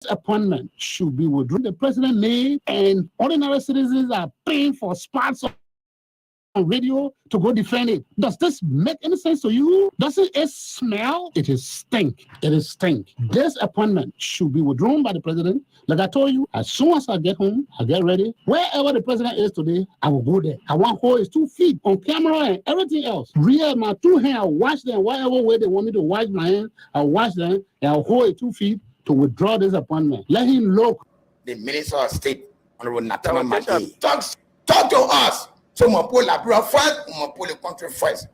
appointment should be withdrawn. The president made, and ordinary citizens are paying for spots on radio to go defend it. Does this make any sense to you? Doesn't it smell? It is stink. It is stink. This appointment should be withdrawn by the president. Like I told you, as soon as I get home, I get ready. Wherever the president is today, I will go there. I want to hold his 2 feet on camera and everything else. Real my 2 hands, I'll wash them whatever way they want me to wash my hands. I'll wash them and I'll hold his 2 feet to withdraw this appointment. Let him look. The Minister of State, Honorable Natana Maki, talk to us. So we pull the bureau first, we pull the country first.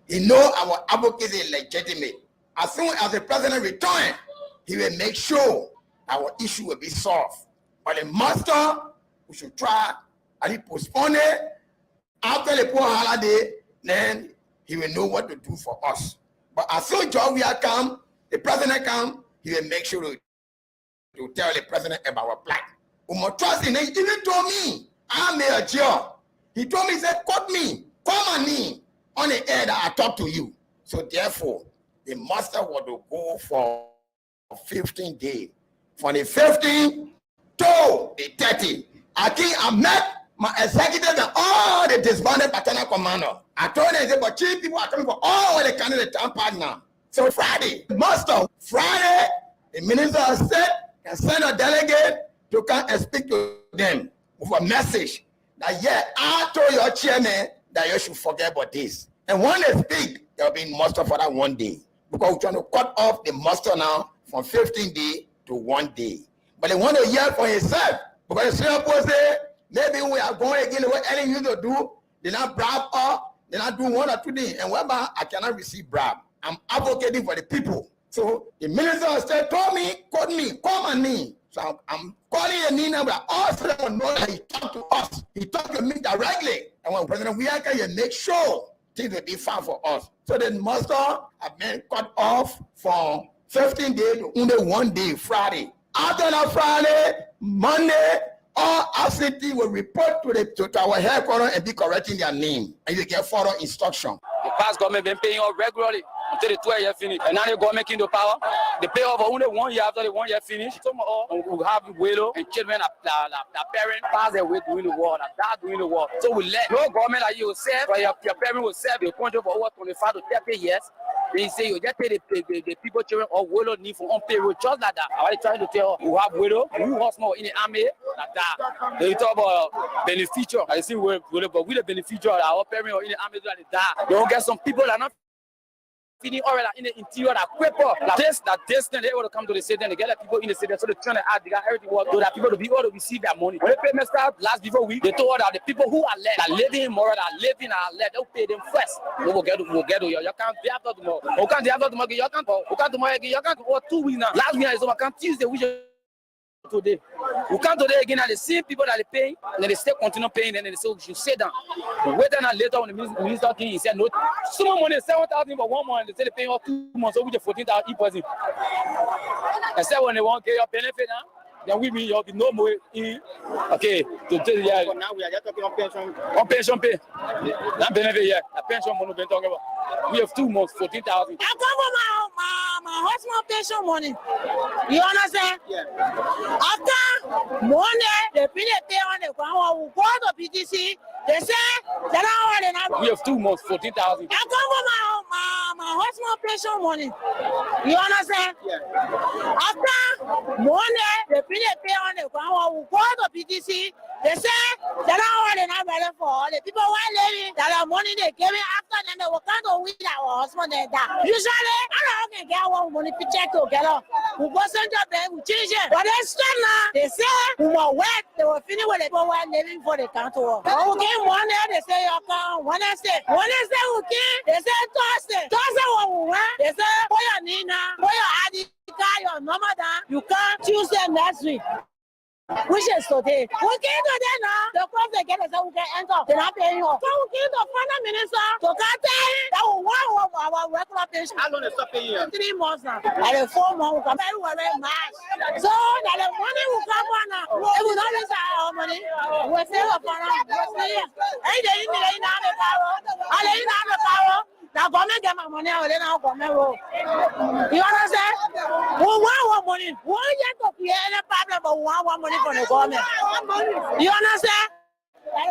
He know our advocacy is legitimate. As soon as the president returns, he will make sure our issue will be solved. But the master, we should try and postpone it. After the poor holiday, then he will know what to do for us. But as soon as we are come, the president come, he will make sure to tell the president about our plan. We must trust in him. He even told me, I'm a jail. He told me, he said, "Call me, call my name on the air that I talk to you." So therefore, the master want to go for 15 days. From the 15 to the 30. I met my executive and all the disbanded battalion commander. I told them, I said, but chief people are coming for all the candidates town partner. So Friday, master, Friday, the Minister of State can send a delegate to come and speak to them with a message. That I told your chairman that you should forget about this. And when they speak, there will be muster for that 1 day. Because we're trying to cut off the muster now from 15 days to 1 day. But they want to hear for himself. Because the Singapore say, maybe we are going again what any you to do, they not bribe up, they not do 1 or 2 days. And whereby I cannot receive bribe. I'm advocating for the people. So the Minister of State told me, call my name. So I'm calling a Nina, but also know that he talked to us. He talked to me directly. And when President Wiaka, you make sure things will be fine for us. So the master have been cut off from 15 days to only 1 day, Friday. After that Friday, Monday, all absentee will report to our headquarters and be correcting their name. And you get further instruction. The past government been paying us regularly until the 12 year finish. And now the government came to power. They pay over only 1 year after the 1 year finish. Some of us will have widow and children that parents pass away during the war, that died during the war. So we let no government that you will serve, or your parents will serve the country for over 25 to 30 years. They say you just pay the people children or widow need for unpaid road, just like that. I was trying to tell you have widow, who was more in the army, like that. They talk about beneficial. I see but we the beneficial, our parents are in the army, like that. They don't get some people that are not feeding oil in the interior that quick up. Like this thing, they able to come to the city and they get the people in the city, so they're trying to add, they got everything so that people to be able to receive their money. When the payment started last before week, they told us that the people who are led, that living in Mora, that living are led, they'll pay them first. We'll get to you. You can't be after tomorrow. You can't be after tomorrow. You can't tomorrow again. You can't over 2 weeks now. Last week, I can't Tuesday, which today. We come today again and the same people that they pay, and then they still continue paying, and then they say, we should sit down. We wait and later when the minister came, he said, no, some money, 7,000 for 1 month, they say they pay off 2 months, so we just 14,000 each person. I said, when they want to get your benefit now, then we mean you'll be no more in. Okay, to tell you, yeah. Now we are just talking on pension. On pension pay. That benefit, yeah. The pension money we've been talking about. We have 2 months, 14,000. I cover my husband pension money. You understand? Yeah. After Monday, they pay on the ground. We go to PTC. They say they don't want to. We have 2 months, 14,000. I cover my husband pension money. You understand? Yeah. After Monday, they pay on the ground. We go to PTC. They say they don't want to for all the people who are living that are money they give me after them. They will come to with our husband and that. Usually, I don't get one money to check together. We go send your bank, we change it. But they stand now, they say we will wait. They will finish with the people who are living for the country. Okay, one day they say you come, Wednesday we came, they say Thursday when we went, they say for your Nina, for your ID card, your number down, you come Tuesday next week. Which is today. We came today now. The course they get us so we can enter. They're not paying us. So we came to final minister to tell him that we want our regular pension. How long they stop paying you? 3 months now. Like 4 months, we come very March. So that the money will come on now. If we don't use our money, we'll save up on us. Hey, they need to lay down the power. I lay down the power. Now government get my money, or then now government will. You understand? We want money. We want to create any problem, but we want money from the government. You understand?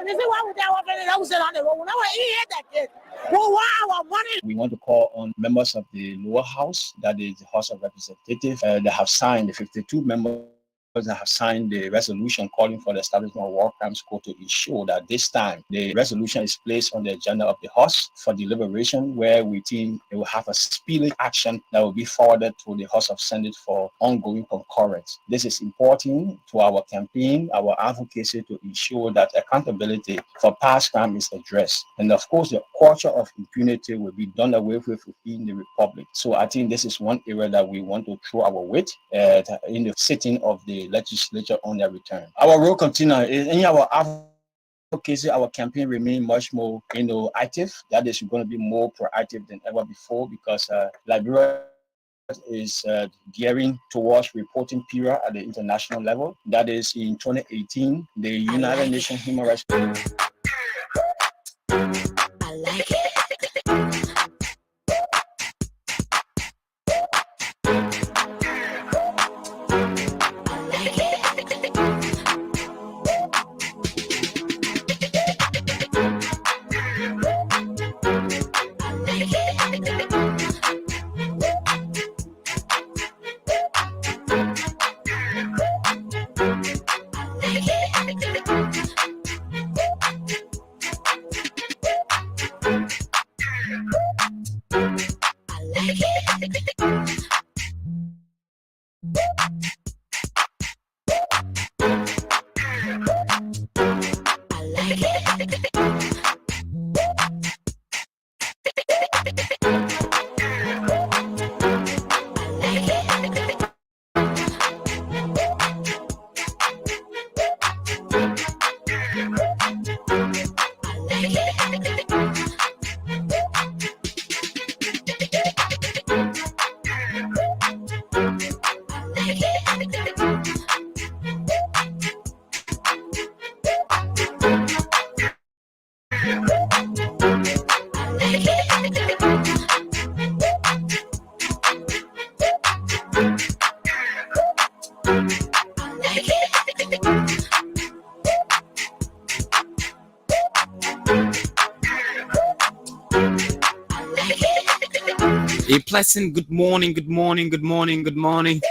This is why we don't want to sit on the road. We never eat that kid. We want our money. We want to call on members of the lower house, that is the House of Representatives, that have signed, the 52 members that have signed the resolution calling for the establishment of war crimes court, to ensure that this time the resolution is placed on the agenda of the House for deliberation, where we think it will have a speedy action that will be forwarded to the House of Senate for ongoing concurrence. This is important to our campaign, our advocacy, to ensure that accountability for past crime is addressed. And of course, the culture of impunity will be done away with within the Republic. So I think this is one area that we want to throw our weight in the sitting of the legislature on their return. Our role continues in our advocacy. Our campaign remain much more, active. That is going to be more proactive than ever before, because Liberia is gearing towards reporting period at the international level. That is in 2018, the United Nations Human Rights. I like it. A pleasant good morning, good morning, good morning, good morning.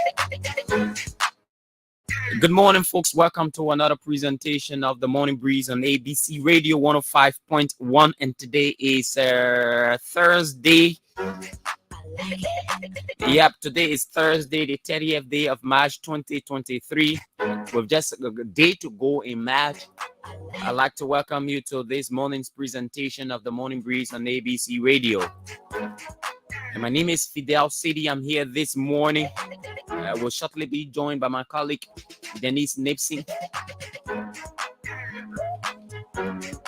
Good morning, folks. Welcome to another presentation of the Morning Breeze on ABC Radio 105.1. And today is Thursday. Yep, today is Thursday, the 30th day of March 2023. We've just a day to go in March. I'd like to welcome you to this morning's presentation of the Morning Breeze on ABC Radio. And my name is Fidel Saydee. I'm here this morning. I will shortly be joined by my colleague, Dennise Nimpson.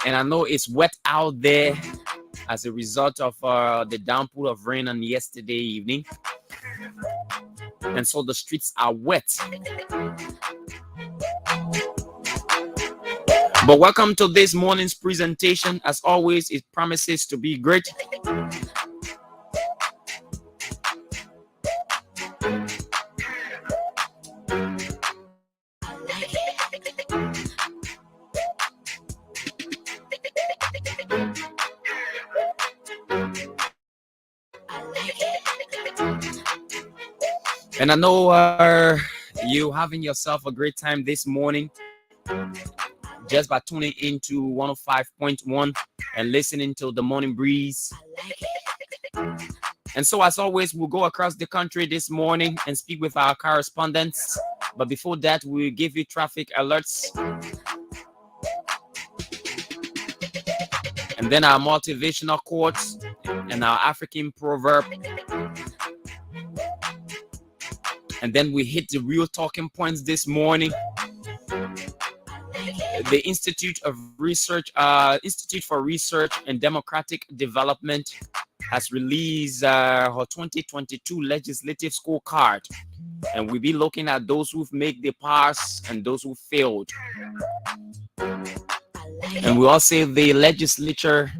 And I know it's wet out there as a result of the downpour of rain on yesterday evening. And so the streets are wet. But welcome to this morning's presentation. As always, it promises to be great. And I know you having yourself a great time this morning just by tuning into 105.1 and listening to the Morning Breeze. And so, as always, we'll go across the country this morning and speak with our correspondents. But before that, we'll give you traffic alerts. And then our motivational quotes and our African proverb. And then we hit the real talking points this morning. The Institute for Research and Democratic Development has released her 2022 legislative scorecard. And we'll be looking at those who've made the pass and those who failed. And we all say the legislature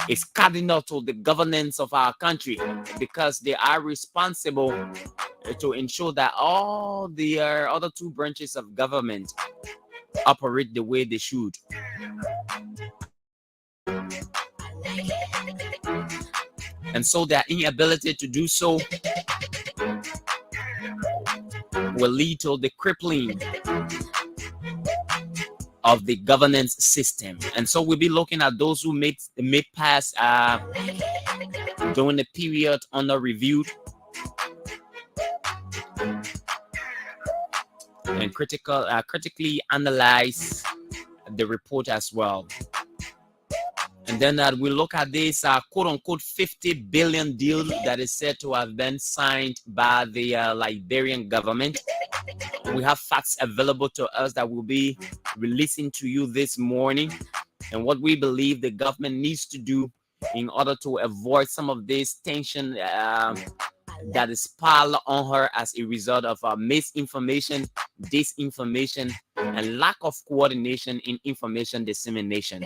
is cardinal to the governance of our country, because they are responsible to ensure that all the other two branches of government operate the way they should. And so their inability to do so will lead to the crippling of the governance system. And so we'll be looking at those who made pass during the period under review, and critically analyze the report as well. And then we look at this quote-unquote 50 billion deal that is said to have been signed by the Liberian government. We have facts available to us that we'll be releasing to you this morning, and what we believe the government needs to do in order to avoid some of this tension that is piled on her as a result of misinformation, disinformation, and lack of coordination in information dissemination.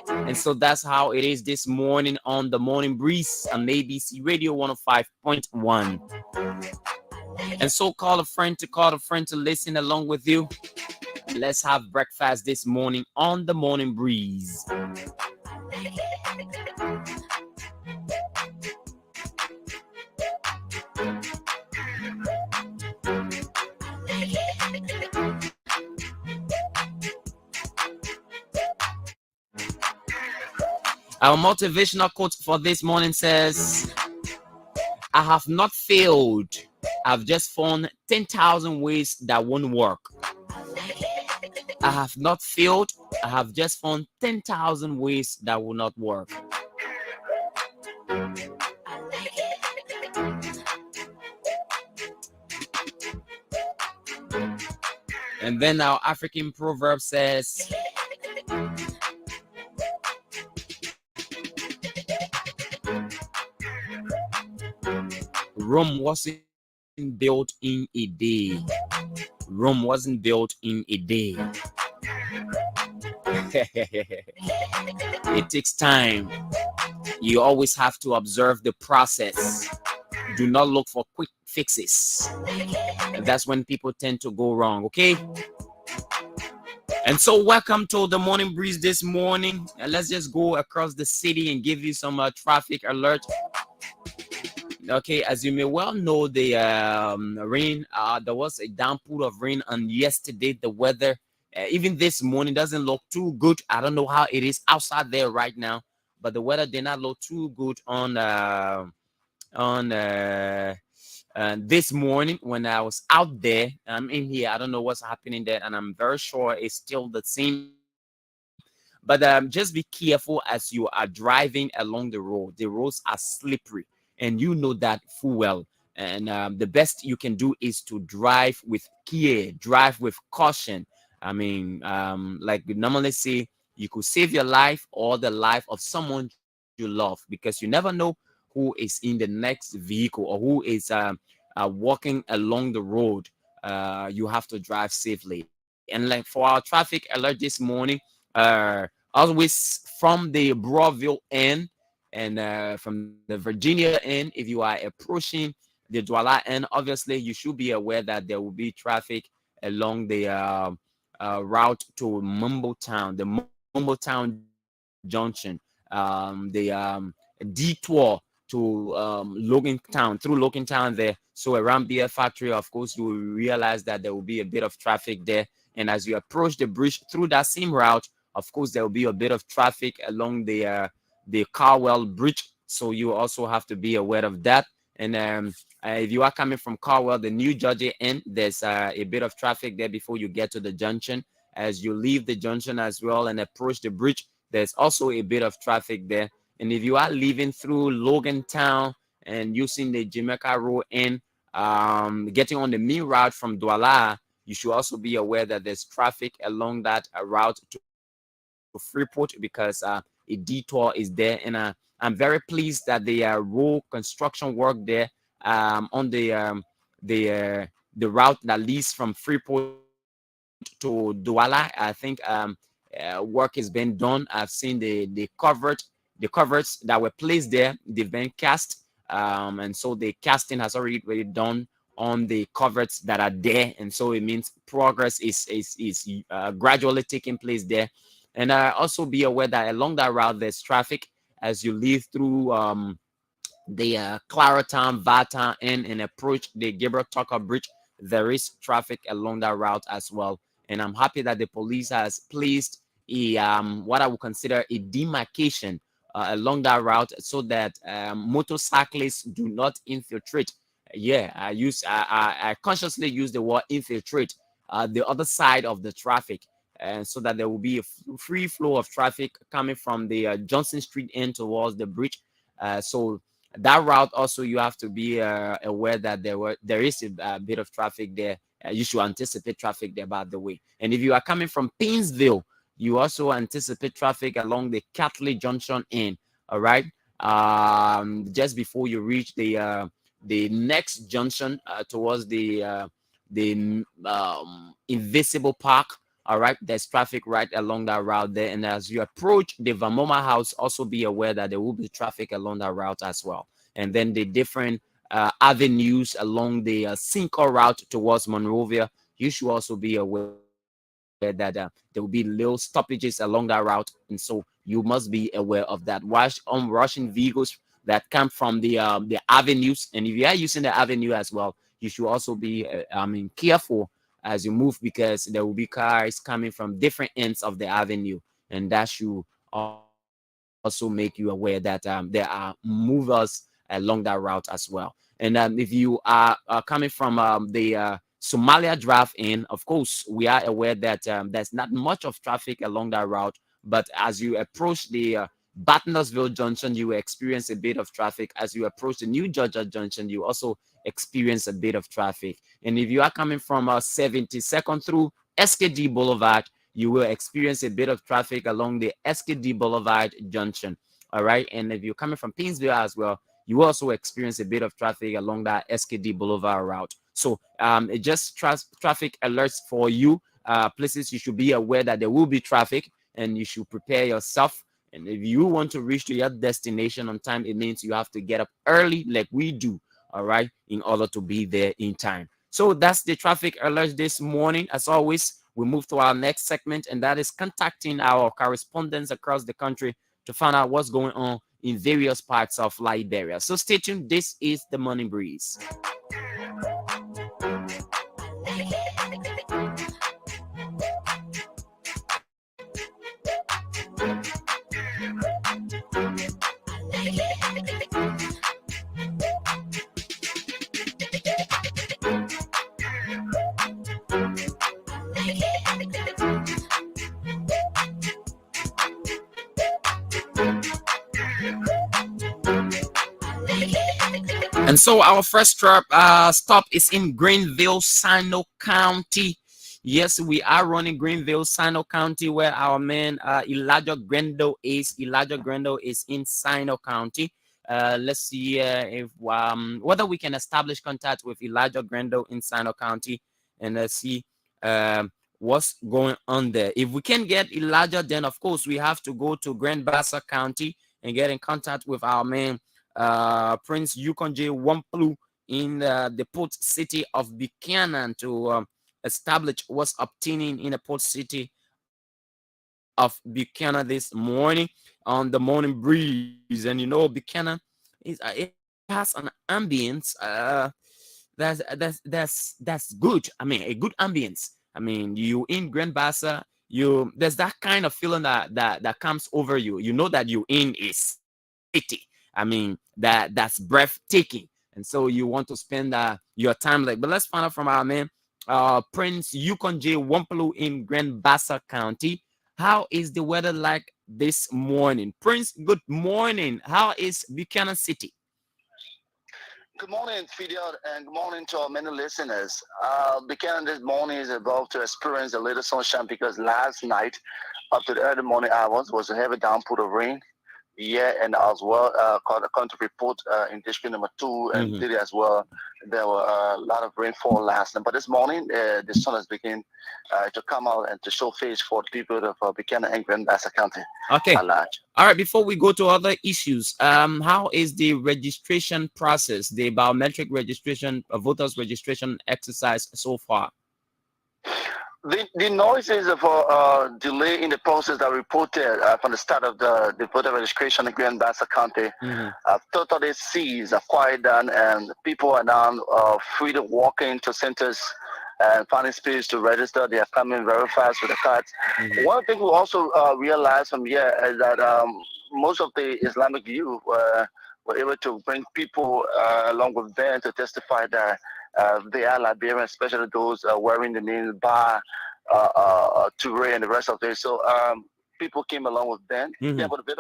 And so that's how it is this morning on the Morning Breeze on ABC Radio 105.1. And so call a friend to listen along with you. Let's have breakfast this morning on the Morning Breeze. Our motivational quote for this morning says, I have not failed. I've just found 10,000 ways that won't work. I have not failed. I have just found 10,000 ways that will not work. And then our African proverb says, Rome wasn't built in a day. Rome wasn't built in a day. It takes time. You always have to observe the process. Do not look for quick fixes. That's when people tend to go wrong, okay? And so welcome to the Morning Breeze this morning. And let's just go across the city and give you some traffic alert. Okay, as you may well know, the rain, there was a downpour of rain on yesterday. The weather, even this morning, doesn't look too good. I don't know how it is outside there right now, but the weather did not look too good on this morning when I was out there. I'm in here. I don't know what's happening there, and I'm very sure it's still the same. But just be careful as you are driving along the road. The roads are slippery, and you know that full well. And the best you can do is to drive with care, drive with caution. I mean, like we normally say, you could save your life or the life of someone you love, because you never know who is in the next vehicle or who is walking along the road. You have to drive safely. And like for our traffic alert this morning, always from the Broadville end and from the Virginia end, if you are approaching the Douala end, obviously you should be aware that there will be traffic along the route to Mumbletown, the Mumbletown Junction, the detour to Logan Town, through Logan Town there. So around Beer Factory, of course, you will realize that there will be a bit of traffic there. And as you approach the bridge through that same route, of course, there will be a bit of traffic along the Carwell Bridge. So you also have to be aware of that. And if you are coming from Carwell, the New Georgia end, there's a bit of traffic there before you get to the junction. As you leave the junction as well and approach the bridge, there's also a bit of traffic there. And if you are leaving through Logan Town and using the Jamaica Road end, getting on the main route from Douala, you should also be aware that there's traffic along that route to Freeport, because a detour is there. And I'm very pleased that the road construction work there on the route that leads from Freeport to Douala. I think work has been done. I've seen the coverage the covers that were placed there, they've been cast, and so the casting has already been done on the covers that are there, and so it means progress is gradually taking place there. And also be aware that along that route there's traffic as you leave through the Claratown, Vata, and approach the Gabriel Tucker Bridge. There is traffic along that route as well, and I'm happy that the police has placed a what I would consider a demarcation along that route so that motorcyclists do not infiltrate. Yeah, I consciously use the word infiltrate the other side of the traffic, and so that there will be a free flow of traffic coming from the Johnson Street end towards the bridge. So that route also you have to be aware that there is a bit of traffic there. You should anticipate traffic there, by the way. And if you are coming from Painesville, you also anticipate traffic along the Catley Junction end. All right, just before you reach the next junction towards the Invisible Park. All right, there's traffic right along that route there, and as you approach the Vamoma House, also be aware that there will be traffic along that route as well. And then the different avenues along the Cinco route towards Monrovia, you should also be aware that there will be little stoppages along that route, and so you must be aware of that. Watch on rushing vehicles that come from the avenues, and if you are using the avenue as well, you should also be careful as you move, because there will be cars coming from different ends of the avenue, and that should also make you aware that there are movers along that route as well. And if you are coming from the Somalia Drive in, of course, we are aware that there's not much of traffic along that route, but as you approach the Battersville Junction, you will experience a bit of traffic. As you approach the New Georgia Junction, you also experience a bit of traffic. And if you are coming from 72nd through SKD Boulevard, you will experience a bit of traffic along the SKD Boulevard Junction. All right. And if you're coming from Painesville as well, you also experience a bit of traffic along that SKD Boulevard route. So it just traffic alerts for you, places you should be aware that there will be traffic, and you should prepare yourself. And if you want to reach to your destination on time, it means you have to get up early like we do, all right, in order to be there in time. So that's the traffic alert this morning. As always, we move to our next segment, and that is contacting our correspondents across the country to find out what's going on in various parts of Liberia. So stay tuned. This is the Morning Breeze. And so our first stop is in Greenville, Sino County. Yes, we are running Greenville, Sino County, where our man Elijah Grendo is. Elijah Grendo is in Sino County. Let's see if whether we can establish contact with Elijah Grendo in Sino County, and let's see what's going on there. If we can get Elijah, then of course we have to go to Grand Bassa County and get in contact with our man Prince Yukonje Wamplu in the port city of Buchanan to establish what's obtaining in the port city of Buchanan this morning on the Morning Breeze. And you know, Buchanan is it has an ambience that's good. I mean, a good ambience. I mean, you in Grand Bassa, there's that kind of feeling that comes over you. You know that you in a city. I mean, that's breathtaking. And so you want to spend your time like, but let's find out from our man, Prince Yukonje Wampulu in Grand Bassa County. How is the weather like this morning? Prince, good morning. How is Buchanan City? Good morning, Fidel, and good morning to our many listeners. Buchanan this morning is about to experience a little sunshine because last night, up to the early morning hours, was a heavy downpour of rain. Yeah, and as well, according to report in district number 2 and Diddy as well, there were a lot of rainfall last night. But this morning, the sun has begun to come out and to show face for the people of Buchanan and Grand Bassa County. Okay. At large. All right. Before we go to other issues, how is the registration process, the biometric registration, voters registration exercise so far? The noises of delay in the process that reported from the start of the voter registration in Grand Bassa County totally ceased, quiet down, and people are now free to walk into centers and finding space to register. They are coming very fast with the cards. One thing we also realized from here is that most of the Islamic youth were able to bring people along with them to testify that they are Liberians, especially those wearing the name Ba, Toure, and the rest of it. So people came along with them. Yeah, but the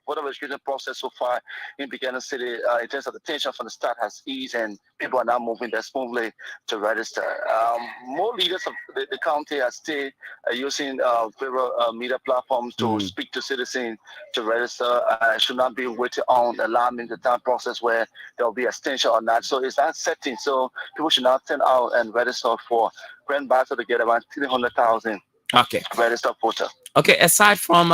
voter registration process so far in Buchanan City, in terms of the tension from the start, has eased, and people are now moving there smoothly to register. More leaders of the county are still using various media platforms to speak to citizens to register. Should not be waiting on alarming the time process where there will be a extension or not. So it's not setting. So people should not turn out and register for Grand Bassa to get about 300,000 registered voters. Okay, aside from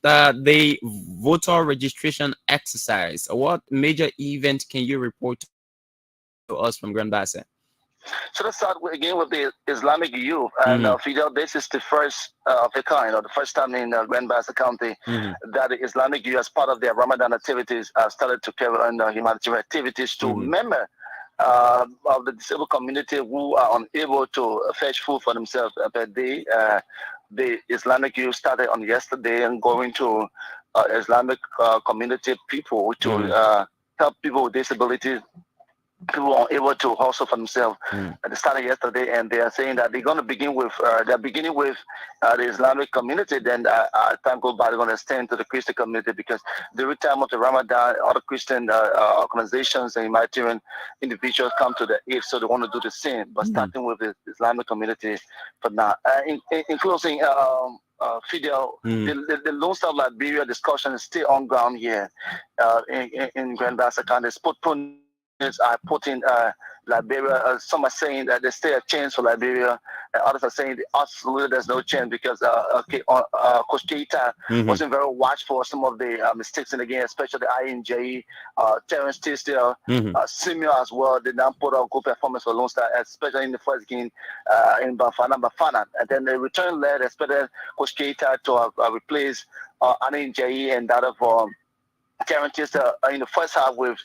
the voter registration exercise, what major event can you report to us from Grand Bassa? So let's start again with the Islamic youth. And Fidel, this is the first of the kind, or the first time in Grand Bassa County that the Islamic youth, as part of their Ramadan activities, started to carry on humanitarian activities to member of the disabled community who are unable to fetch food for themselves per day. The Islamic youth started on yesterday and going to Islamic community people to help people with disabilities, people are able to hustle for themselves. They started yesterday, and they are saying that they're going to begin with, they're beginning with the Islamic community. Then time goes by, they're going to extend to the Christian community, because during time of the Ramadan, other Christian organizations and humanitarian individuals come to the aid, so they want to do the same, but starting with the Islamic community for now. In closing, Fidel, the Lone Star Liberia discussion is still on ground here in Grand Bassa County. Are putting Liberia. Some are saying that there's still a chance for Liberia, and others are saying absolutely there's no chance, because Coach Keita wasn't very watchful for some of the mistakes in the game, especially the INJ, Terrence Tisdale, Simeon as well did not put out good performance for Lone Star, especially in the first game in Bafana. And then the return led, especially Coach Keita to replace INJ and that of Terrence Tisdale in the first half with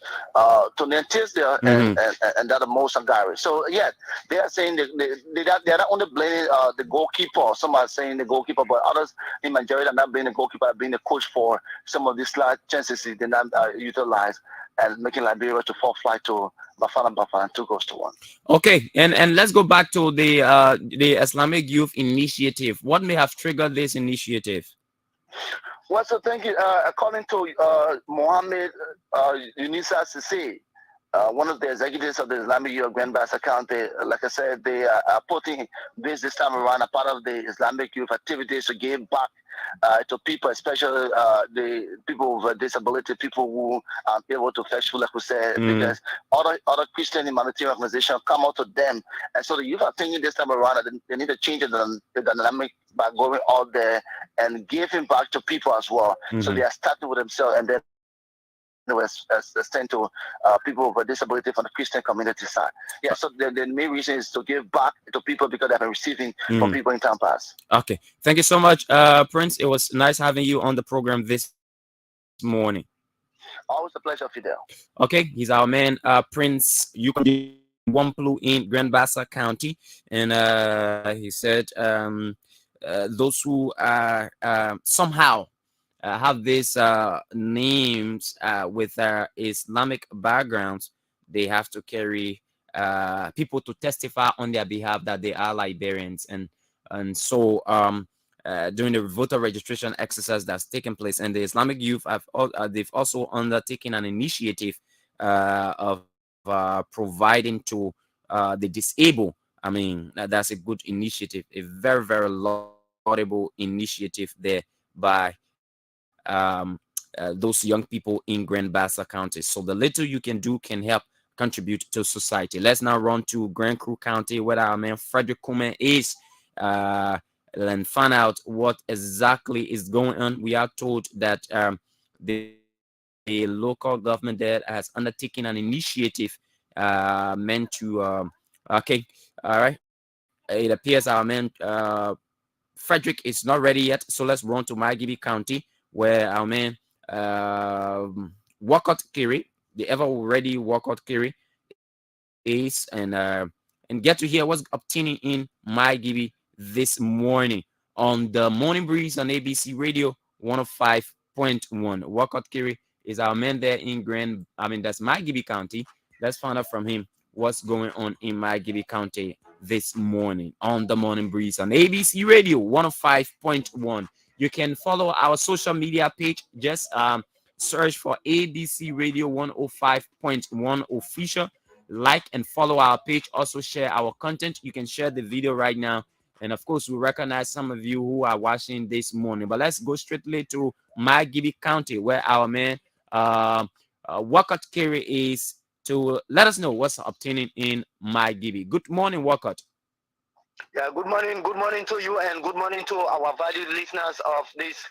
Tony Tisdale and that of Mo Sangari. So yeah, they are saying they're not only blaming the goalkeeper. Some are saying the goalkeeper, but others in majority are not blaming the goalkeeper, being the coach for some of these large chances they did not utilize, and making Liberia to fall flight to Bafana 2-1. Okay, and let's go back to the Islamic Youth Initiative. What may have triggered this initiative? Well, so thank you. According to Mohammed Unisa Sisi, one of the executives of the Islamic Youth of Grand Bassa County, like I said, they are putting this time around a part of the Islamic Youth activities to give back to people, especially the people with disability, people who are able to fetch food, like we said, because other Christian humanitarian organizations come out to them. And so the youth are thinking this time around that they need to change the dynamic by going out there and giving back to people as well. So they are starting with themselves, and then extend to people with disability from the Christian community side. Yeah, so the main reason is to give back to people because they've been receiving from people in town past. Okay, thank you so much, Prince. It was nice having you on the program this morning. Always a pleasure, Fidel. Okay, he's our man, Prince. You can be Wamplu in Grand Bassa County, and he said those who are somehow have these names with Islamic backgrounds, they have to carry people to testify on their behalf that they are Liberians, and so during the voter registration exercise that's taken place, and the Islamic youth they've also undertaken an initiative of providing to the disabled. I mean, that's a good initiative, a very, very laudable initiative there by those young people in Grand Bassa County. So the little you can do can help contribute to society. Let's now run to Grand Cru County, where our man Frederick Kuman is, and find out what exactly is going on. We are told that the local government there has undertaken an initiative meant to okay, all right. It appears our man Frederick is not ready yet, so let's run to Margibi County, where our man Walcott Kiri, the ever ready Walcott Kiri, is, and get to hear what's obtaining in Margibi this morning on the Morning Breeze on ABC Radio 105.1. Walcott Kiri is our man there in that's Margibi County. Let's find out from him what's going on in Margibi County this morning on the Morning Breeze on ABC Radio 105.1. You can follow our social media page. Just search for ABC Radio 105.1 official. Like and follow our page. Also share our content. You can share the video right now. And of course, we recognize some of you who are watching this morning. But let's go straightly to Margibi County, where our man Walcott Kerry is, to let us know what's obtaining in Margibi. Good morning, Walcott. Yeah, good morning. Good morning to you, and good morning to our valued listeners of this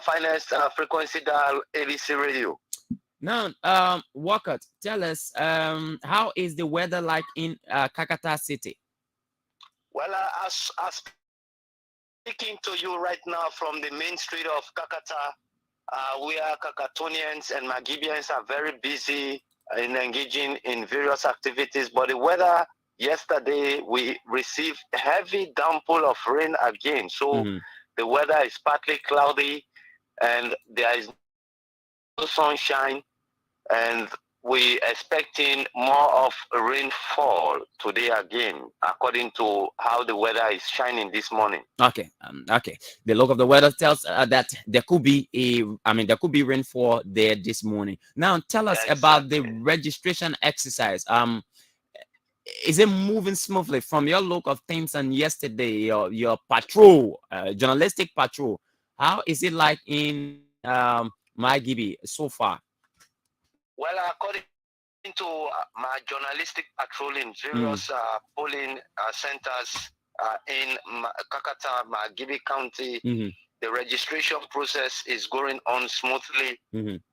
finest frequency dial ABC Radio. Now, Walcott, tell us, how is the weather like in Kakata City? Well, as speaking to you right now from the main street of Kakata, we are Kakatonians and Margibians are very busy in engaging in various activities. But the weather, yesterday, we received heavy downpour of rain again. So the weather is partly cloudy and there is no sunshine. And we expecting more of rainfall today again, according to how the weather is shining this morning. Okay, okay. The look of the weather tells that there could be there could be rainfall there this morning. Now, tell us about the registration exercise. Is it moving smoothly from your look of things and yesterday, your patrol, journalistic patrol? How is it like in Margibi so far? Well, according to my journalistic patrol in various polling centers in Kakata, Margibi County, the registration process is going on smoothly,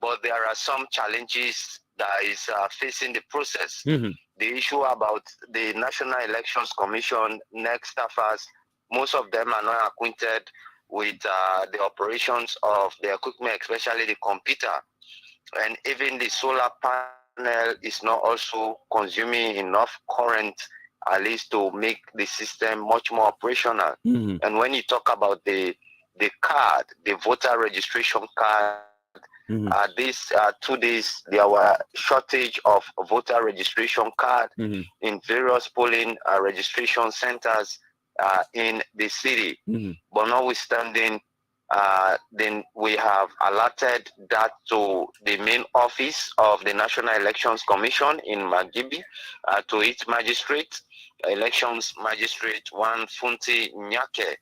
but there are some challenges that is facing the process. The issue about the National Elections Commission, NEC staffers, most of them are not acquainted with the operations of the equipment, especially the computer. And even the solar panel is not also consuming enough current, at least to make the system much more operational. And when you talk about the card, the voter registration card, these 2 days there were shortage of voter registration card in various polling registration centers in the city. But notwithstanding, then we have alerted that to the main office of the National Elections Commission in Margibi, to its magistrate, elections magistrate Juan Funti Nyake,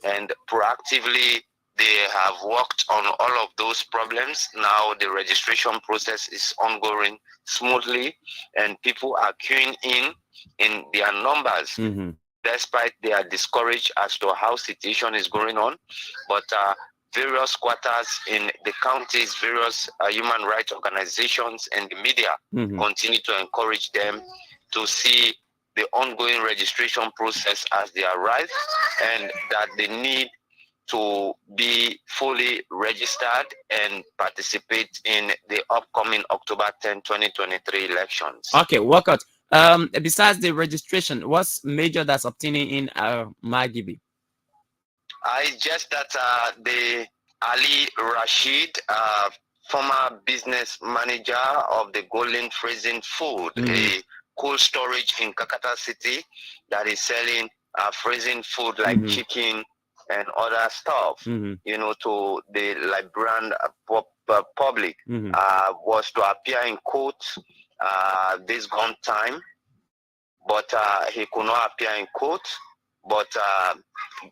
and proactively they have worked on all of those problems. Now the registration process is ongoing smoothly, and people are queuing in their numbers. Despite they are discouraged as to how situation is going on, but various quarters in the counties, various human rights organizations and the media continue to encourage them to see the ongoing registration process as they arrive, and that they need to be fully registered and participate in the upcoming October 10, 2023 elections. Okay, Walcott. Besides the registration, what's major that's obtaining in Margibi? It's just that the Ali Rashid, former business manager of the Golden Freezing Food, a cold storage in Kakata City that is selling freezing food like chicken and other stuff, you know, to the Liberian public, was to appear in court this gone time, but he could not appear in court. But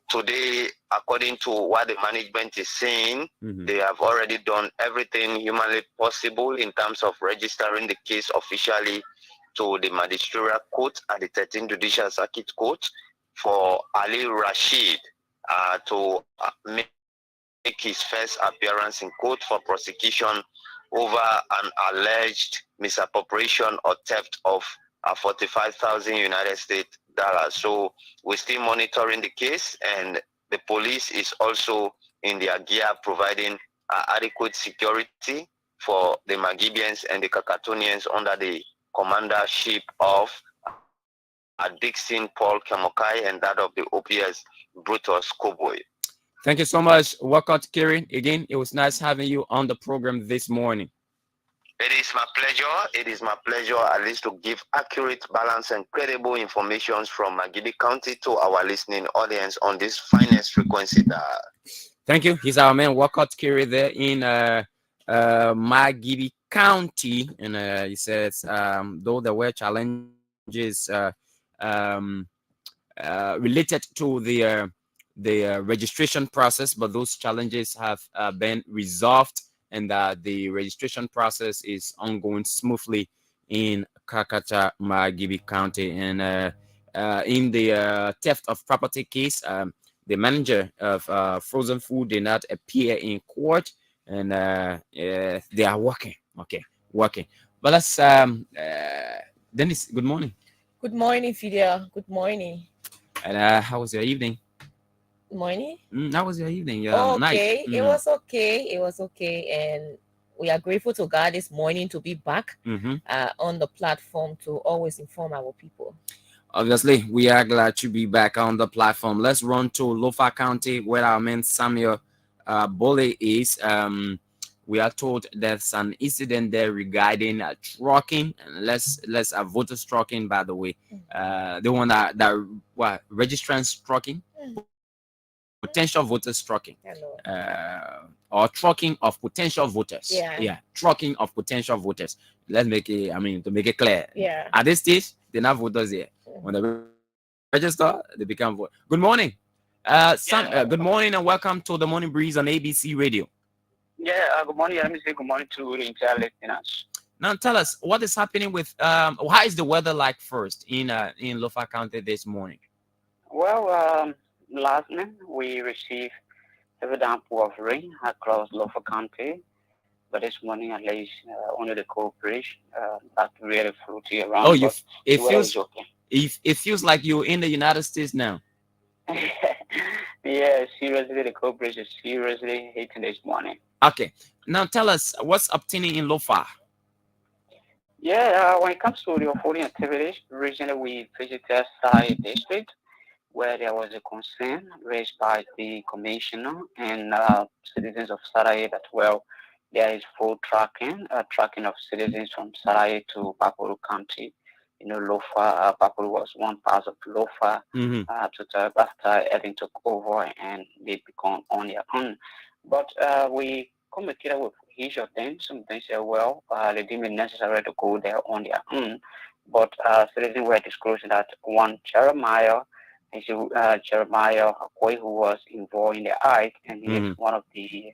today, according to what the management is saying, they have already done everything humanly possible in terms of registering the case officially to the Magistrates Court and the 13th Judicial Circuit Court for Ali Rashid to make his first appearance in court for prosecution over an alleged misappropriation or theft of 45,000 United States dollars. So we're still monitoring the case, and the police is also in their gear providing adequate security for the Magibians and the Kakatonians under the commandership of Dixon Paul Kemokai and that of the OPS Brutus Koboy. Thank you so much, Wakot Kiri. Again, it was nice having you on the program this morning. It is my pleasure. It is my pleasure at least to give accurate, balanced, and credible information from Magibi County to our listening audience on this finest frequency. Thank you. He's our man, Wakot Kiri, there in Magibi County. And he says, though there were challenges related to the registration process, but those challenges have been resolved, and the registration process is ongoing smoothly in Kakata, Magibi County. And in the theft of property case, the manager of frozen food did not appear in court, and they are working. Working. But let's Dennise, good morning. Good morning, Fidel. Good morning. And how was your evening? Morning. How was your evening? Okay, it was okay. It was okay, and we are grateful to God this morning to be back on the platform to always inform our people. Obviously, we are glad to be back on the platform. Let's run to Lofa County, where our man Samuel Bole is. We are told there's an incident there regarding trucking, and let's voters trucking, by the way, the one that registrants trucking. Potential voters trucking, or trucking of potential voters. Trucking of potential voters. Let's make it, to make it clear. At this stage, they're not voters here. When they register, they become voters. Good morning. Good morning and welcome to the Morning Breeze on ABC Radio. Good morning. Let me say good morning to the entire listeners. Now tell us what is happening with how is the weather like first in Lofa County this morning? Well, last night we received heavy downpour of rain across Lofa County, but this morning at least only the cooperation that really floating around. Oh, it feels like you're in the United States now. Yeah, seriously, the cooperation is seriously hitting this morning. Okay, now tell us what's obtaining in Lofa. Yeah, when it comes to the offloading activities, recently we visited Saydee district, where there was a concern raised by the commissioner and citizens of Saydee that, well, there is full tracking of citizens from Saydee to Bapuru County. Lofa, Bapuru was one part of Lofa after having took over and they become on their own. But we communicated with each of them. Some of them said, well, they deemed it necessary to go there on their own. But citizens were disclosing that one Jeremiah Akoi, who was involved in the hike, and he is one of the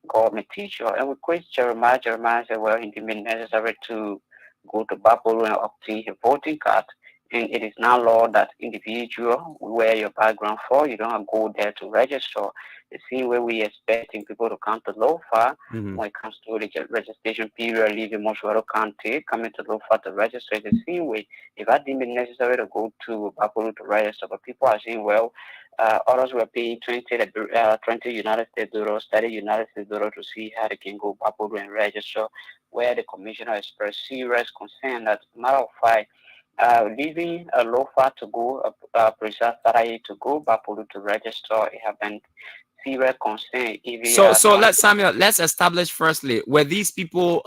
government teachers. And we questioned Jeremiah. Jeremiah said, well, it deemed it necessary to go to Bapuru and obtain a voting card. And it is now law that individual wear your background for. You don't go there to register. The same way we expecting people to come to Lofa when it comes to the registration period, leaving Moshuaro County, coming to Lofa to register. The same way, if I deem it necessary to go to Bapuru to register, but people are saying, well, others were paying 20 United States dollars, 30 United States dollars to see how they can go Bapuru and register, where the commissioner expressed serious concern that, matter of fact, leaving Lofa to go, Precise Saydee to go Bapuru to register, it have been serious concern. So let's establish firstly, were these people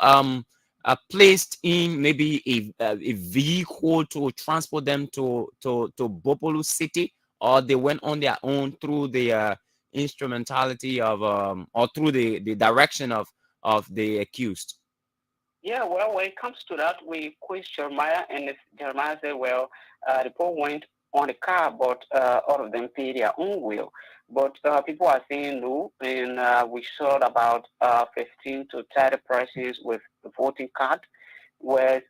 placed in maybe a vehicle to transport them to Bapuru City, or they went on their own through the instrumentality of or through the direction of the accused? Yeah, well, when it comes to that, we quiz Jeremiah, and Jeremiah said, well, the people went on the car, but all of them pay their own will. But people are saying no, and we saw about 15 to 30 persons with the voting card, where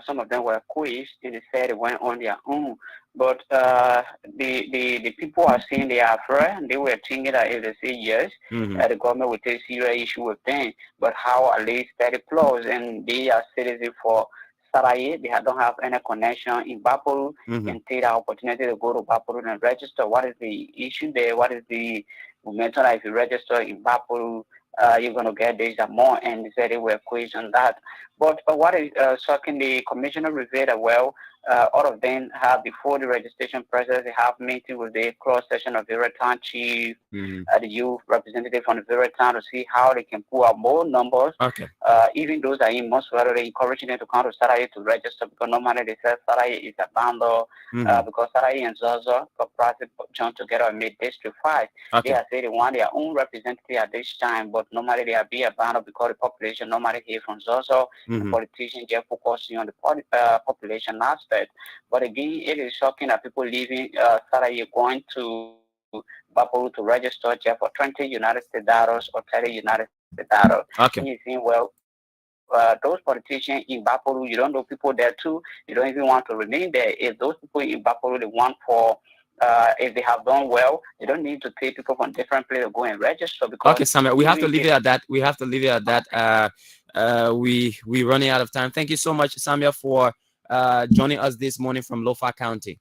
some of them were quizzed and they said they went on their own. But the people are saying they are afraid. They were thinking that if they say yes, the government will take serious issue with them. But how are they study close and they are citizens for Saydee? They don't have any connection in Bapuru and take the opportunity to go to Bapuru and register. What is the issue there? What is the momentum if you register in Bapuru? You're going to get this and more, and they said they were quizzed on that. But what is shocking, the commissioner revealed that, well, all of them have, before the registration process, they have meeting with the cross section of the town chief, the youth representative from the very town to see how they can pull out more numbers. Okay. Even those that are in most they encouraging them to come to Saydee to register, because normally they say Saydee is a bundle because Saydee and Zozo cooperative joined together and made District 5. Okay. They are saying they want their own representative at this time, but normally they are being a bundle because the population normally here from Zozo. The politicians just focusing on the population aspect. But again, it is shocking that people leaving Saydee going to Bapuru to register just for $20 United States dollars or $30 United States dollars. Okay. And you think, well, those politicians in Bapuru, you don't know people there too. You don't even want to remain there. If those people in Bapuru, they want for, if they have done well, they don't need to take people from different places to go and register. Because okay, Samuel, we have to leave it at that. We have to leave it at that. We running out of time. Thank you so much, Samuel, for joining us this morning from Lofa County.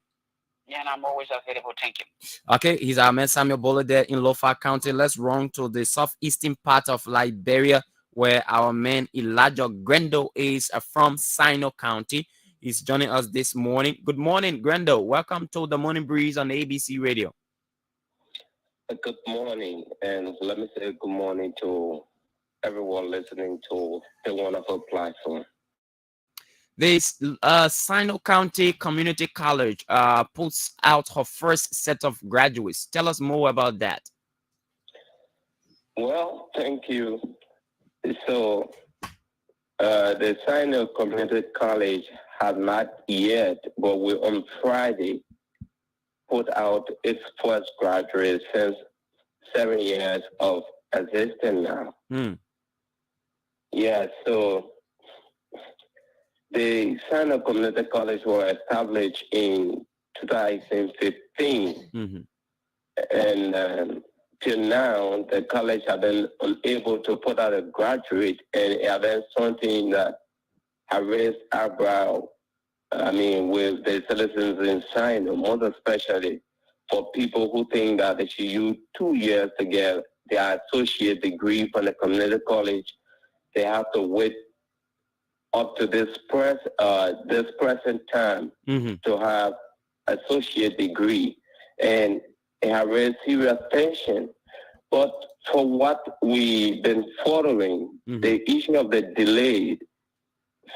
Yeah, and I'm always available. Thank you. Okay, he's our man Samuel Bolo there in Lofa County. Let's run to the southeastern part of Liberia, where our man Elijah Grendel is from Sino County. He's joining us this morning. Good morning, Grendel. Welcome to the Morning Breeze on ABC Radio. Good morning, and let me say good morning to everyone listening to the wonderful platform. This Sino County Community College puts out her first set of graduates. Tell us more about that. Well, thank you. So, the Sino Community College has not yet, but we on Friday put out its first graduate since 7 years of existing now. Yeah, so the Sino Community College was established in 2015, and till now, the college have been unable to put out a graduate, and it has been something that has raised eyebrow. I mean, with the citizens in Sino, most especially for people who think that they should use 2 years to get their associate degree from the community college. They have to wait up to this present time to have associate degree, and it has raised serious tension. But for what we've been following, the issue of the delay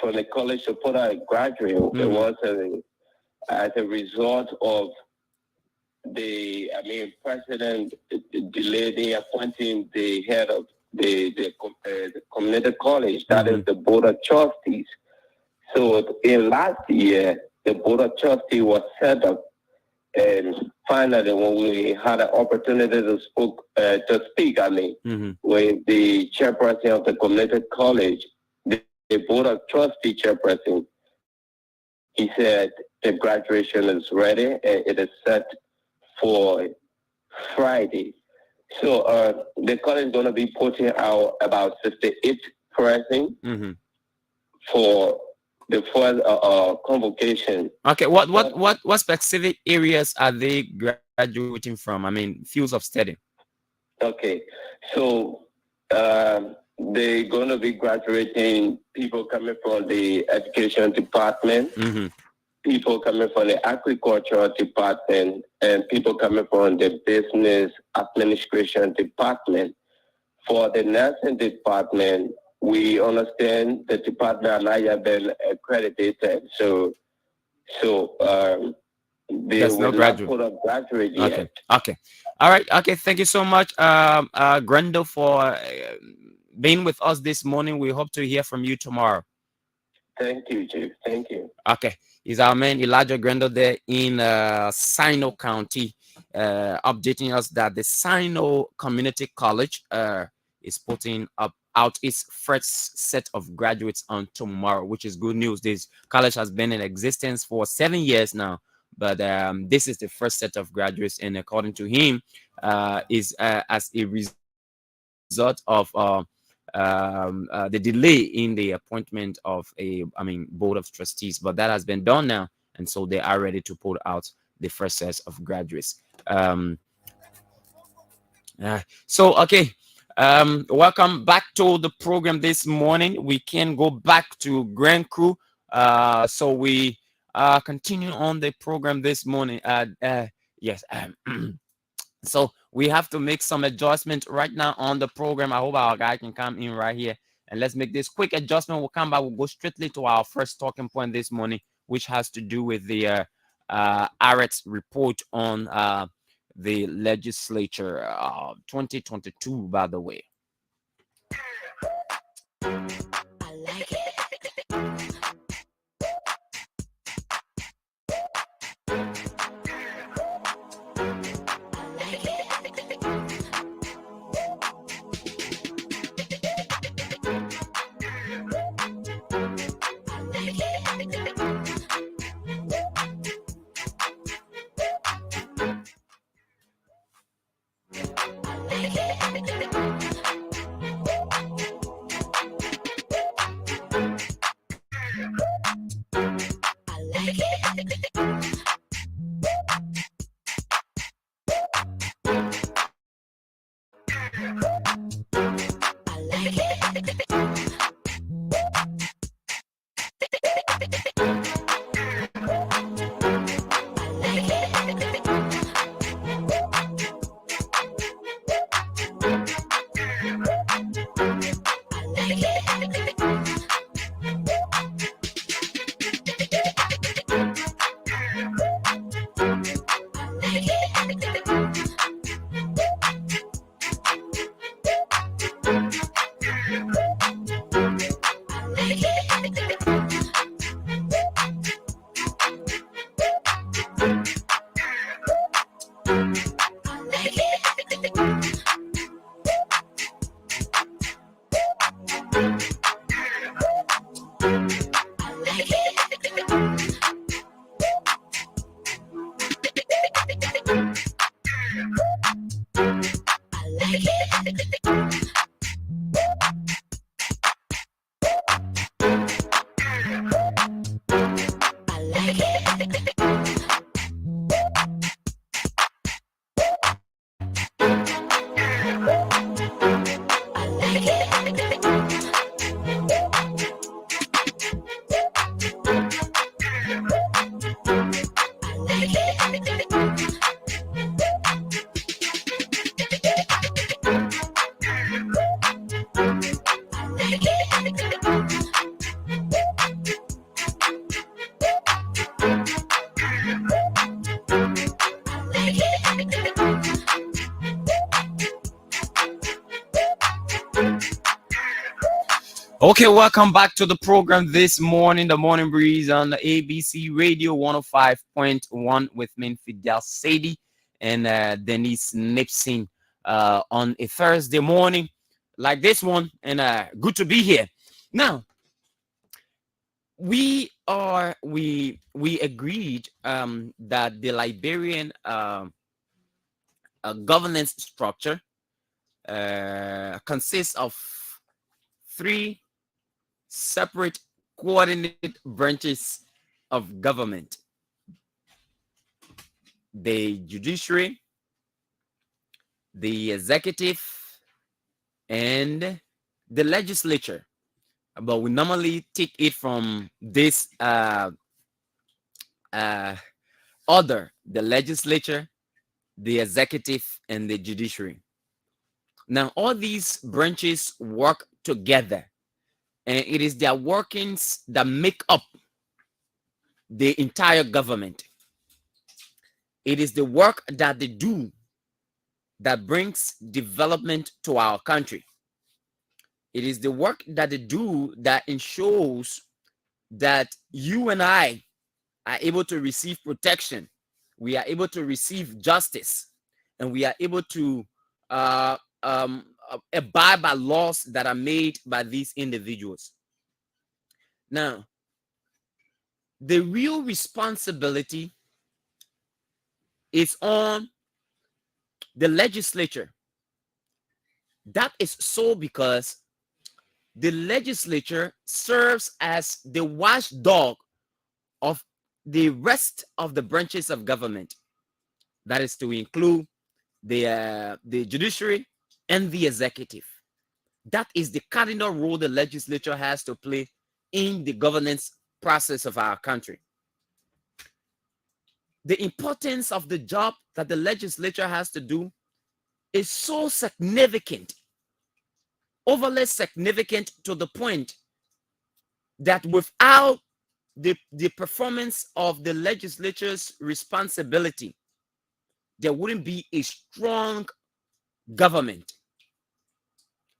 for the college to put out a graduate, it was as a result of president delayed in appointing the head of the community college, that is the board of trustees. So in last year, the board of trustees was set up, and finally, when we had an opportunity to speak, with the chairperson of the community college, the board of trustee chairperson, he said the graduation is ready and it is set for Friday. So the college is going to be putting out about 68 pressing for the first convocation. Okay, what specific areas are they graduating from? I mean, fields of study. Okay, so they're going to be graduating people coming from the education department, people coming from the agricultural department, and people coming from the business administration department. For the nursing department, we understand the department has not yet been accredited, so they will not put up graduate yet. Okay. All right. Okay. Thank you so much, Grendel, for being with us this morning. We hope to hear from you tomorrow. Thank you, Chief. Thank you. Okay. Is our man Elijah Grando there in Sino County, updating us that the Sino Community College is putting out its first set of graduates on tomorrow, which is good news. This college has been in existence for 7 years now, but this is the first set of graduates, and according to him, is as a result of the delay in the appointment of board of trustees, but that has been done now, and so they are ready to put out the first set of graduates. Welcome back to the program this morning. We can go back to Grand Crew, so we continue on the program this morning. Yes. So we have to make some adjustment right now on the program. I hope our guy can come in right here, and let's make this quick adjustment. We'll come back. We'll go strictly to our first talking point this morning, which has to do with the ARET's report on the legislature 2022, by the way. I like it. Okay, welcome back to the program this morning, the Morning Breeze on the ABC Radio 105.1 with me, Fidel, Saydee, and Dennise Nimpson on a Thursday morning like this one, and good to be here. Now, we agreed that the Liberian governance structure consists of 3 separate coordinated branches of government: the judiciary, the executive, and the legislature. But we normally take it from this order: the legislature, the executive, and the judiciary. Now, all these branches work together, and it is their workings that make up the entire government. It is the work that they do that brings development to our country. It is the work that they do that ensures that you and I are able to receive protection, we are able to receive justice, and we are able to abide by laws that are made by these individuals. Now, the real responsibility is on the legislature. That is so because the legislature serves as the watchdog of the rest of the branches of government. That is to include the judiciary and the executive. That is the cardinal role the legislature has to play in the governance process of our country. The importance of the job that the legislature has to do is so significant, overly significant, to the point that without the performance of the legislature's responsibility, there wouldn't be a strong government.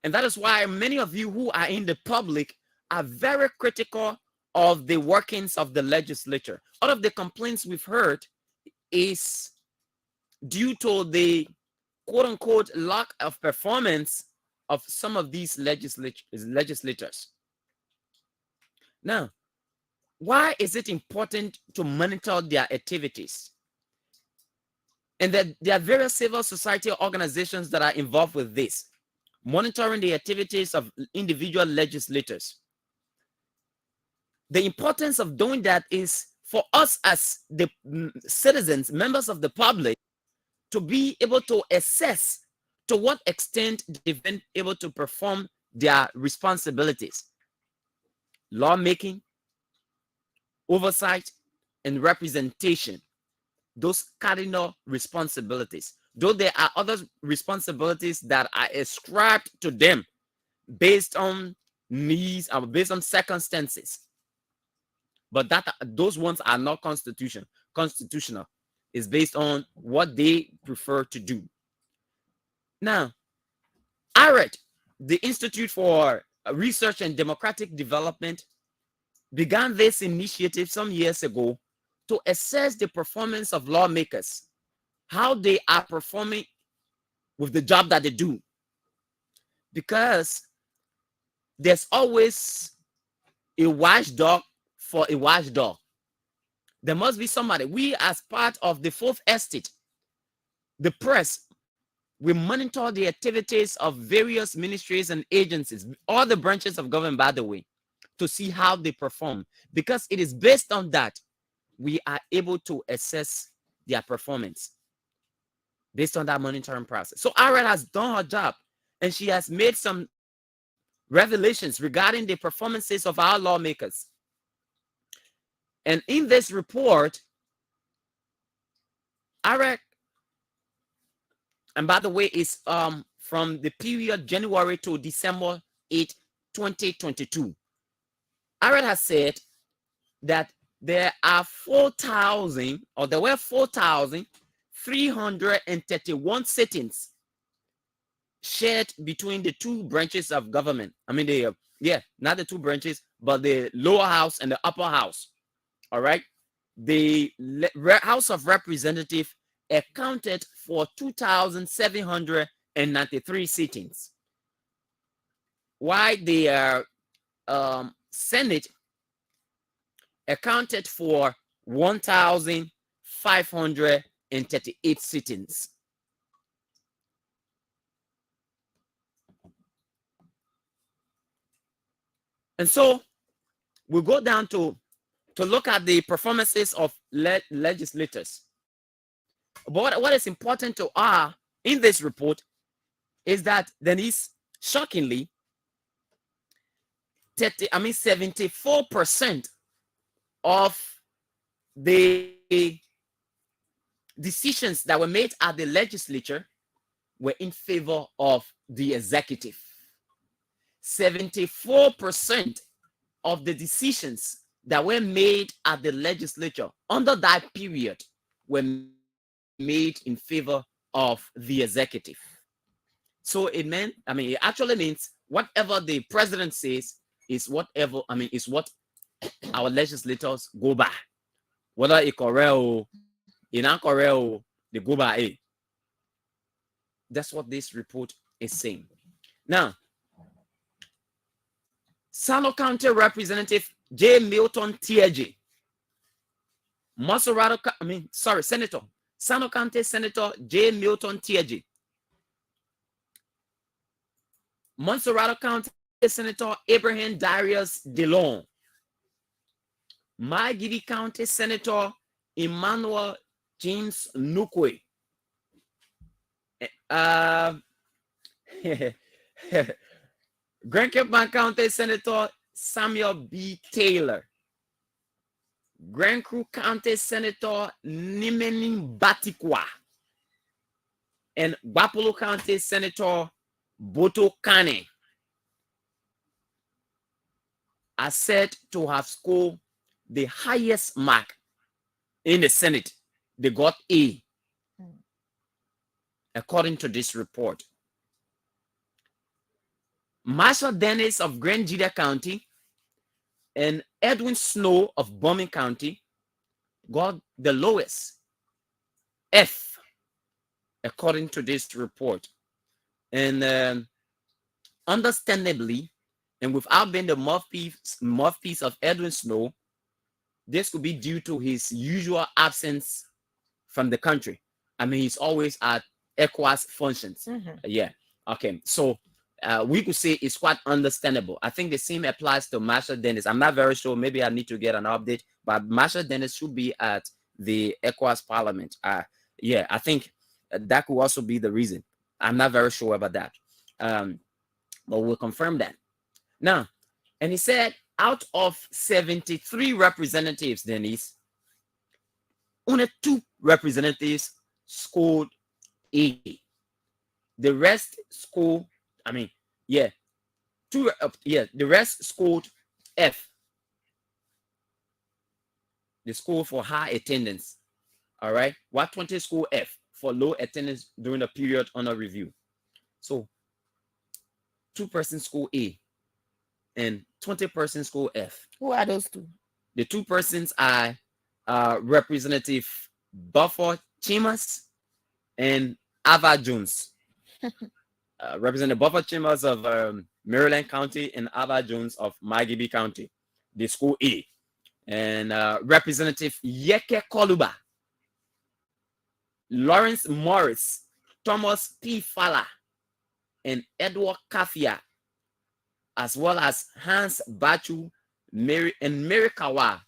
And that is why many of you who are in the public are very critical of the workings of the legislature. All of the complaints we've heard is due to the quote-unquote lack of performance of some of these legislators. Now, why is it important to monitor their activities? And that there are various civil society organizations that are involved with this, monitoring the activities of individual legislators. The importance of doing that is for us as the citizens, members of the public, to be able to assess to what extent they've been able to perform their responsibilities. Lawmaking, oversight, and representation. Those cardinal responsibilities. Though there are other responsibilities that are ascribed to them based on needs or based on circumstances. But those ones are not constitutional. It's based on what they prefer to do. Now, IRED, the Institute for Research and Democratic Development, began this initiative some years ago to assess the performance of lawmakers, how they are performing with the job that they do. Because there's always a watchdog for a watchdog. There must be somebody. We, as part of the fourth estate, the press, we monitor the activities of various ministries and agencies, all the branches of government, by the way, to see how they perform. Because it is based on that we are able to assess their performance based on that monitoring process. So IRED has done her job, and she has made some revelations regarding the performances of our lawmakers. And in this report, IRED, and by the way, it's from the period January to December 8, 2022. IRED has said that there were 4,331 sittings shared between the two branches of government. I mean, not the two branches, but the lower house and the upper house. All right. The House of Representatives accounted for 2,793 sittings, while the Senate accounted for 1,538 sittings. And so we'll go down to look at the performances of legislators. But what is important to in this report is that Dennise, shockingly, 74% of the decisions that were made at the legislature were in favor of the executive. 74% of the decisions that were made at the legislature under that period were made in favor of the executive. So it actually means whatever the president says is what our legislators go by. Whether it's correct or incorrect, they go by A. That's what this report is saying. Now, Sano County Representative J. Milton Tieji, Senator, Sano County Senator J. Milton Tieji, Monserrato County Senator Abraham Darius DeLong, Magidi County Senator Emmanuel James Nukwe, Grand Cape County Senator Samuel B. Taylor, Grand Cru County Senator Nimening Batikwa, and Bapolo County Senator Boto Kane are said to have scored the highest mark in the Senate. They got A, according to this report. Marshall Dennise of Grand Jida County and Edwin Snow of Bombing County got the lowest, F, according to this report. And understandably, and without being the mouthpiece of Edwin Snow, this could be due to his usual absence from the country. I mean, he's always at ECOWAS functions. Yeah. Okay. So we could say it's quite understandable. I think the same applies to Marshall Dennise. I'm not very sure. Maybe I need to get an update. But Marshall Dennise should be at the ECOWAS Parliament. Yeah, I think that could also be the reason. I'm not very sure about that. But we'll confirm that. Now, and he said, out of 73 representatives, Dennise, only 2 representatives scored A. The rest scored, the rest scored F. They scored for high attendance. All right. 120 scored F for low attendance during the period under review. So 2 persons scored A and 20 persons scored F. Who are those 2? The 2 persons are Representative Buffer Chimas and Ava Jones. Representative Buffer Chimas of Maryland County and Ava Jones of Maggie County. They score A. And Representative Yeke Koluba, Lawrence Morris, Thomas P. Fala, and Edward Kafia, as well as Hans Bachu, Mary Kawa,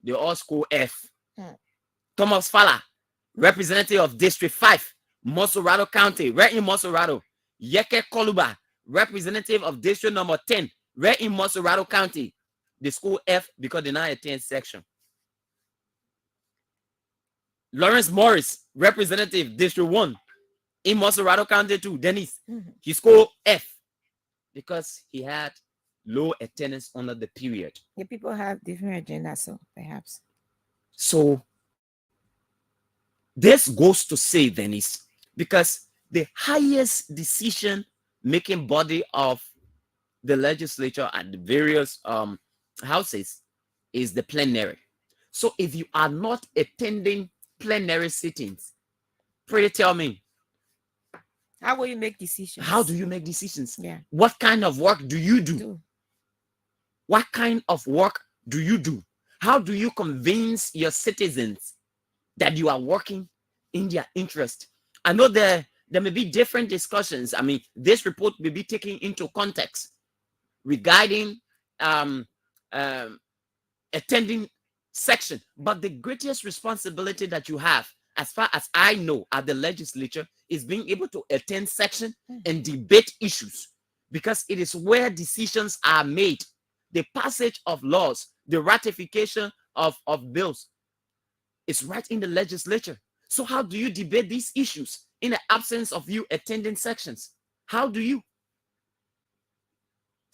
they all score F. Thomas Fala, representative of District 5, Monserrato County, right in Monserrato. Yeke Koluba, representative of District number 10, right in Monserrato County. They score F because they're not a 10th section. Lawrence Morris, representative District 1, in Monserrato County too, Dennise. He scored F because he had low attendance under the period. Yeah, people have different agendas, so perhaps. So this goes to say, Dennise, because the highest decision-making body of the legislature at the various houses is the plenary. So if you are not attending plenary sittings, pray tell me, how will you make decisions? How do you make decisions? Yeah. What kind of work do you do? What kind of work do you do? How do you convince your citizens that you are working in their interest? I know there may be different discussions. I mean, this report will be taken into context regarding attending section. But the greatest responsibility that you have, as far as I know, at the legislature, is being able to attend section and debate issues, because it is where decisions are made. The passage of laws, the ratification of bills is right in the legislature. So how do you debate these issues in the absence of you attending sections? How do you?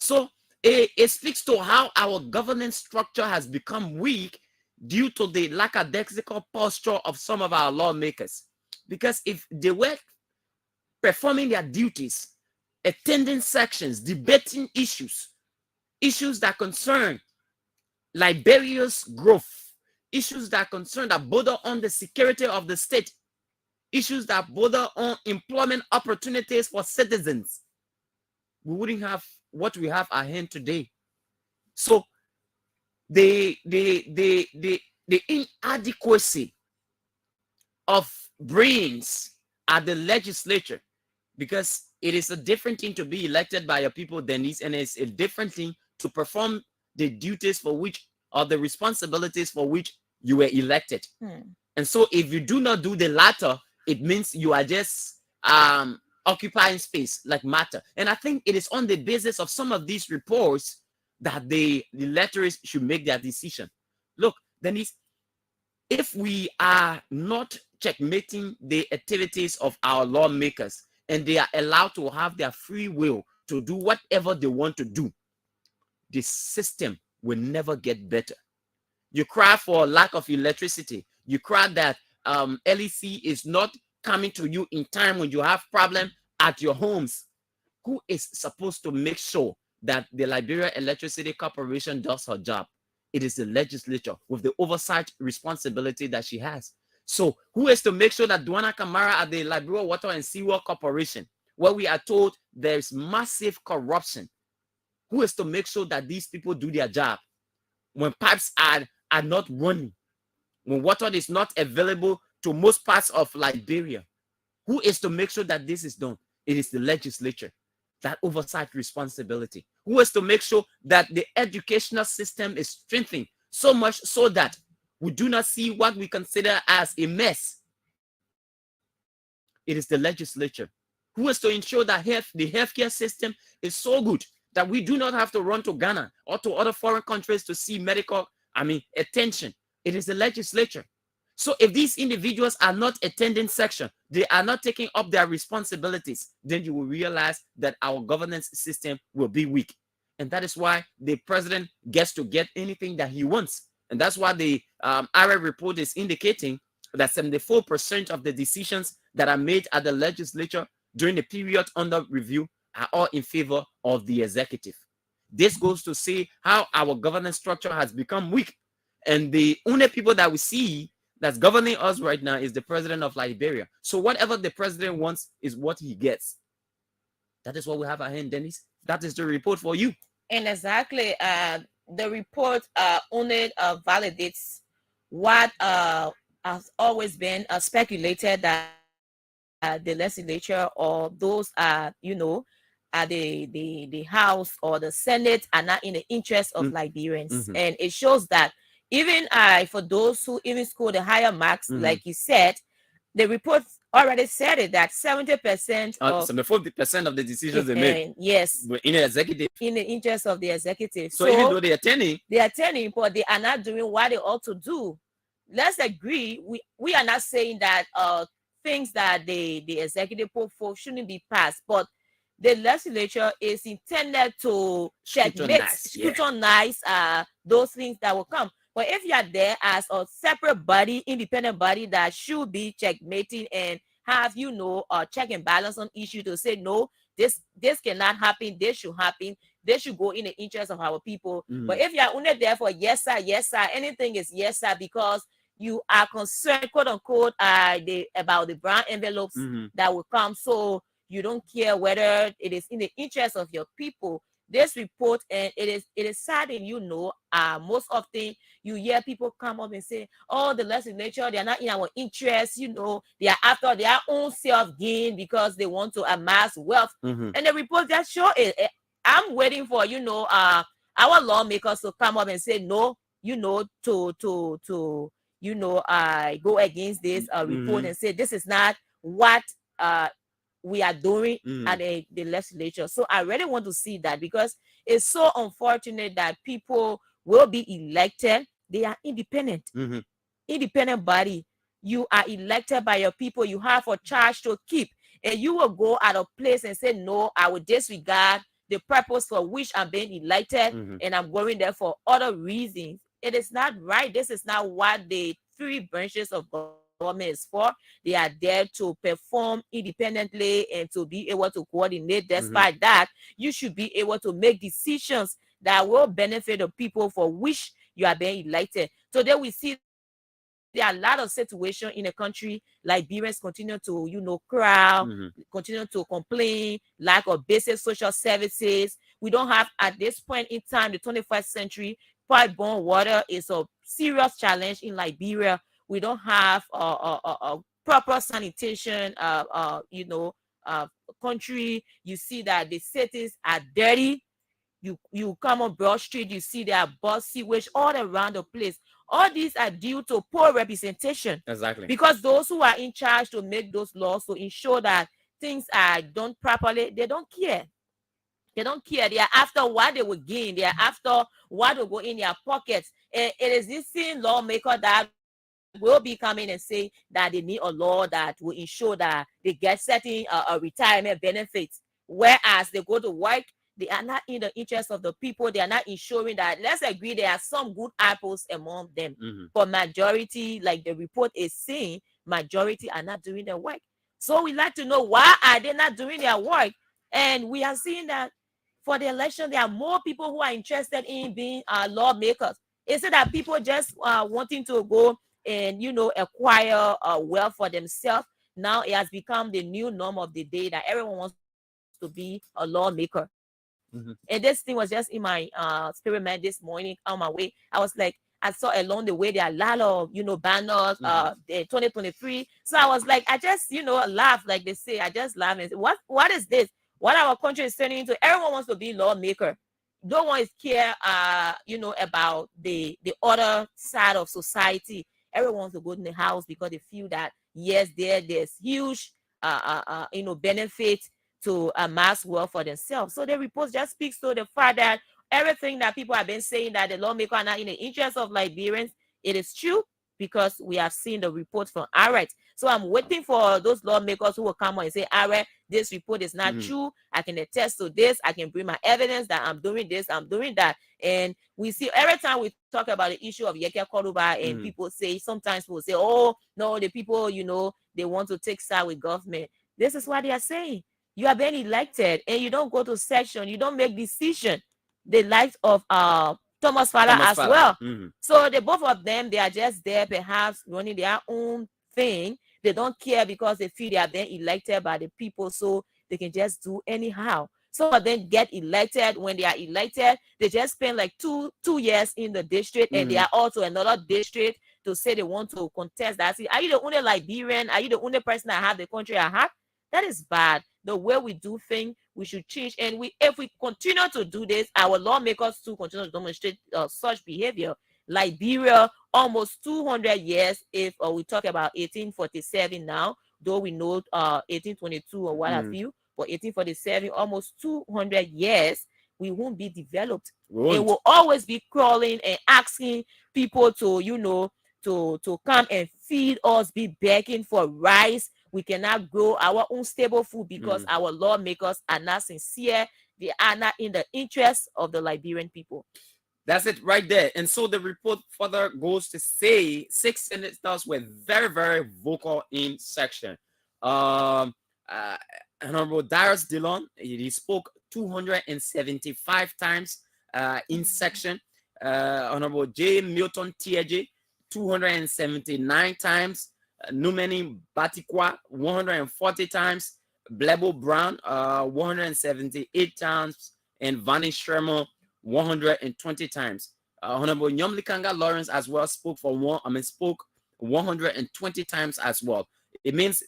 So it speaks to how our governance structure has become weak due to the lackadaisical posture of some of our lawmakers. Because if they were performing their duties, attending sections, debating issues that concern Liberia's growth, issues that concern that border on the security of the state, issues that border on employment opportunities for citizens, we wouldn't have what we have at hand today. So the inadequacy of brains at the legislature, because it is a different thing to be elected by your people, Dennise, and it's a different thing to perform the duties for which, or the responsibilities for which you were elected. And so if you do not do the latter, it means you are just occupying space like matter. And I think it is on the basis of some of these reports that the electors should make their decision. Look, Dennise, if we are not checkmating the activities of our lawmakers and they are allowed to have their free will to do whatever they want to do, the system will never get better. You cry for lack of electricity. You cry that LEC is not coming to you in time when you have problem at your homes. Who is supposed to make sure that the Liberia Electricity Corporation does her job? It is the legislature with the oversight responsibility that she has. So who is to make sure that Dwana Kamara at the Liberia Water and Sewer Corporation, where we are told there's massive corruption, who is to make sure that these people do their job? When pipes are not running, when water is not available to most parts of Liberia, who is to make sure that this is done? It is the legislature, that oversight responsibility. Who is to make sure that the educational system is strengthened so much so that we do not see what we consider as a mess? It is the legislature. Who is to ensure that the healthcare system is so good that we do not have to run to Ghana or to other foreign countries to see medical, attention? It is the legislature. So if these individuals are not attending section, they are not taking up their responsibilities, then you will realize that our governance system will be weak. And that is why the president gets to get anything that he wants. And that's why the Arab report is indicating that 74% of the decisions that are made at the legislature during the period under review are all in favor of the executive. This goes to see how our governance structure has become weak. And the only people that we see that's governing us right now is the president of Liberia. So whatever the president wants is what he gets. That is what we have at hand, Dennise. That is the report for you. And exactly, the report only validates what has always been speculated, that the legislature or those the House or the Senate are not in the interest of Liberians. And it shows that even for those who even score the higher marks, like you said, the report already said it, that 70% of 74% of the decisions they made, yes, in the executive, in the interest of the executive. So even though they are turning, but they are not doing what they ought to do. Let's agree, we are not saying that things that the executive put forth shouldn't be passed, but the legislature is intended to scrutinize those things that will come. But if you are there as a separate body, independent body that should be checkmating and have a check and balance on issue to say no, this cannot happen, this should happen, they should go in the interest of our people. But if you are only there for yes sir, anything is yes sir, because you are concerned, quote unquote, about the brown envelopes that will come, so you don't care whether it is in the interest of your people. This report, and it is sad, and most often you hear people come up and say, oh, the legislature, they are not in our interest, they are after their own self-gain because they want to amass wealth. And the report just show it. I'm waiting for our lawmakers to come up and say no, to go against this report and say this is not what we are doing at the legislature. So I really want to see that, because it's so unfortunate that people will be elected. They are independent, independent body. You are elected by your people. You have a charge to keep, and you will go out of place and say, no, I will disregard the purpose for which I'm being elected, and I'm going there for other reasons. It is not right. This is not what the three branches of government is for. They are there to perform independently and to be able to coordinate. Despite that, you should be able to make decisions that will benefit the people for which you are being elected. Today we see there are a lot of situations in the country. Liberians continue to, cry, continue to complain, lack of basic social services. We don't have, at this point in time, the 21st century, pipe-borne water is a serious challenge in Liberia. We don't have proper sanitation, country. You see that the cities are dirty. You come on Broad Street, you see there are bus sewage all around the place. All these are due to poor representation. Exactly. Because those who are in charge to make those laws to ensure that things are done properly, they don't care. They don't care. They are after what they will gain. They are after what will go in their pockets. And it is this same lawmaker that will be coming and say that they need a law that will ensure that they get certain retirement benefits. Whereas they go to work, they are not in the interest of the people. They are not ensuring that, let's agree, there are some good apples among them. But majority, like the report is saying, majority are not doing their work. So we like to know, why are they not doing their work? And we are seeing that for the election, there are more people who are interested in being lawmakers. Is it that people just wanting to go and, acquire wealth for themselves? Now it has become the new norm of the day that everyone wants to be a lawmaker. And this thing was just in my spirit man this morning on my way. I was like, I saw along the way there are a lot of banners 2023. So I was like, I just laugh, like they say. I just laugh and say, what is this? What our country is turning into? Everyone wants to be lawmaker. No one is care about the other side of society. Everyone wants to go in the house because they feel that yes, there's huge benefit to amass wealth for themselves. So the report just speaks to the fact that everything that people have been saying, that the lawmaker are not in the interest of Liberians, it is true, because we have seen the report from Arrett. So I'm waiting for those lawmakers who will come on and say, Arrett, this report is not true. I can attest to this. I can bring my evidence that I'm doing this, I'm doing that. And we see every time we talk about the issue of Yeke Koruba, and people say, sometimes people say, oh, no, the people, they want to take side with government. This is what they are saying. You are being elected and you don't go to section, you don't make decision. The likes of Thomas Fowler as well. So the both of them, they are just there perhaps running their own thing. They don't care because they feel they are being elected by the people, so they can just do anyhow. Some of them get elected. When they are elected, they just spend like two years in the district, and they are also another district to say they want to contest that. Are you the only Liberian? Are you the only person that have the country at heart? That is bad. The way we do things, we should change. And if we continue to do this, our lawmakers too continue to demonstrate such behavior. Liberia, almost 200 years, if we talk about 1847 now, though we know 1822 or what have you, but 1847, almost 200 years, we won't be developed. It will always be crawling and asking people to, to come and feed us, be begging for rice. We cannot grow our own stable food because our lawmakers are not sincere. They are not in the interest of the Liberian people. That's it right there. And so the report further goes to say 6 senators were very, very vocal in section. Honorable Darius Dillon, he spoke 275 times in section. Honorable J. Milton Tiege, 279 times. Numeni Batikwa, 140 times. Blebo Brown, 178 times. And Vani Sherman, 120 times. Honorable Nyomlikanga Lawrence as well spoke 120 times as well. It means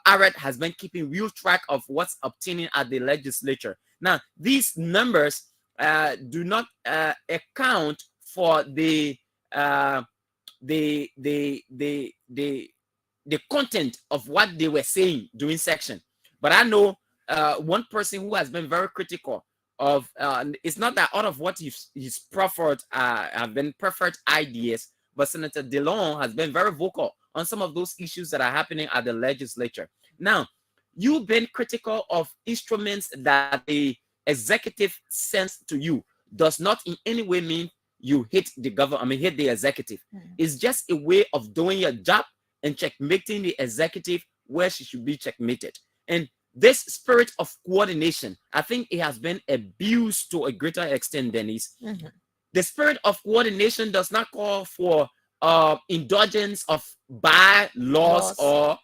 Arrett has been keeping real track of what's obtaining at the legislature. Now, these numbers do not account for the content of what they were saying during section. But I know one person who has been very critical of it's not that all of what he's proffered have been perfect ideas, but Senator Dillon has been very vocal on some of those issues that are happening at the legislature. Now, you've been critical of instruments that the executive sends to you. Does not in any way mean you hate the government, hate the executive. It's just a way of doing your job and checkmating the executive where she should be checkmated. And this spirit of coordination, I think it has been abused to a greater extent, Dennise. The spirit of coordination does not call for indulgence of bylaws or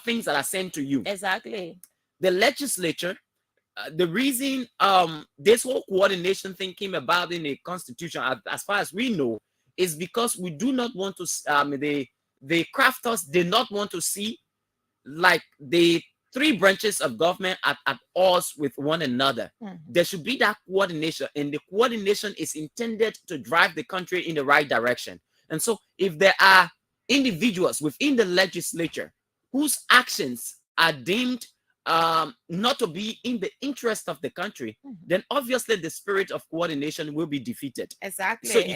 things that are sent to you. Exactly. The legislature, the reason this whole coordination thing came about in the constitution, as far as we know, is because we do not want to, the crafters did not want to see like the three branches of government at odds with one another. There should be that coordination, and the coordination is intended to drive the country in the right direction. And so if there are individuals within the legislature whose actions are deemed not to be in the interest of the country, then obviously the spirit of coordination will be defeated. Exactly. So you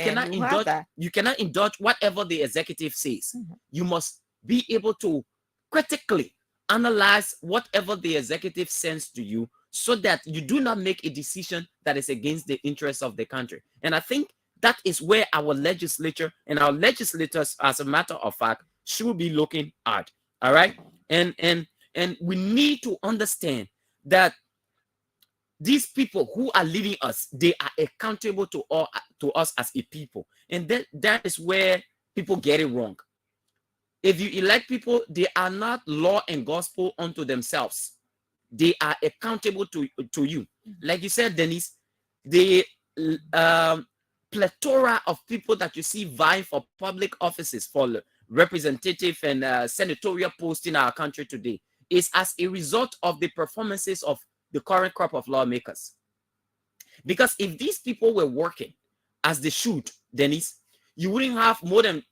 cannot indulge whatever the executive says. You must be able to critically analyze whatever the executive sends to you, so that you do not make a decision that is against the interests of the country. And I think that is where our legislature and our legislators, as a matter of fact, should be looking at. All right. And we need to understand that these people who are leading us, they are accountable to us as a people. And that is where people get it wrong. If you elect people, they are not law and gospel unto themselves. They are accountable to you. Like you said, Dennise, the plethora of people that you see vying for public offices, for representative and senatorial posts in our country today, is as a result of the performances of the current crop of lawmakers. Because if these people were working as they should, Dennise, you wouldn't have more than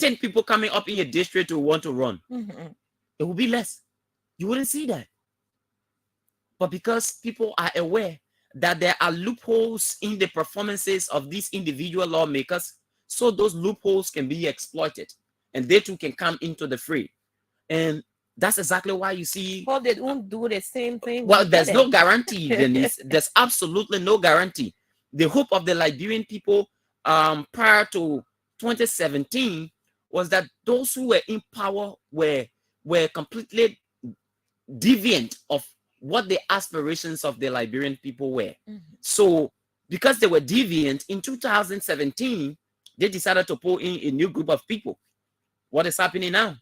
10 people coming up in your district who want to run. It would be less. You wouldn't see that. But because people are aware that there are loopholes in the performances of these individual lawmakers, so those loopholes can be exploited, and they too can come into the fray. And that's exactly why you see. Well, they don't do the same thing. Well, there's no guarantee, Dennise. There's absolutely no guarantee. The hope of the Liberian people prior to 2017 was that those who were in power were completely deviant of what the aspirations of the Liberian people were. So because they were deviant, in 2017, they decided to pull in a new group of people. What is happening now?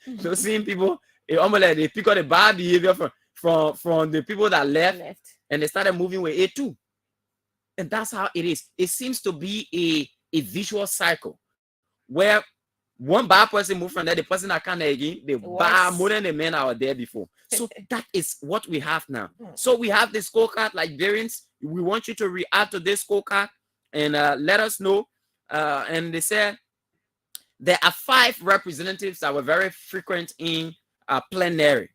Those same people, almost like they pick up the bad behavior from the people that left, and they started moving with it too. And that's how it is. It seems to be a visual cycle where one bad person moved from there, the person that can't again, they buy more than the men that were there before. So that is what we have now. So we have this scorecard, Liberians. We want you to react to this scorecard and let us know. And they said there are 5 representatives that were very frequent in plenary.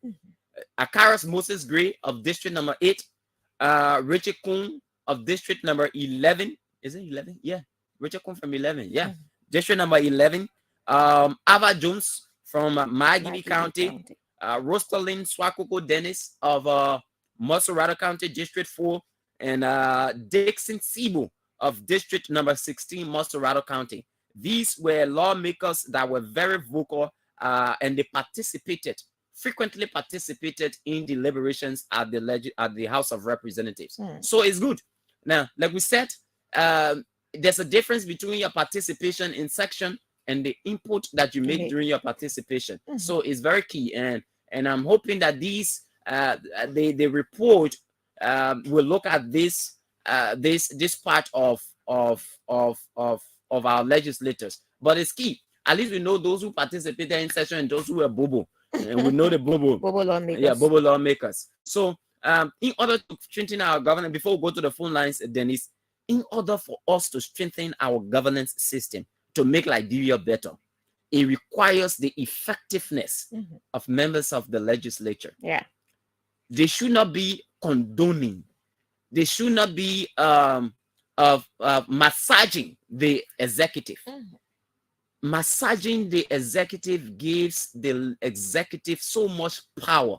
Akaras Moses Gray of district number 8, Richard Kuhn of district number 11. Is it 11? Yeah, Richard Kuhn from 11. Yeah, district number 11. Ava Jones from Magini County, Rostalyn Swakoko Dennise of Moserado County, District 4, and Dixon Sibo of District number 16, Moserado County. These were lawmakers that were very vocal, and they frequently participated in deliberations at the House of Representatives. So it's good. Now, like we said, there's a difference between your participation in section and the input that you make during your participation. So it's very key, and I'm hoping that these the report will look at this part of our legislators. But it's key. At least we know those who participated in session and those who were bobo, and we know the bobo lawmakers. Yeah, bobo lawmakers. So in order to strengthen our governance, before we go to the phone lines, Dennise, in order for us to strengthen our governance system, to make Liberia better, it requires the effectiveness of members of the legislature. Yeah, they should not be condoning. They should not be massaging the executive. Massaging the executive gives the executive so much power,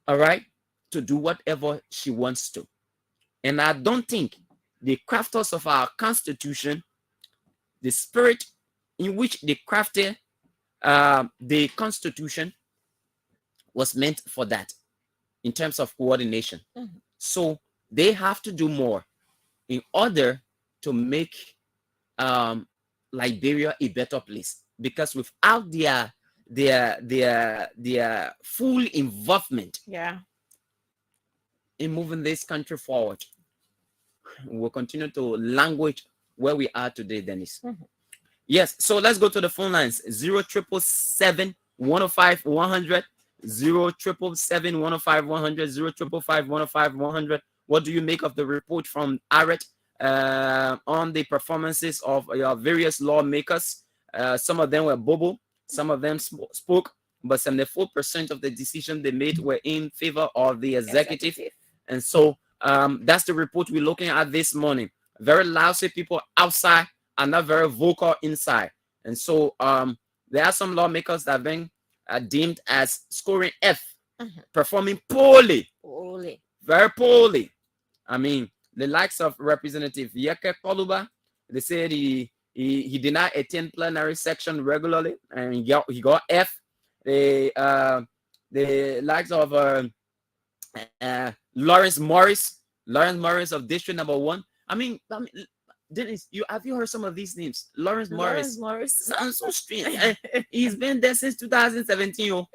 all right, to do whatever she wants to. And I don't think the crafters of our Constitution, the spirit in which they crafted the Constitution, was meant for that in terms of coordination. So they have to do more in order to make Liberia a better place, because without their full involvement in moving this country forward, we'll continue to language where we are today, Dennise. Yes, so let's go to the phone lines. 0777 105 100, 0777 105 100, 0555 105 100. What do you make of the report from ARET on the performances of your various lawmakers? Some of them were bobo, some of them spoke, but 74% of the decisions they made were in favor of the executive. And so that's the report we're looking at this morning. Very lousy people outside and not very vocal inside. And so there are some lawmakers that have been deemed as scoring F, performing poorly, very poorly. I mean, the likes of Representative Yeke Koluba, they said he did not attend plenary section regularly, and he got F. The likes of Lawrence Morris of District Number 1. I mean, Dennise, have you heard some of these names? Lawrence Morris sounds so strange. He's been there since 2017.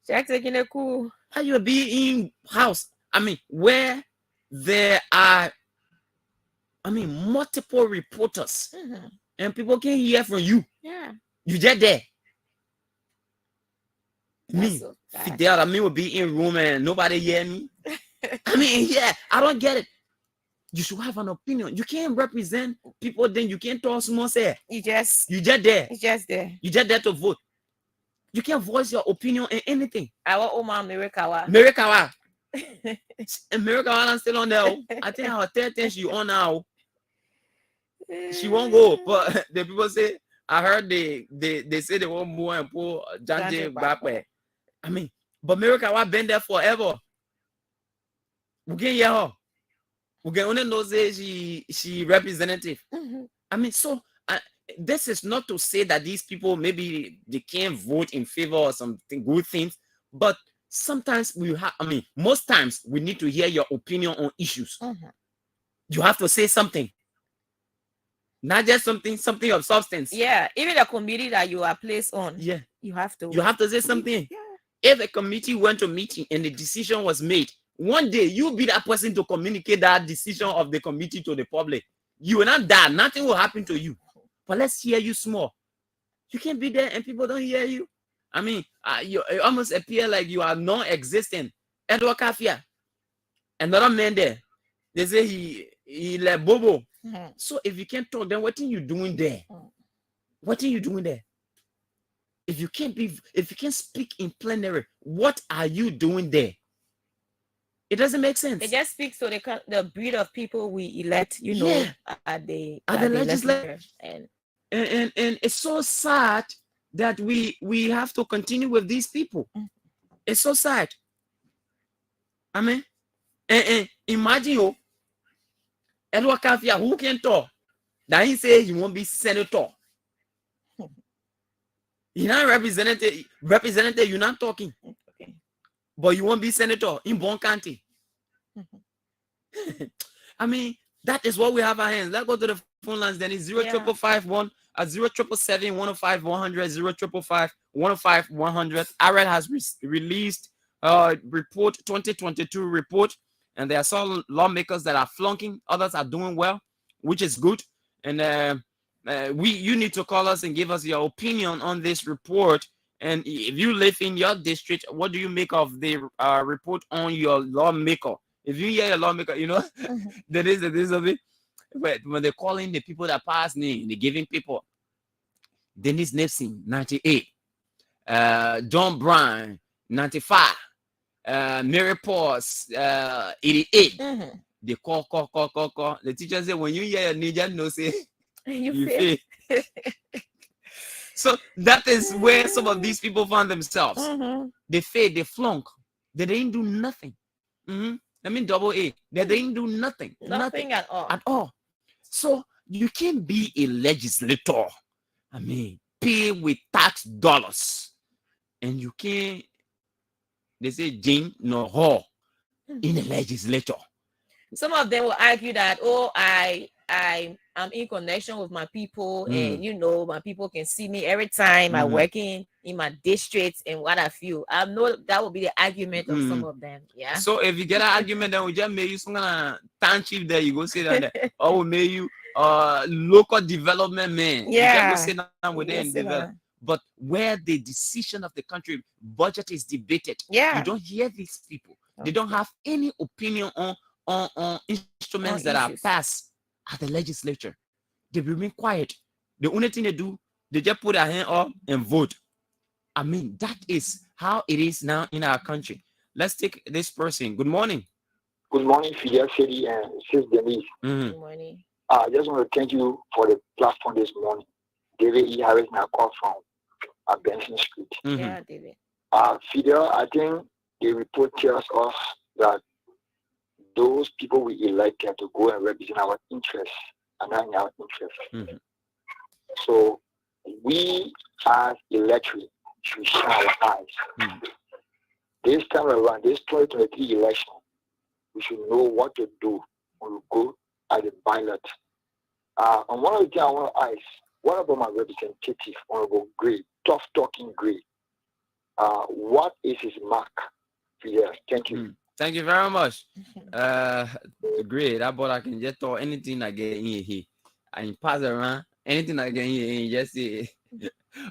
Jack taking a cool. Are you be in house? I mean, where there are, multiple reporters, and people can hear from you. You just there. Me, Fidel, will be in room and nobody hear me. I don't get it. You should have an opinion. You can't represent people, then you can't talk small. Say you just there. You just there to vote. You can't voice your opinion in anything. Our Oma Merikawa. And Merikawa is still on there. I think her third thing she on now. She won't go. But the people say, I heard they say they won't move and pull Janje back way. But Merikawa been there forever. We can hear her. We can only know that she representative. So this is not to say that these people maybe they can't vote in favor of something good things, but sometimes most times we need to hear your opinion on issues. You have to say something, not just something of substance. Even the committee that you are placed on. You have to say something. If a committee went to meeting and the decision was made, one day you'll be that person to communicate that decision of the committee to the public. You will not die. Nothing will happen to you. But let's hear you small. You can't be there and people don't hear you. You almost appear like you are non-existent. Edward Kafia, another man there. They say he like bobo. So if you can't talk, then what are you doing there? What are you doing there? If you can't speak in plenary, what are you doing there? It doesn't make sense. It just speaks to the breed of people we elect, at the legislature. And it's so sad that we have to continue with these people. It's so sad. And imagine Edward Kafia, who can talk? That he says he won't be senator. You're not representative, you're not talking. But you won't be senator in Bon County. That is what we have our hands. Let's go to the phone lines. Then it's 0551 0777 105 100 0555 105 100. ARED has released report 2022 report, and there are some lawmakers that are flunking. Others are doing well, which is good. And you need to call us and give us your opinion on this report. And if you live in your district, what do you make of the report on your lawmaker? If you hear your lawmaker, there is of it. When they're calling the people that pass name, they're giving people Dennise Nimpson 98, John Brown 95, Mary Pauls 88. They call. The teacher say when you hear your name, just know say you fail. So that is where some of these people find themselves. They fail, they flunk, they didn't do nothing. Double A. They didn't do nothing. Nothing at all. So you can't be a legislator. Pay with tax dollars. And you can't, they say, Jane no hall in the legislature. Some of them will argue that, oh, I'm in connection with my people, and my people can see me every time I work in my district and what I feel. I know that will be the argument of some of them. Yeah. So if you get an argument, then we just make you some kind of town chief there. You go say that. Or we make you local development man. Yeah. You just go sit down with them and develop. But where the decision of the country budget is debated, you don't hear these people. They don't have any opinion on instruments that are passed at the legislature. They remain quiet. The only thing they do, they just put their hand up and vote. I mean, that is how it is now in our country. Let's take this person. Good morning. Good morning, Fidel, Saydee, and Sis Dennise. Good morning. I just want to thank you for the platform this morning. David E. Harris, my call from Benson Street. Yeah, David. Fidel, I think the report tells us that those people we elected to go and represent our interests are not in our interests. So we as electorate should shine our eyes. This time around, this 2023 election, we should know what to do when we go at the ballot. And one of the things I want to ask, what about my representative, Honorable Gray, tough talking Gray? What is his mark? Yes, thank you. Thank you very much. Great. That boy, I can just talk anything I get in here. I can pass around anything I get in here and just say.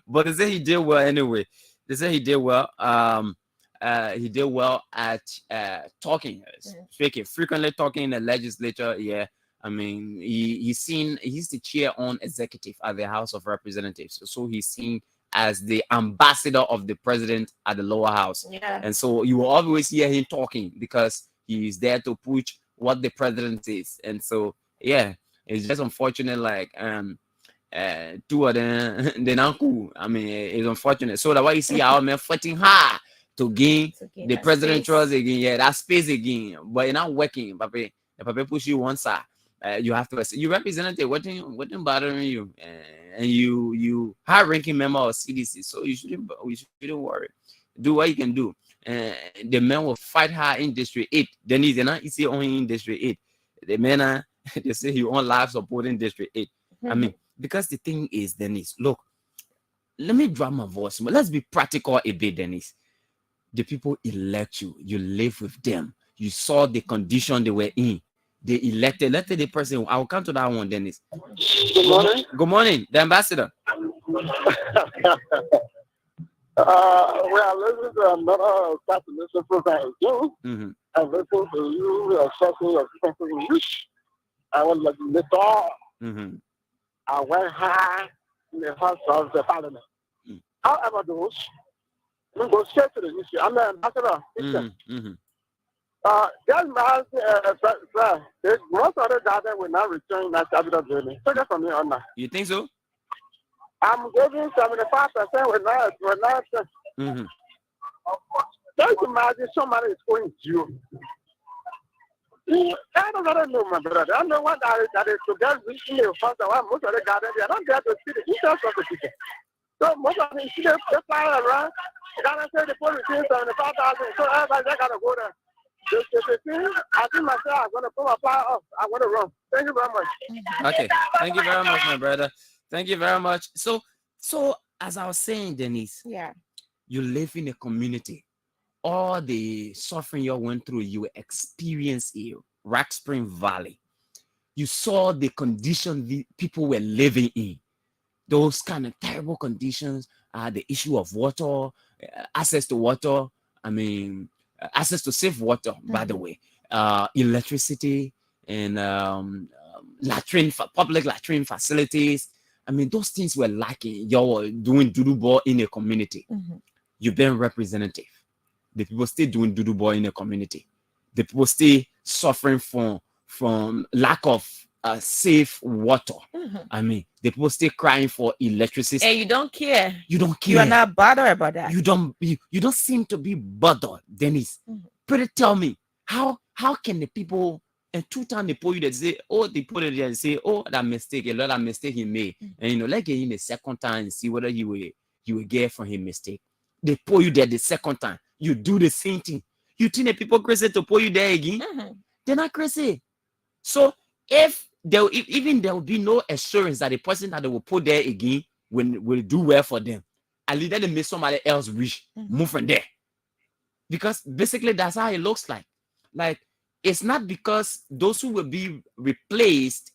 But they say he did well anyway. They say he did well. He did well at talking, speaking, frequently talking in the legislature. Yeah, I mean, he's the chair on executive at the House of Representatives. So he's seen as the ambassador of the president at the lower house. Yeah. And so you will always hear him talking because he's there to push what the president says. And so, yeah, it's just unfortunate, like, two of them, they're not cool. I mean, it's unfortunate. So that's why you see our men fighting hard to gain the president trust again. Yeah, that space again. But you're not working, Papi. The Papi push you one side. You have to, you representative, what bothering you? And you high-ranking member of CDC, so you shouldn't worry. Do what you can do. The men will fight hard in District 8. Dennise, they're not easy only in District 8. The men they say you on live support in District 8. I mean, because the thing is, Dennise, look, let me drop my voice, but let's be practical a bit, Dennise. The people elect you. You live with them. You saw the condition they were in. They elected the person. I will come to that one, Dennise. Good morning. Good morning, the ambassador. We are listening to another listen to you. And listen to you assessing your English. I was like little. I went high in the House of the Parliament. However, those we go straight to the issue. I'm the ambassador. That man, most of the data will not return that capital building. So that's from me on that. You think so? I'm giving 75% with not. Just imagine somebody is going to you. I don't know, my brother. I know what that is to get reaching the first one. Most of the garden, they are not there to see the interest of the people. So most of the people, they fly around. Ghana say the police is 75,000. So everybody got to go there. I think myself, I'm going to put my fire off. I'm going to run. Thank you very much. Okay. Thank you very much, my brother. Thank you very much. So as I was saying, Dennise, you live in a community. All the suffering you went through, you experienced it. Rock Spring Valley. You saw the condition the people were living in. Those kind of terrible conditions, the issue of water, access to water. I mean, access to safe water, by the way, electricity and public latrine facilities. I mean, those things were lacking. You're doing doodoo ball in a community. You've been representative. The people still doing doodoo ball in a community. The people still suffering from lack of safe water. I mean, the people still crying for electricity. And you don't care. You don't care. You are not bothered about that. You don't seem to be bothered, Dennise. Pretty tell me, how can the people, and 2 times they pull you that say, oh, they put it there and say, oh, that mistake, a lot of mistake he made. And let's get in the second time and see whether he will get from his mistake. They pull you there the second time. You do the same thing. You think the people crazy to pull you there again? They're not crazy. So if even there will be no assurance that the person that they will put there again will do well for them, at least let them make somebody else rich, move from there. Because basically that's how it looks like. Like, it's not because those who will be replaced,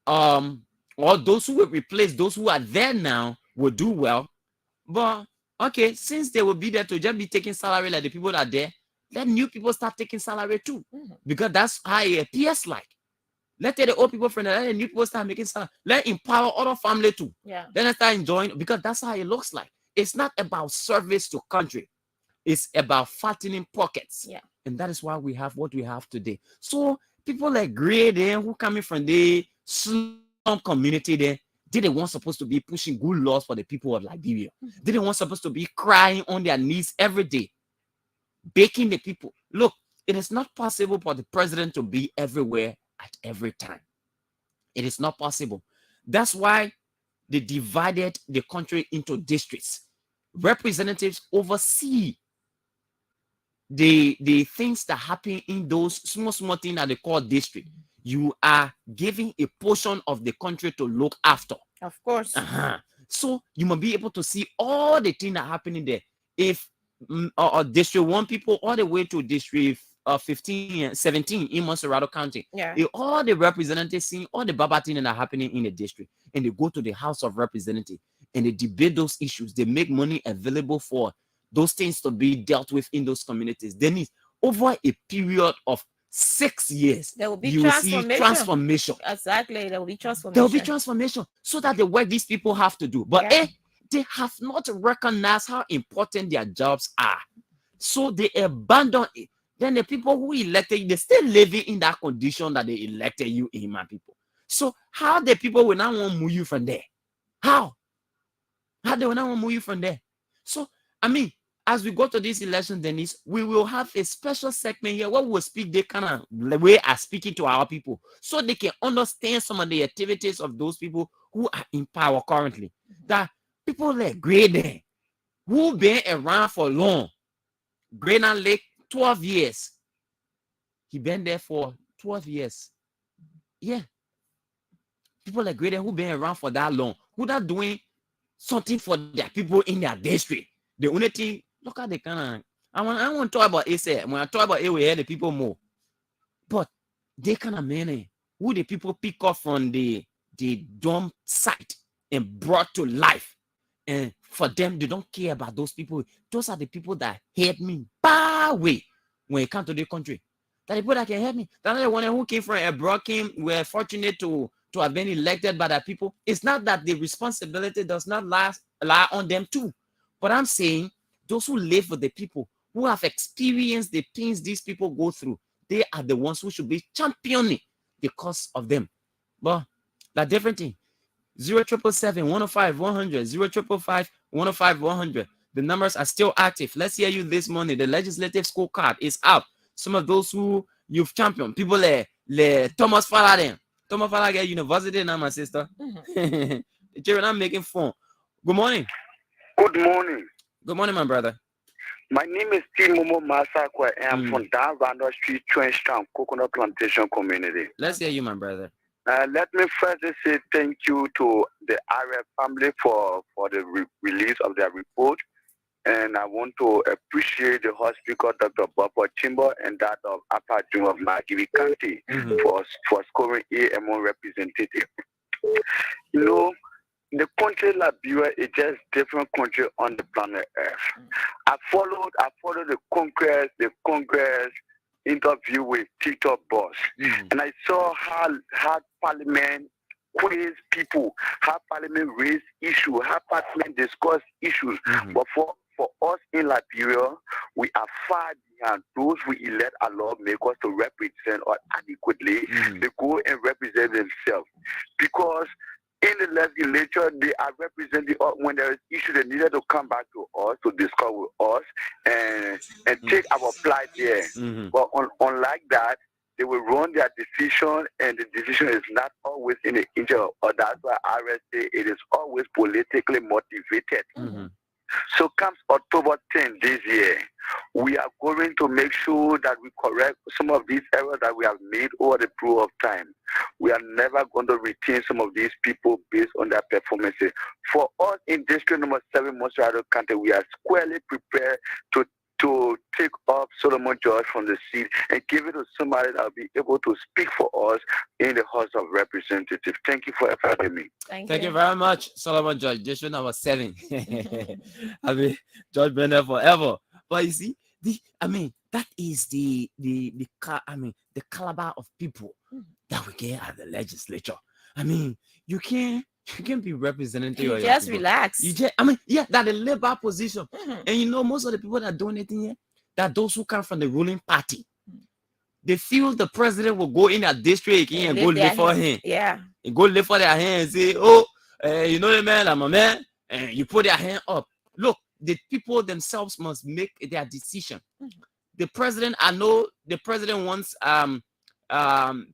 or those who will replace those who are there now will do well. But okay, since they will be there to just be taking salary like the people that are there, let new people start taking salary too. Because that's how it appears like. Let the old people from there, let the new people start making salary. Let empower other family too. Yeah. Then start enjoying, because that's how it looks like. It's not about service to country. It's about fattening pockets. Yeah. And that is why we have what we have today. So people like Gray there who coming from the slum community there, they weren't supposed to be pushing good laws for the people of Liberia. They weren't supposed to be crying on their knees every day, begging the people. Look, it is not possible for the president to be everywhere at every time. It is not possible. That's why they divided the country into districts. Representatives oversee the things that happen in those small things that they call district. You are giving a portion of the country to look after. Of course. So you must be able to see all the things that happen in there. If district 1 people all the way to district 15, 17 in Monserrado County, if all the representatives see all the baba things that are happening in the district, and they go to the House of Representatives and they debate those issues, they make money available for those things to be dealt with in those communities. Then over a period of 6 years, there will be you will see transformation. Exactly, there will be transformation. There will be transformation, so that the work these people have to do. But they have not recognized how important their jobs are. So they abandon it. Then the people who elected you, they still living in that condition that they elected you in, my people. So how the people will now want to move you from there? How they will now want to move you from there? So, I mean, as we go to this election, Dennise, we will have a special segment here where we'll speak the kind of the way I'm speaking to our people, so they can understand some of the activities of those people who are in power currently. That people like Graydon, who been around for long. Graydon Lake, 12 years. He been there for 12 years. Yeah. People like Graydon who been around for that long, who are doing something for their people in their district. The only thing, look at the kind of, I want to talk about it. When I talk about it, we hear the people more. But they kind of men who the people pick up from the dump site and brought to life. And for them, they don't care about those people. Those are the people that hate me far away when it comes to the country. That the people that can help me. That the one who came from abroad were fortunate to have been elected by the people. It's not that the responsibility does not lie on them too. But I'm saying those who live with the people, who have experienced the things these people go through, they are the ones who should be championing the cause of them. But that different thing. 077-105-100, 055-105-100. The numbers are still active. Let's hear you this morning. The legislative scorecard is out. Some of those who you've championed, people like Thomas Faladen. Thomas Faladen University now, my sister. The children are making fun. Good morning. Good morning. Good morning, my brother. My name is T. Momo Masakwa, and I'm from down Randall Street, Trenchtown, Coconut Plantation Community. Let's hear you, my brother. Let me first say thank you to the RF family for the release of their report. And I want to appreciate the House Speaker, Dr. Bobo Chimbo, and that of Apajum of Magiri County for scoring AMO representative. You know, the country Liberia is just different country on the planet Earth. I followed the Congress interview with TikTok boss, and I saw how Parliament quiz people, how Parliament raise issues, how Parliament discuss issues. But for us in Liberia, we are far behind those we elect our lawmakers to represent us adequately. They go and represent themselves, because in the legislature, they are representing us. When there is issue, they needed to come back to us to discuss with us and take our plight there. But unlike that, they will run their decision, and the decision is not always in the interest of us. That's why RSA, it is always politically motivated. So comes October 10 this year, we are going to make sure that we correct some of these errors that we have made over the period of time. We are never going to retain some of these people based on their performances. For us in District Number 7, Monserrado County, we are squarely prepared to take up Solomon George from the seat and give it to somebody that will be able to speak for us in the House of Representatives. Thank you for having me. Thank you very much, Solomon George. District Number 7. I mean, George been there forever. But you see, that is the caliber of people that we get at the legislature. I mean, you can't be representative. You just relax. That the labor position. And you know, most of the people that are doing it here, that those who come from the ruling party, they feel the president will go in a district and go live for him. Yeah. And go live for their hand and say, oh, you know the man, I'm a man. And you put their hand up. Look, the people themselves must make their decision. The president, I know the president wants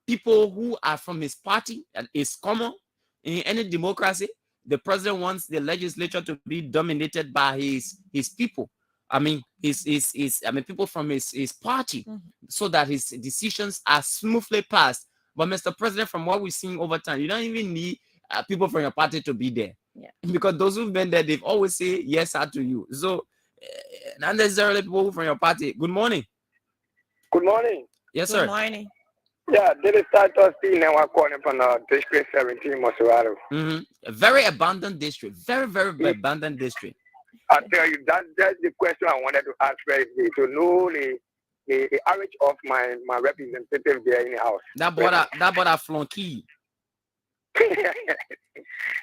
people who are from his party. And it's common in any democracy. The president wants the legislature to be dominated by his people. I mean, people from his party, so that his decisions are smoothly passed. But Mr. President, from what we've seen over time, you don't even need people from your party to be there. Yeah. Because those who've been there, they've always say yes sir to you. So not necessarily people from your party. Good morning. Good morning. Yes, sir. Good morning. Yeah, this is Titus T. Now I'm calling from District 17, Monserrado. A very abandoned district. Very, very abandoned district. I tell you, that's the question I wanted to ask right here, to know the average of my representative there in the house. That bought a flunky.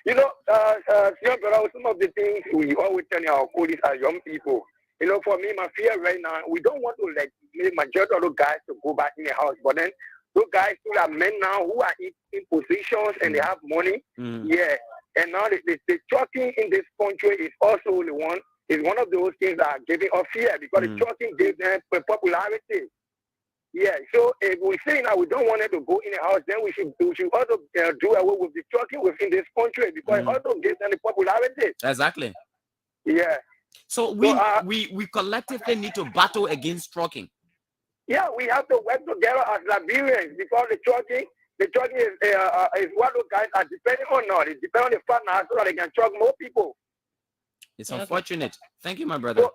You know, some of the things we always tell our colleagues as young people. You know, for me, my fear right now, we don't want to like majority of those guys to go back in the house, but then those guys who are men now who are in positions and they have money, yeah. And now the trucking in this country is also one of those things that are giving us fear, because the trucking gives them popularity. Yeah, so if we say now we don't want it to go in the house, then we should also do away with the trucking within this country, because it also gives them the popularity. Exactly. Yeah. So we collectively need to battle against trucking. Yeah, we have to work together as Liberians, because the trucking is what those guys are depending on now. They depend on the fact now so that they can truck more people. It's unfortunate. Thank you, my brother.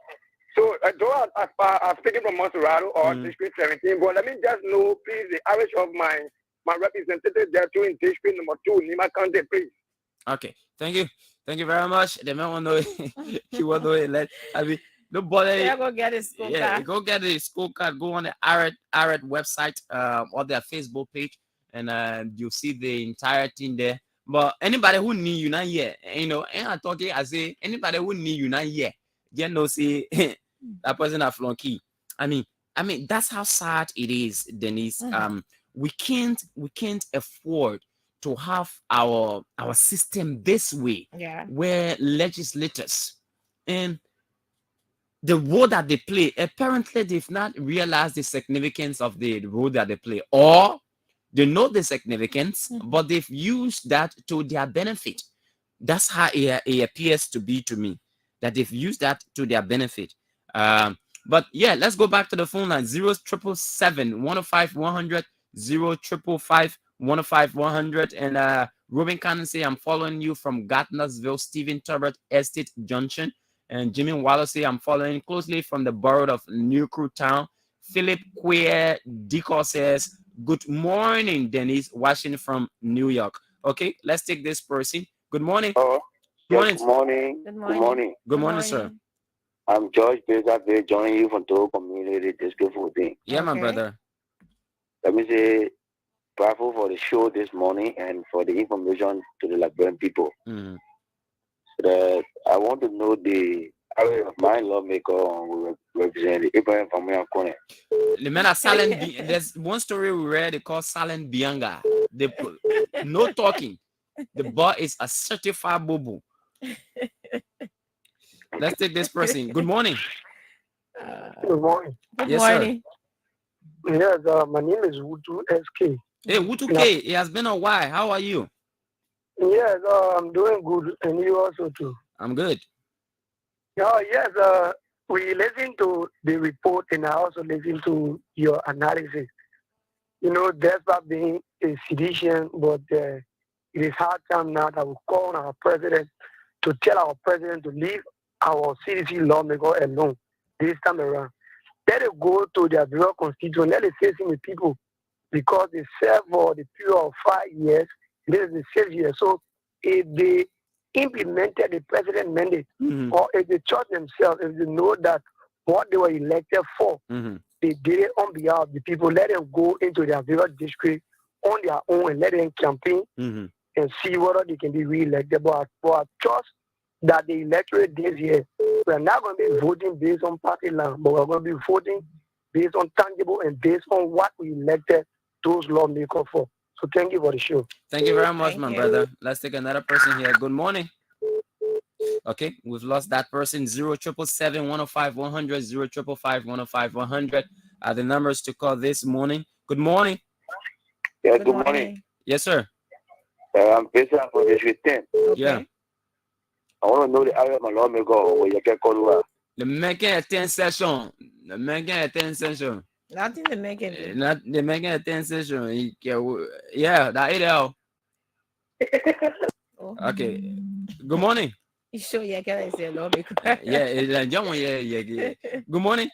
So though I'm speaking from Monserrado or District 17, but let me just know, please, the average of my representative there too in District Number 2, Nima County, please. Okay, thank you. Thank you very much. The man want to know. He want to know. I mean, nobody. Yeah, go get his scorecard. Yeah, go get his scorecard. Go on the ARED website or their Facebook page, and you'll see the entire thing there. But anybody who need you not yet, you know, and I thought I say anybody who need you not yet, you know, say that person a flunky. I mean, that's how sad it is, Dennise. We can't afford to have our system this way, where legislators and the role that they play, apparently they've not realized the significance of the role that they play, or they know the significance, but they've used that to their benefit. That's how it appears to be to me, that they've used that to their benefit. But yeah, let's go back to the phone line. 0777 105 100 0555 105 100. And Ruben Cannon say, I'm following you from Gardnersville, Stephen Turbot Estate Junction. And Jimmy Wallace say, I'm following closely from the borough of New Crew Town. Philip Queer Deco says, good morning, Dennise, watching from New York. Okay, let's take this person. Good morning. Good morning. Good morning. Good morning. Good morning, sir. I'm George Bezak, joining you from Togo Community District 14. Yeah, my brother. Let me say, grateful for the show this morning and for the information to the Liberian people. I want to know the area of my lawmaker who represent Abraham Family Kone. The man are silent. There's one story we read, they call Silent Bianga. They put, no talking. The boy is a certified bobo. Let's take this person. Good morning. Good morning. Yes, morning. Sir. Yes, my name is Wutu SK. Hey, Wutu K, it has been a while. How are you? Yes, I'm doing good. And you also too? I'm good. Oh, yes, we listened to the report and I also listened to your analysis. You know, despite being a sedition, but it is hard time now that we call on our president to tell our president to leave our CDC lawmaker alone this time around. Let it go to their bureau constituent, let it face in with people because they serve for the period of 5 years, this is the 6th year. So if they implemented the president mandate, or if they trust themselves, if they know that what they were elected for, they did it on behalf of the people, let them go into their various district on their own and let them campaign and see whether they can be re-elected. But I trust that the electorate this year, we're not going to be voting based on party line, but we're going to be voting based on tangible and based on what we elected those lawmakers for. So thank you for the show. Thank you very much, my brother. Let's take another person here. Good morning. Okay, we've lost that person. 077-105-100, 055-105-100 are the numbers to call this morning. Good morning. Yeah, good morning. Yes, sir. I'm based out for District 10. Yeah. I want to know the area of my lawmaker where you can call. The making a 10 session. The making a 10 session. Nothing to make it. Not the making a 10 session. Yeah, that is all. Okay. Good morning. You sure you can say lawmaker? Yeah. Good morning.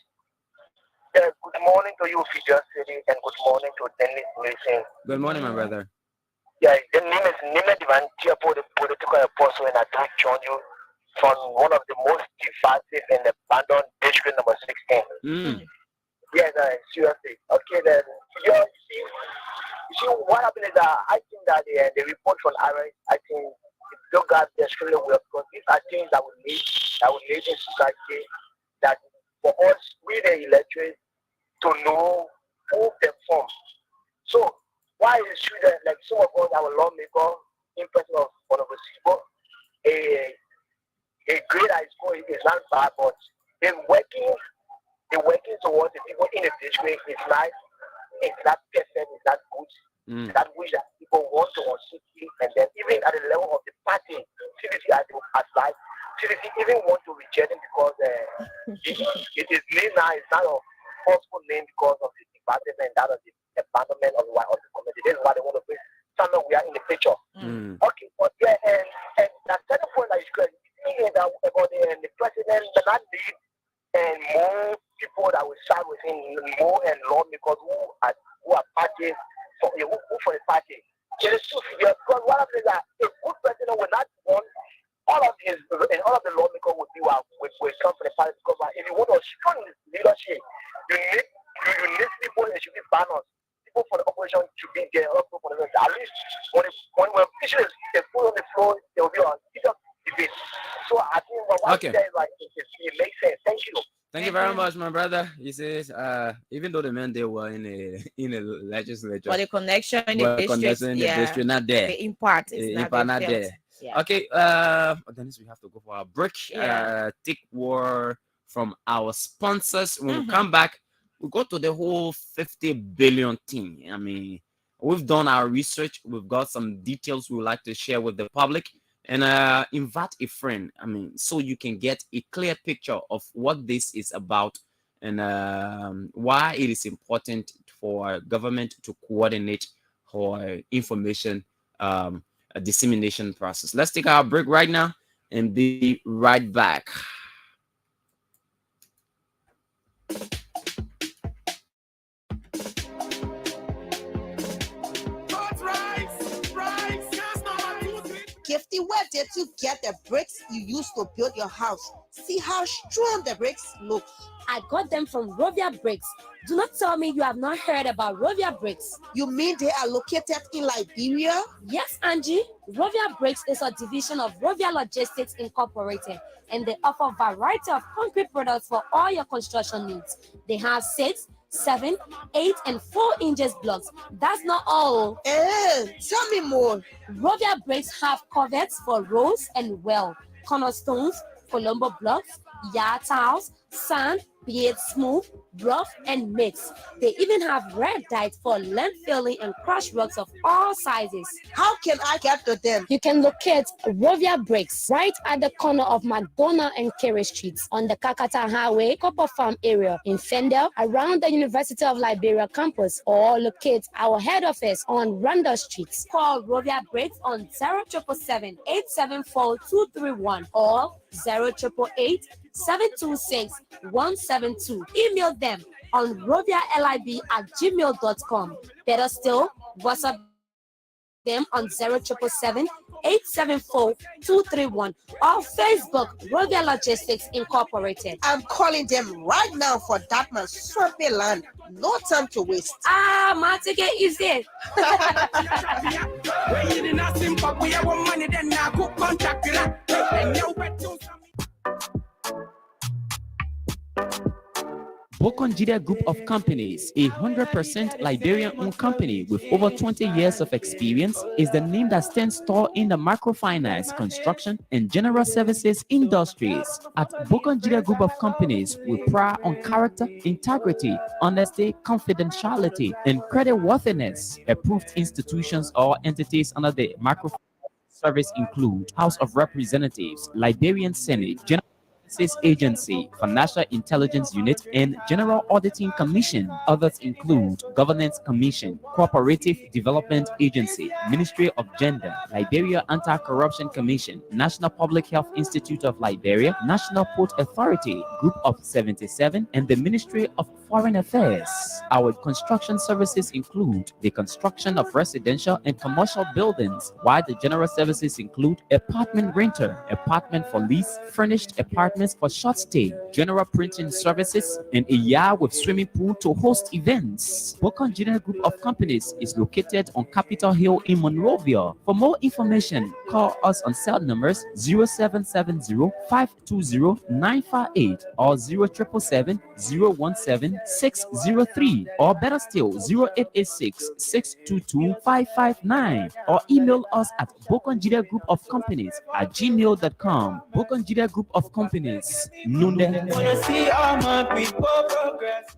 Good morning to you, Fidel City, and good morning to Dennise Nimpson. Good morning, my brother. Yeah, the name is Nima Divan Tiapo, the political apostle and attack on you from one of the most divisive and abandoned district number 16. Yes, seriously. Okay, then, you see, what happened is that I think that the report from Iran, I think it still got extremely well because these are things that we need in society, that for us, we the electorate, to know who them from. So, why is it true that like some of us, our lawmaker, in person of one of the people, a grade high score is not bad, but they're working towards the people in the district. It's not perfect, it's not good. That which that people want to city, and then even at the level of the party, CDC as like CDC even want to reject it because it is named now, it's not a forceful name because of the department, that of the abandonment of the community. This is why they want to bring somewhere we are in the picture. Okay, but yeah, and that second point that is correct, about the president, the not need and more people that will side with him, more and lawmakers who are parties for the party. It is true, because what happens is that a good president will not want all of the lawmakers will come from the party because if you want a strong leadership, you need people that should be balanced. People for the opposition should be there also for the at least when issues is put on the floor, they will be on debate. So I think what you say is like it makes sense. Thank you. Thank you very much, my brother. He says, even though the men they were in a legislature, but the connection in the district, not there. The impact is not there. Yeah. Okay, Dennise, we have to go for our break. Take word from our sponsors. When we come back, we go to the whole 50 billion thing. I mean, we've done our research. We've got some details we would like to share with the public. And invite a friend, I mean, so you can get a clear picture of what this is about and why it is important for government to coordinate for information dissemination process. Let's take our break right now and be right back. Gifty, where did you get the bricks you used to build your house? See how strong the bricks look. I got them from Rovia Bricks. Do not tell me you have not heard about Rovia Bricks. You mean they are located in Liberia? Yes, Angie. Rovia Bricks is a division of Rovia Logistics Incorporated, and they offer a variety of concrete products for all your construction needs. They have 6, 7, 8, and 4 inches blocks. That's not all. Tell me more. Rovia Bricks have coverts for roads and well, cornerstones, Colombo blocks, yard tiles, sand, be it smooth, rough, and mixed. They even have red dyes for land filling and crushed rocks of all sizes. How can I get to them? You can locate Rovia Bricks right at the corner of McDonough and Carey Streets on the Kakata Highway, Copper Farm area in Fidel, around the University of Liberia campus, or locate our head office on Randall Street. Call Rovia Bricks on 0777 874 231 or 0888 726 172. Email them on rovialib@gmail.com. Better still, WhatsApp them on 0777 874 231 or Facebook Rovia Logistics Incorporated. I'm calling them right now for that man's swampy land. No time to waste. My ticket is it. Bokonjida Group of Companies, a 100% Liberian-owned company with over 20 years of experience, is the name that stands tall in the microfinance, construction, and general services industries. At Bokonjida Group of Companies, we pride on character, integrity, honesty, confidentiality, and creditworthiness. Approved institutions or entities under the microfinance service include House of Representatives, Liberian Senate, General Agency, Financial Intelligence Unit, and General Auditing Commission. Others include Governance Commission, Cooperative Development Agency, Ministry of Gender, Liberia Anti-Corruption Commission, National Public Health Institute of Liberia, National Port Authority, Group of 77, and the Ministry of Foreign Affairs. Our construction services include the construction of residential and commercial buildings, while the general services include apartment renter, apartment for lease, furnished apartments for short stay, general printing services, and a yard with swimming pool to host events. Bokonjida Group of Companies is located on Capitol Hill in Monrovia. For more information, call us on cell numbers 0770 520 958 or 0777 017 603, or better still 0886 622 559, or email us at bokonjida@gmail.com. Bokonjida Group of Companies. Nunde. Wanna see all my people progress.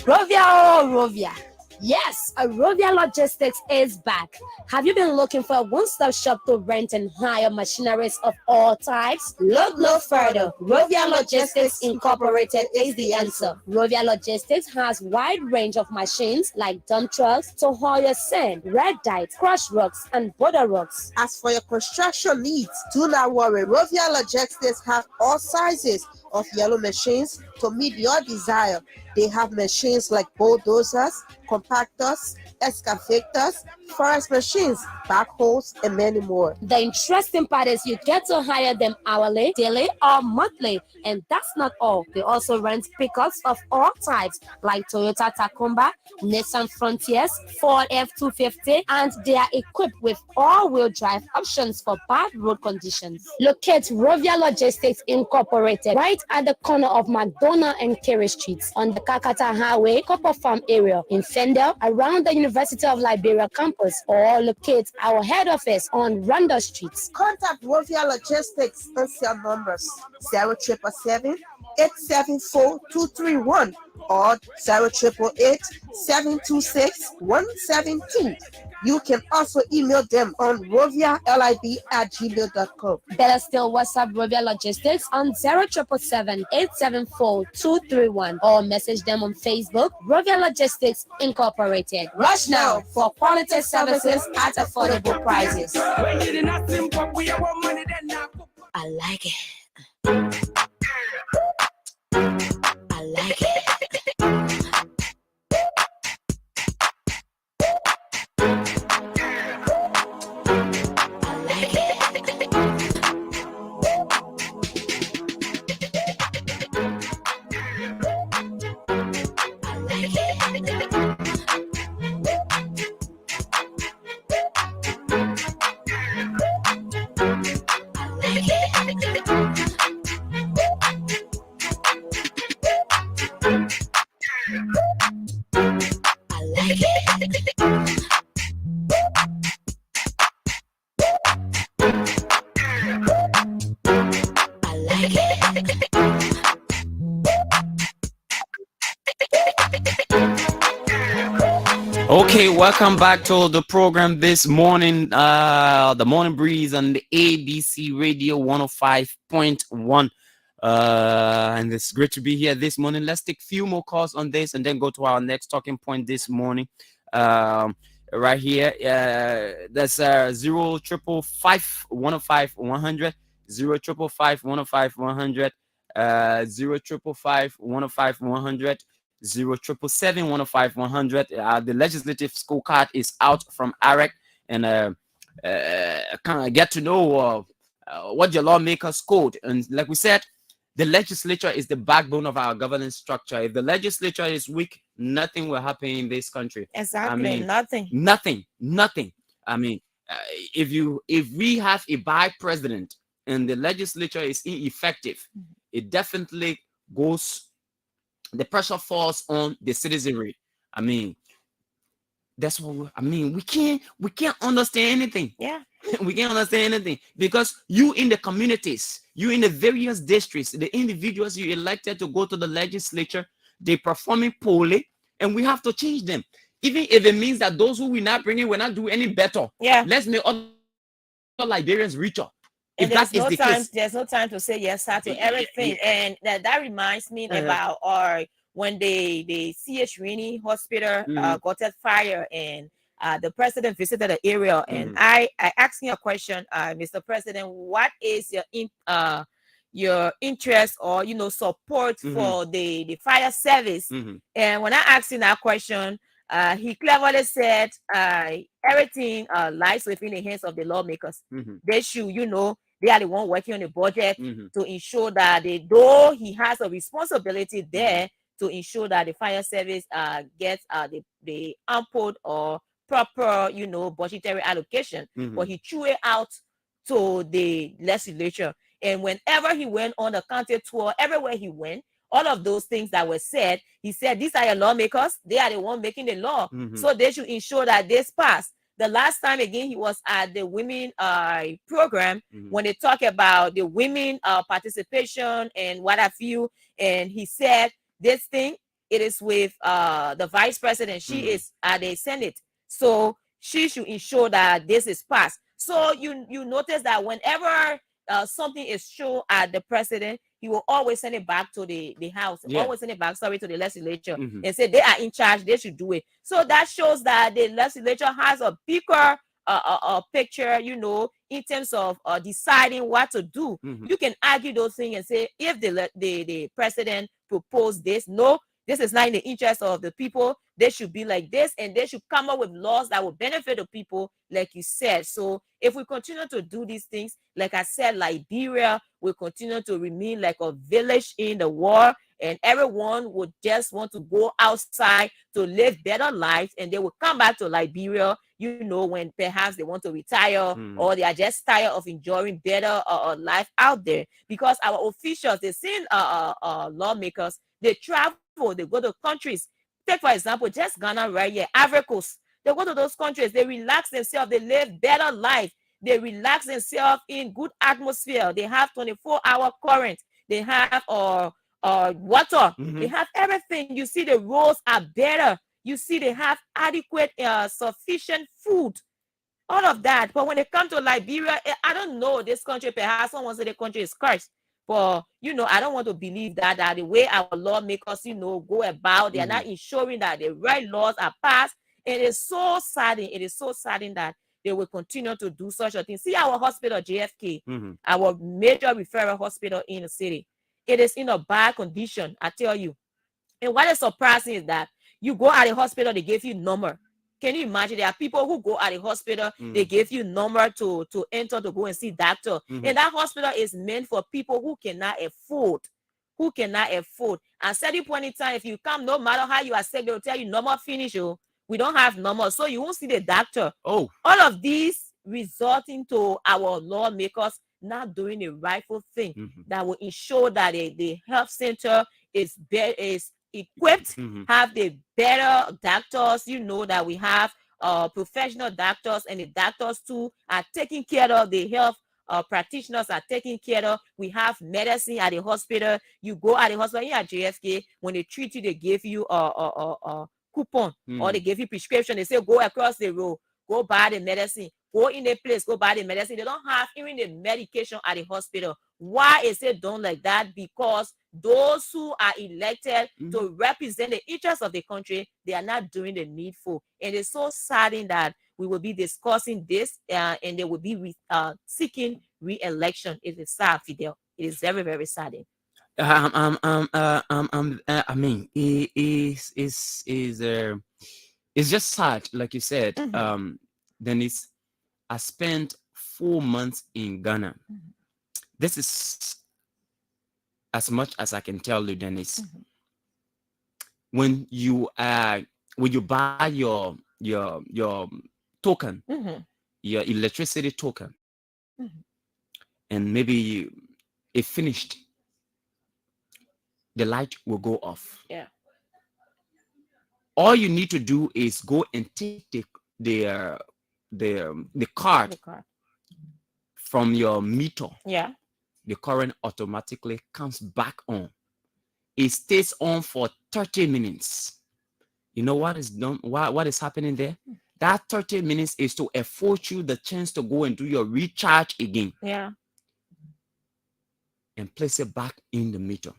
Rovia, oh Rovia. Yes, Rovia Logistics is back. Have you been looking for a one-stop shop to rent and hire machineries of all types? Look no further. Rovia Logistics Incorporated is the answer. Rovia Logistics has wide range of machines like dump trucks to haul your sand, red dye, crush rocks, and border rocks. As for your construction needs, do not worry. Rovia Logistics have all sizes of yellow machines to meet your desire. They have machines like bulldozers, compactors, excavators, forest machines, backhoes, and many more. The interesting part is you get to hire them hourly, daily, or monthly. And that's not all. They also rent pickups of all types like Toyota Tacoma, Nissan Frontiers, Ford F-250, and they are equipped with all-wheel drive options for bad road conditions. Locate Rovia Logistics Incorporated right at the corner of McDonough and Carey Streets on the Kakata Highway, Copper Farm area in Fidel, around the University of Liberia campus, or locate our head office on Randall Street. Contact Rovia Logistics on cell numbers 0777 874 231 or 0888 726 172. You can also email them on rovialib@gmail.com. Better still, WhatsApp Rovia Logistics on 0777 874 231 or message them on Facebook, Rovia Logistics Incorporated. Rush now for quality services at affordable prices. I like it. I like it. Okay, welcome back to the program this morning. The Morning Breeze on the ABC Radio 105.1. And it's great to be here this morning. Let's take a few more calls on this and then go to our next talking point this morning. Right here, that's 0555 105 100, 0555 105 100, 0555 105 100. 0777 105 100. The legislative scorecard is out from AREC, and kind of get to know what your lawmakers code. And like we said, the legislature is the backbone of our governance structure. If the legislature is weak, nothing will happen in this country. Exactly, I mean, nothing. I mean, if we have a by president and the legislature is ineffective, it definitely goes. The pressure falls on the citizenry. I mean, that's what we can't understand anything. Yeah. We can't understand anything because you in the communities, you in the various districts, the individuals you elected to go to the legislature, they performing poorly, and we have to change them. Even if it means that those who we not bring in will not do any better. Yeah. Let's make other Liberians richer. And If that is the case, there's no time to say yes sir to everything. And that reminds me about when the CH Rainey Hospital got that fire, and the president visited the area, and I asked him a question, Mr. President, what is your interest or support for the fire service? And when I asked him that question, he cleverly said everything lies within the hands of the lawmakers. They should, they are the one working on the budget to ensure that though he has a responsibility there to ensure that the fire service gets the ample or proper, budgetary allocation. But he threw it out to the legislature. And whenever he went on the county tour, everywhere he went, all of those things that were said, he said, these are your lawmakers. They are the one making the law. So they should ensure that this pass. The last time again, he was at the women program when they talk about the women participation and what have you. And he said, this thing, it is with the vice president. She is at the Senate. So she should ensure that this is passed. So you notice that whenever something is shown at the president, he will always send it back to the house, always send it back, to the legislature and say they are in charge, they should do it. So that shows that the legislature has a bigger picture, in terms of deciding what to do. You can argue those things and say, if the president proposed this, no, this is not in the interest of the people. They should be like this, and they should come up with laws that will benefit the people, like you said. So if we continue to do these things, like I said, Liberia will continue to remain like a village in the war, and everyone would just want to go outside to live better lives, and they will come back to Liberia, when perhaps they want to retire or they are just tired of enjoying better life out there. Because our officials, they send lawmakers, they travel, they go to countries. Take for example, just Ghana right here, Ivory Coast. They go to those countries, they relax themselves, they live better life. They relax themselves in good atmosphere. They have 24-hour current. They have water. They have everything. You see, the roads are better. You see, they have adequate, sufficient food. All of that. But when it comes to Liberia, I don't know, this country, perhaps someone say the country is cursed. But, I don't want to believe that the way our lawmakers, go about, they are not ensuring that the right laws are passed. It is so saddening. It is so saddening that they will continue to do such a thing. See our hospital, JFK, our major referral hospital in the city. It is in a bad condition, I tell you. And what is surprising is that you go at the hospital, they give you number. Can you imagine? There are people who go at the hospital, they give you number to enter to go and see doctor. And that hospital is meant for people who cannot afford. At certain point in time, if you come, no matter how you are sick, they'll tell you number finish. We don't have number, so you won't see the doctor. All of these resulting to our lawmakers not doing the rightful thing that will ensure that the health center is equipped, have the better doctors, that we have professional doctors, and the doctors too are taking care of the health practitioners are taken care of. We have medicine at the hospital. You go at the hospital at JFK, when they treat you, they give you a coupon or they give you prescription. They say go across the road, go buy the medicine, go in a place, go buy the medicine. They don't have even the medication at the hospital. Why is it done like that? Because those who are elected to represent the interests of the country, they are not doing the needful. And it's so saddening that we will be discussing this and they will be seeking re-election. It is sad, Fidel. It is very, very saddening. I mean, it's just sad, like you said. Dennise, I spent 4 months in Ghana. This is as much as I can tell you, Dennise. When you buy your token, your electricity token, and maybe it finished, the light will go off. Yeah. All you need to do is go and take the card from your meter. Yeah. The current automatically comes back on. It stays on for 30 minutes. You know what is done? What is happening there? That 30 minutes is to afford you the chance to go and do your recharge again. Yeah. And place it back in the meter.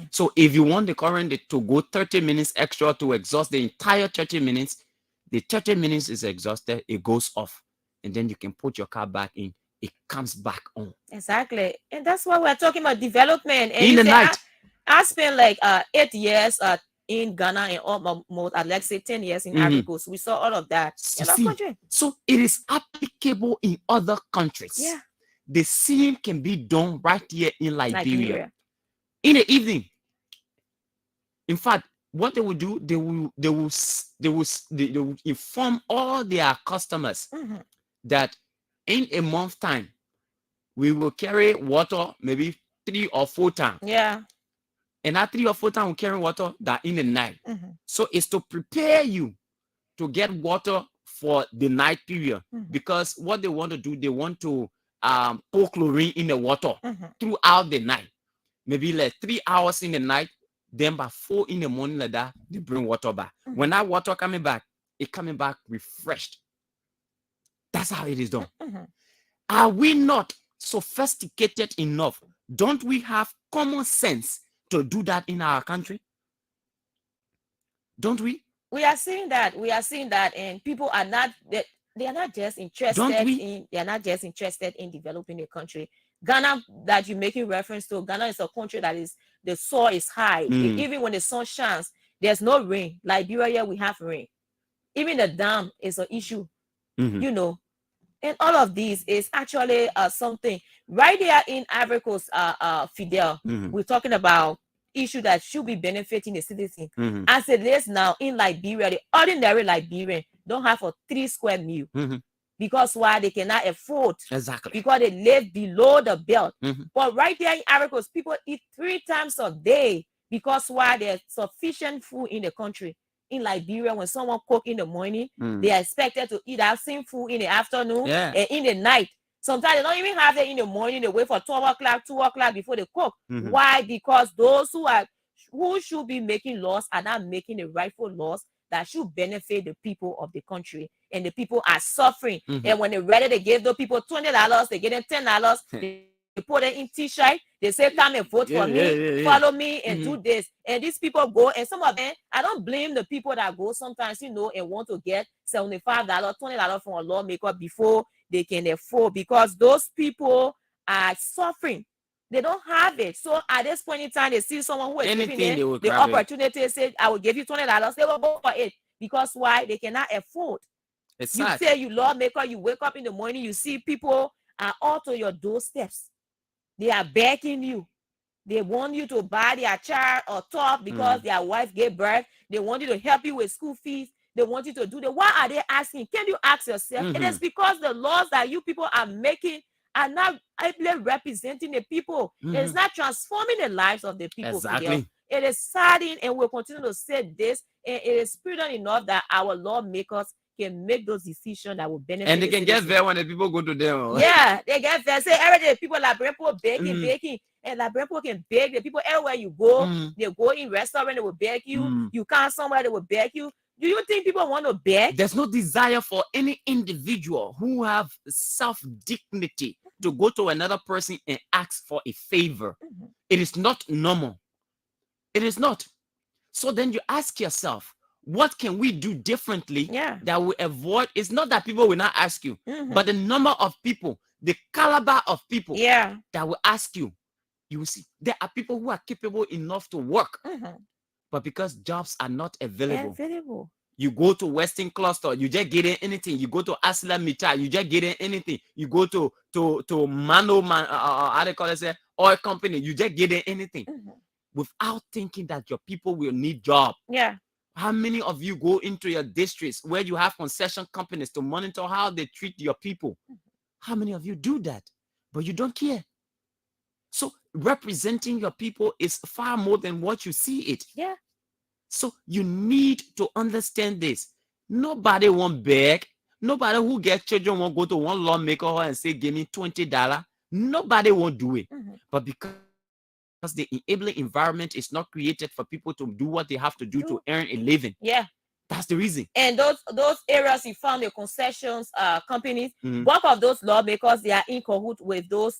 So if you want the current to go 30 minutes extra to exhaust the entire 30 minutes, the 30 minutes is exhausted, it goes off. And then you can put your car back in. It comes back on. Exactly. And that's why we're talking about development. And In the night. I spent like 8 years in Ghana and almost, let's say 10 years in Ivory Coast. We saw all of that in our country. So it is applicable in other countries. Yeah. The same can be done right here in Liberia. In the evening. In fact, what they will do, they will inform all their customers that in a month time, we will carry water maybe 3 or 4 times. Yeah. And that 3 or 4 times we carry water that in the night. So it's to prepare you to get water for the night period. Because what they want to do, they want to pour chlorine in the water throughout the night. Maybe like 3 hours in the night. Then by 4 in the morning like that, they bring water back. When that water coming back, it coming back refreshed. That's how it is done. Are we not sophisticated enough? Don't we have common sense to do that in our country? Don't we? We are seeing that. We are seeing that, and people are not. They are not just interested in. They are not just interested in developing a country. Ghana, that you're making reference to, Ghana is a country that is the soil is high. Even when the sun shines, there's no rain. Liberia, we have rain. Even the dam is an issue. You know. And all of these is actually something right there in Ivory Coast, Fidel. We're talking about issue that should be benefiting the citizen. As it is now in Liberia, the ordinary Liberian don't have a 3 square meal. Because why? They cannot afford. Exactly. Because they live below the belt. But right there in Ivory Coast, people eat 3 times a day. Because why? There's sufficient food in the country. In Liberia, when someone cook in the morning, they are expected to eat that same food in the afternoon and in the night. Sometimes they don't even have it in the morning. They wait for 12 o'clock, 2 o'clock before they cook. Why? Because those who should be making laws are not making the rightful laws that should benefit the people of the country. And the people are suffering. And when they're ready, they give those people $20, they give them $10. They put it in T-shirt. They say, come and vote for me, follow me, and do this. And these people go, and some of them, I don't blame the people that go sometimes, and want to get $75, $20 from a lawmaker before they can afford, because those people are suffering. They don't have it. So at this point in time, they see someone who is giving them the opportunity, say, I will give you $20. They will go for it. Because why? They cannot afford. You say you lawmaker, you wake up in the morning, you see people are all to your doorsteps. They are begging you. They want you to buy their child or top because their wife gave birth. They want you to help you with school fees. They want you to do that. Why are they asking? Can you ask yourself? It is because the laws that you people are making are not representing the people. It is not transforming the lives of the people. Exactly. It is saddening, and we'll continue to say this. And it is prudent enough that our lawmakers can make those decisions that will benefit. And they can get there when the people go to them. Yeah, they get there. Say every day people like people baking, and like people can bake. The people everywhere you go, they go in restaurant, they will bake you. You come somewhere, they will bake you. Do you think people want to beg? There's no desire for any individual who have self-dignity to go to another person and ask for a favor. It is not normal. It is not. So then you ask yourself, what can we do differently that will avoid? It's not that people will not ask you, but the number of people, the caliber of people that will ask you. You will see there are people who are capable enough to work, but because jobs are not available. You go to Western Cluster, you just get in anything. You go to Aslam Mita, you just get in anything. You go to Mano Man, how they call it, say, oil company, you just get in anything. Without thinking that your people will need job. Yeah. How many of you go into your districts where you have concession companies to monitor how they treat your people? How many of you do that? But you don't care. So representing your people is far more than what you see it. Yeah. So you need to understand this. Nobody won't beg. Nobody who gets children won't go to one lawmaker and say, give me $20. Nobody won't do it. But because the enabling environment is not created for people to do what they have to do to earn a living. Yeah. That's the reason. And those areas you found the concessions companies, bulk of those lawmakers, they are in cahoots with those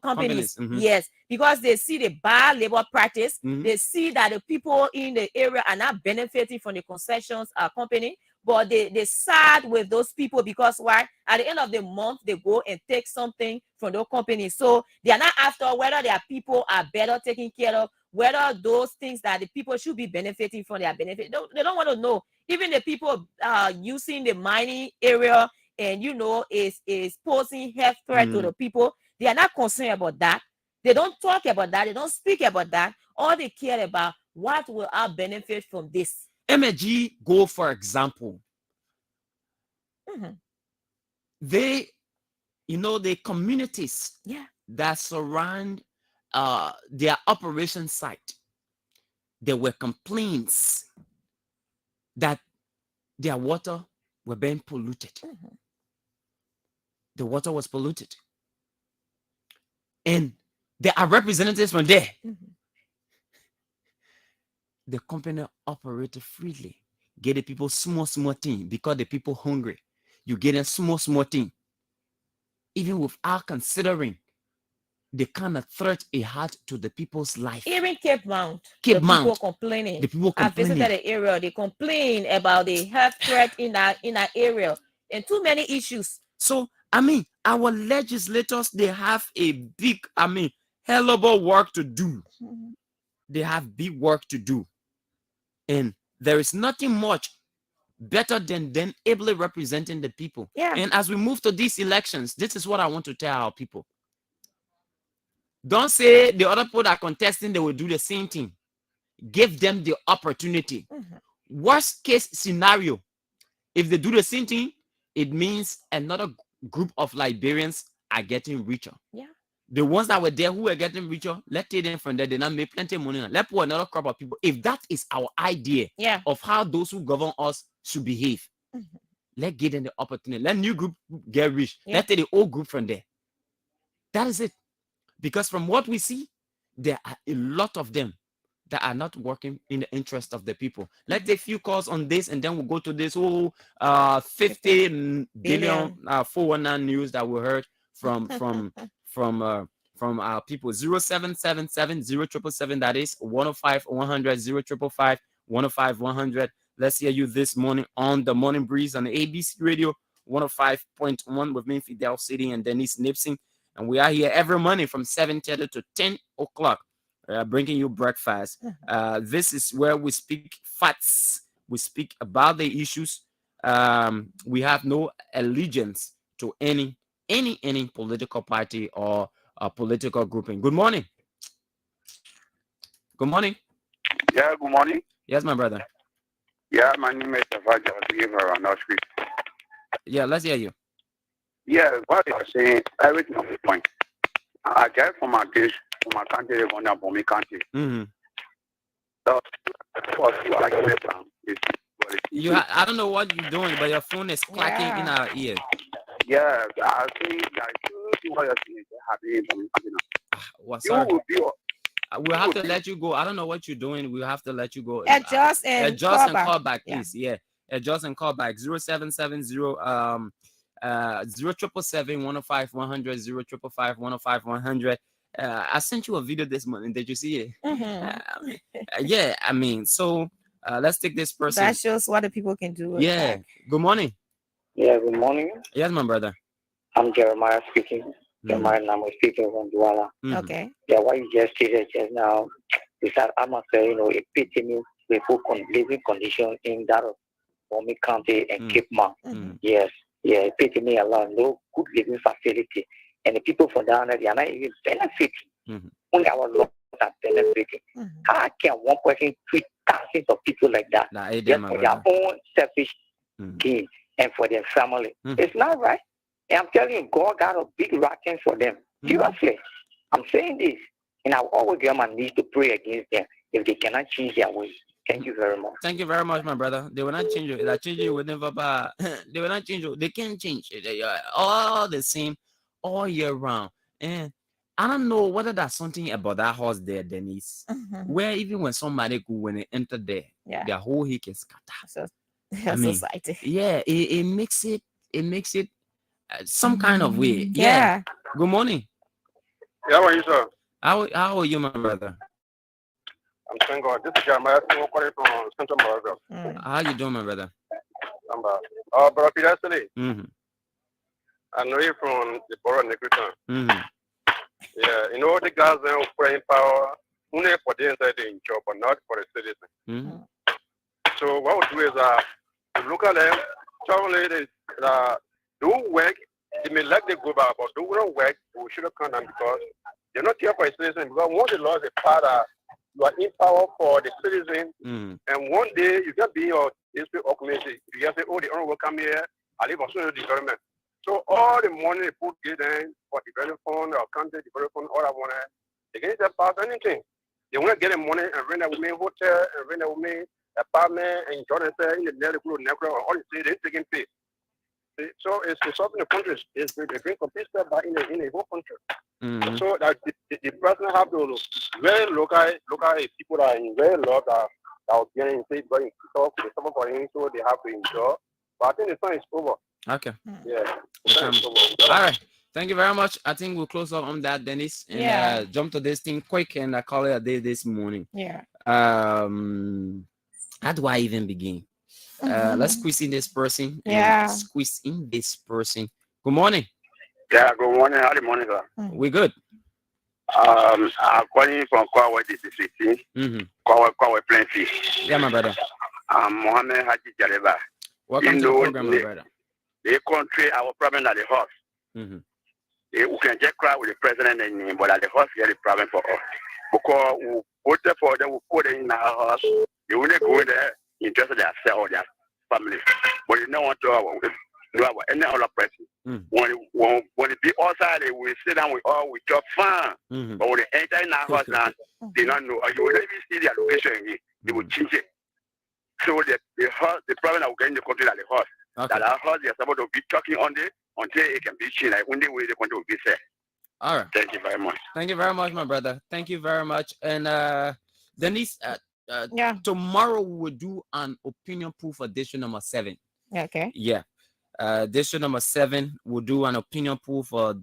companies. Yes, because they see the bad labor practice. They see that the people in the area are not benefiting from the concessions company, but they side with those people because why? At the end of the month, they go and take something from those companies. So they are not after whether their people are better taken care of, whether those things that the people should be benefiting from their benefit. They don't want to know. Even the people using the mining area and, is posing health threat to the people, they are not concerned about that. They don't talk about that. They don't speak about that. All they care about, what will our benefit from this? MG Go, for example, they, the communities that surround their operation site, there were complaints that their water were being polluted. The water was polluted. And there are representatives from there. The company operated freely. Get the people small thing because the people hungry. You get a small thing. Even without considering the kind of threat it had to the people's life. Even Cape Mount, people complaining. The people I complaining. visited the area. They complain about the health threat in that area and too many issues. So, our legislators, they have a big, hellable work to do. They have big work to do. And there is nothing much better than them ably representing the people. Yeah. And as we move to these elections, this is what I want to tell our people. Don't say the other people that are contesting, they will do the same thing. Give them the opportunity. Worst case scenario, if they do the same thing, it means another group of Liberians are getting richer. Yeah. The ones that were there who were getting richer, let's take them from there. They now make plenty of money. Let's put another crop of people. If that is our idea of how those who govern us should behave, let's give them the opportunity. Let new group get rich. Let's take the old group from there. That is it. Because from what we see, there are a lot of them that are not working in the interest of the people. Let's take a few calls on this, and then we'll go to this whole 50 billion 419 news that we heard from our people. 0777 0777, that is 105 100 0555 105 100. Let's hear you this morning on the Morning Breeze on the ABC Radio 105.1 with me, Fidel, Saydee, and Dennise Nimpson. And we are here every morning from 7:30 to 10 o'clock, bringing you breakfast. This is where we speak facts. We speak about the issues. We have no allegiance to any political party or political grouping. Good morning. Good morning. Yeah, good morning. Yes, my brother. Yeah, my name is Savaja. Yeah, let's hear you. Yeah, what you're saying, everything on the point. I get from my case, from my country, from my country. So, what you are doing is for the I don't know what you're doing, but your phone is clacking in our ear. Yeah, I think that you what you're saying is happening. Well, You sorry. will be. We'll have to let you go. I don't know what you're doing. We'll have to let you go. Adjust and call back, please. Yeah. Adjust and call back. 0770 0777 105 100 0555 105 100. I sent you a video this morning. Did you see it? Yeah, I mean, so let's take this person. That shows what the people can do. Yeah. Good morning. Yeah, good morning. Yes, my brother. I'm Jeremiah speaking. Jeremiah Namo speaking from Douala. Okay. Yeah, what you just stated just now is that I must say, it epitome people living condition in that of Bomi County and Cape Mount. Yes, yeah, epitome a lot, no good living facility. And the people from down there, they are not even benefiting. Only our laws are benefiting. How can one person treat thousands of people like that just for their own selfish gain and for their family? It's not right. And I'm telling you, God got a big wrapping for them. Seriously. I'm saying this, and I always get on my knees to pray against them if they cannot change their ways. Thank you very much. Thank you very much, my brother. They will not change you. They change you with never. They will not change you. They can't change. They are all the same all year round. And I don't know whether that's something about that house there, Dennise, where even when somebody go when they enter there, their whole hick is scattered. I mean, society. Yeah, it makes it some kind of way. Yeah. Good morning. Yeah, how are you, sir? How are you, my brother? I'm thank God. This is Jeremiah calling from Central Moravia. How you doing, my brother? I'm Brother Fidel. I know you from the borough of Negriton. Yeah, the guys are praying power only for the inside the job, but not for the citizen. So what we do is to look at them, tell ladies do work. They may like they go back, but do not work. We should have come down because they're not here for a citizen. Because once the law is a part of you are in power for the citizen, and one day you can be your district or community. You just say, oh, the owner will come here, I live on social development. So all the money they put in for development fund or county development fund, all that money, they can't just pass anything. They want to get the money and rent a woman hotel and rent a woman apartment and join themselves in the neighborhood or all the they're taking place. So it's something the country is being complete step back in the whole country. So that the president have to very local people that are in very low that are getting safe going to talk to someone for him, so they have to enjoy. But I think the time is over. Okay. Yeah. All right. Thank you very much. I think we'll close off on that, Dennise, and jump to this thing quick and I call it a day this morning. Yeah. How do I even begin? Let's squeeze in this person. Squeeze in this person. Good morning. Yeah, good morning. How the morning, sir? We good. I'm calling from Kwawe City. Kwawe Plenty. Yeah, my brother. I'm Mohammed Haji Jaleba. Welcome to the program, my brother. The country, our problem at the house. We can just cry with the president and but at the house, is the problem for us. Because we voted for them, we put them in our house. They wouldn't go there, interested in themselves or their family. But you don't want to have any other person. When it be outside, we sit down with your fun. But when they enter in our house now, they don't know. You will not even see their location here. They will change it. So the problem that we get in the country at the house. That our house is supposed to be talking on it until it can be seen. Like when the way the country will be set. All right. Thank you very much. Thank you very much, my brother. Thank you very much. And Dennise, tomorrow we will do an opinion poll for district number 7. Okay. Yeah. District number 7 will do an opinion poll for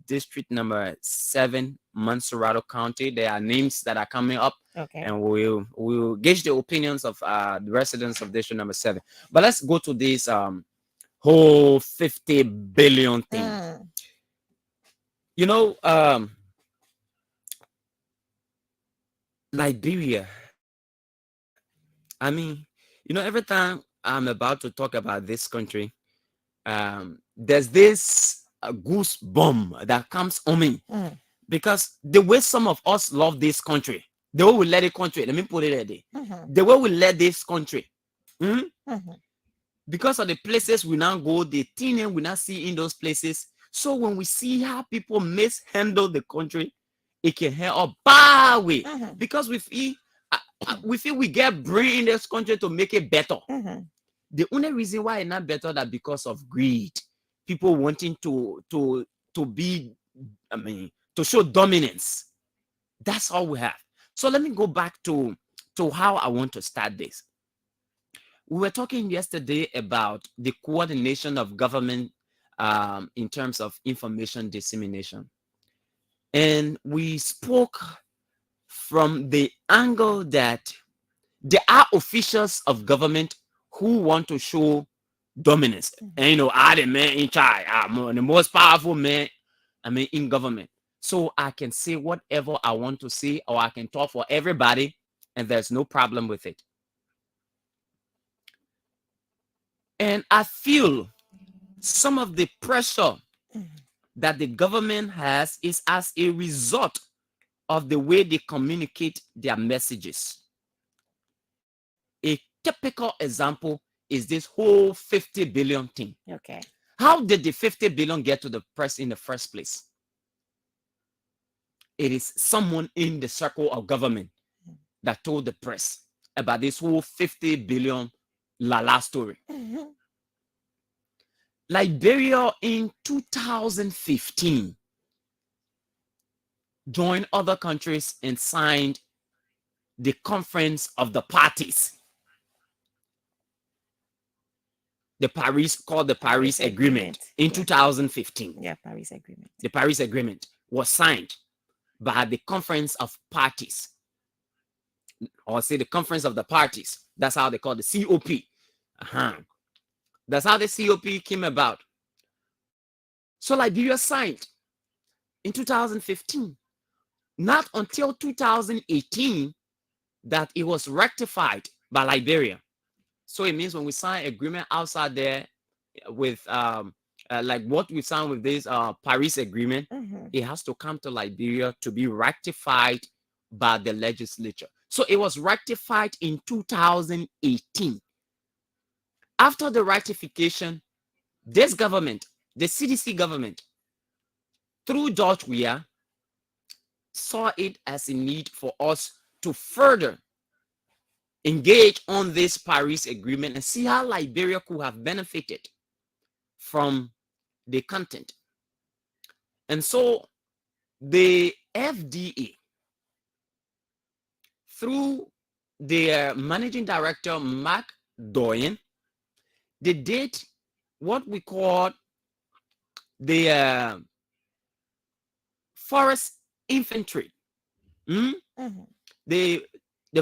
district number 7, Montserrat County. There are names that are coming up. Okay. And we'll gauge the opinions of the residents of district number 7. But let's go to this whole 50 billion thing. Liberia. I mean, every time I'm about to talk about this country, there's this goose bomb that comes on me because the way some of us love this country, the way we let it country, let me put it there, the way we let this country, because of the places we now go, the thing we now see in those places. So when we see how people mishandle the country, it can help a bad way because we feel we feel we get brain in this country to make it better. Mm-hmm. The only reason why it's not better that because of greed, people wanting to be, I mean, to show dominance. That's all we have. So let me go back to how I want to start this. We were talking yesterday about the coordination of government in terms of information dissemination. And we spoke from the angle that there are officials of government who want to show dominance. And you know, I'm the man in charge. I'm the most powerful man, I mean, in government. So I can say whatever I want to say, or I can talk for everybody, and there's no problem with it. And I feel some of the pressure that the government has is as a result of the way they communicate their messages. A typical example is this whole 50 billion thing. Okay. How did the 50 billion get to the press in the first place? It is someone in the circle of government that told the press about this whole 50 billion Lala story. Mm-hmm. Liberia in 2015 joined other countries and signed the Conference of the Parties. The Paris Agreement in 2015. Yeah, Paris Agreement. The Paris Agreement was signed by the Conference of Parties, or say the Conference of the Parties. That's how they call the COP. That's how the COP came about. So Liberia signed in 2015. Not until 2018 that it was ratified by Liberia. So it means when we sign agreement outside there with like what we signed with this Paris Agreement, it has to come to Liberia to be ratified by the legislature. So it was ratified in 2018. After the ratification, this government, the CDC government, through George Weah, saw it as a need for us to further engage on this Paris Agreement and see how Liberia could have benefited from the content. And so the FDA, through their managing director, Mark Doyen, they did what we call the forest infantry. The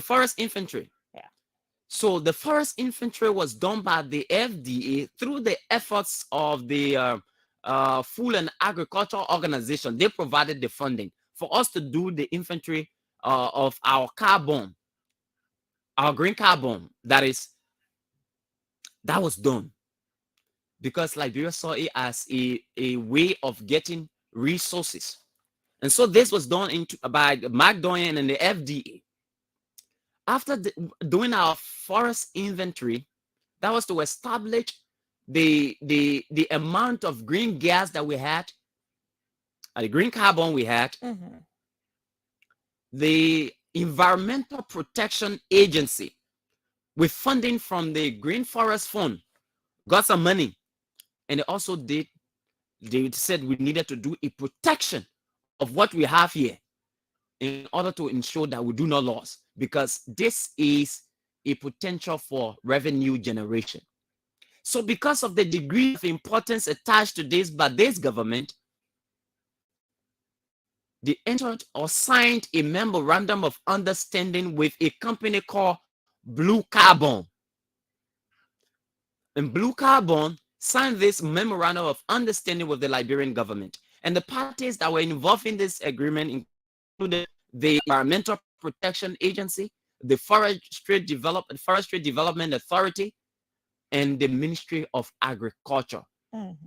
forest infantry. Yeah. So the forest infantry was done by the FDA through the efforts of the Food and Agricultural Organization. They provided the funding for us to do the infantry of our carbon, our green carbon. That was done because Liberia saw it as a way of getting resources. And so this was done by Mark Doyen and the FDA. After doing our forest inventory, that was to establish the amount of green gas that we had, the green carbon we had. The Environmental Protection Agency, with funding from the Green Forest Fund, got some money. And they said we needed to do a protection of what we have here in order to ensure that we do not lose, because this is a potential for revenue generation. So because of the degree of importance attached to this by this government, they entered or signed a memorandum of understanding with a company called Blue Carbon. And Blue Carbon signed this memorandum of understanding with the Liberian government. And the parties that were involved in this agreement included the Environmental Protection Agency, the Forestry Development Authority, and the Ministry of Agriculture.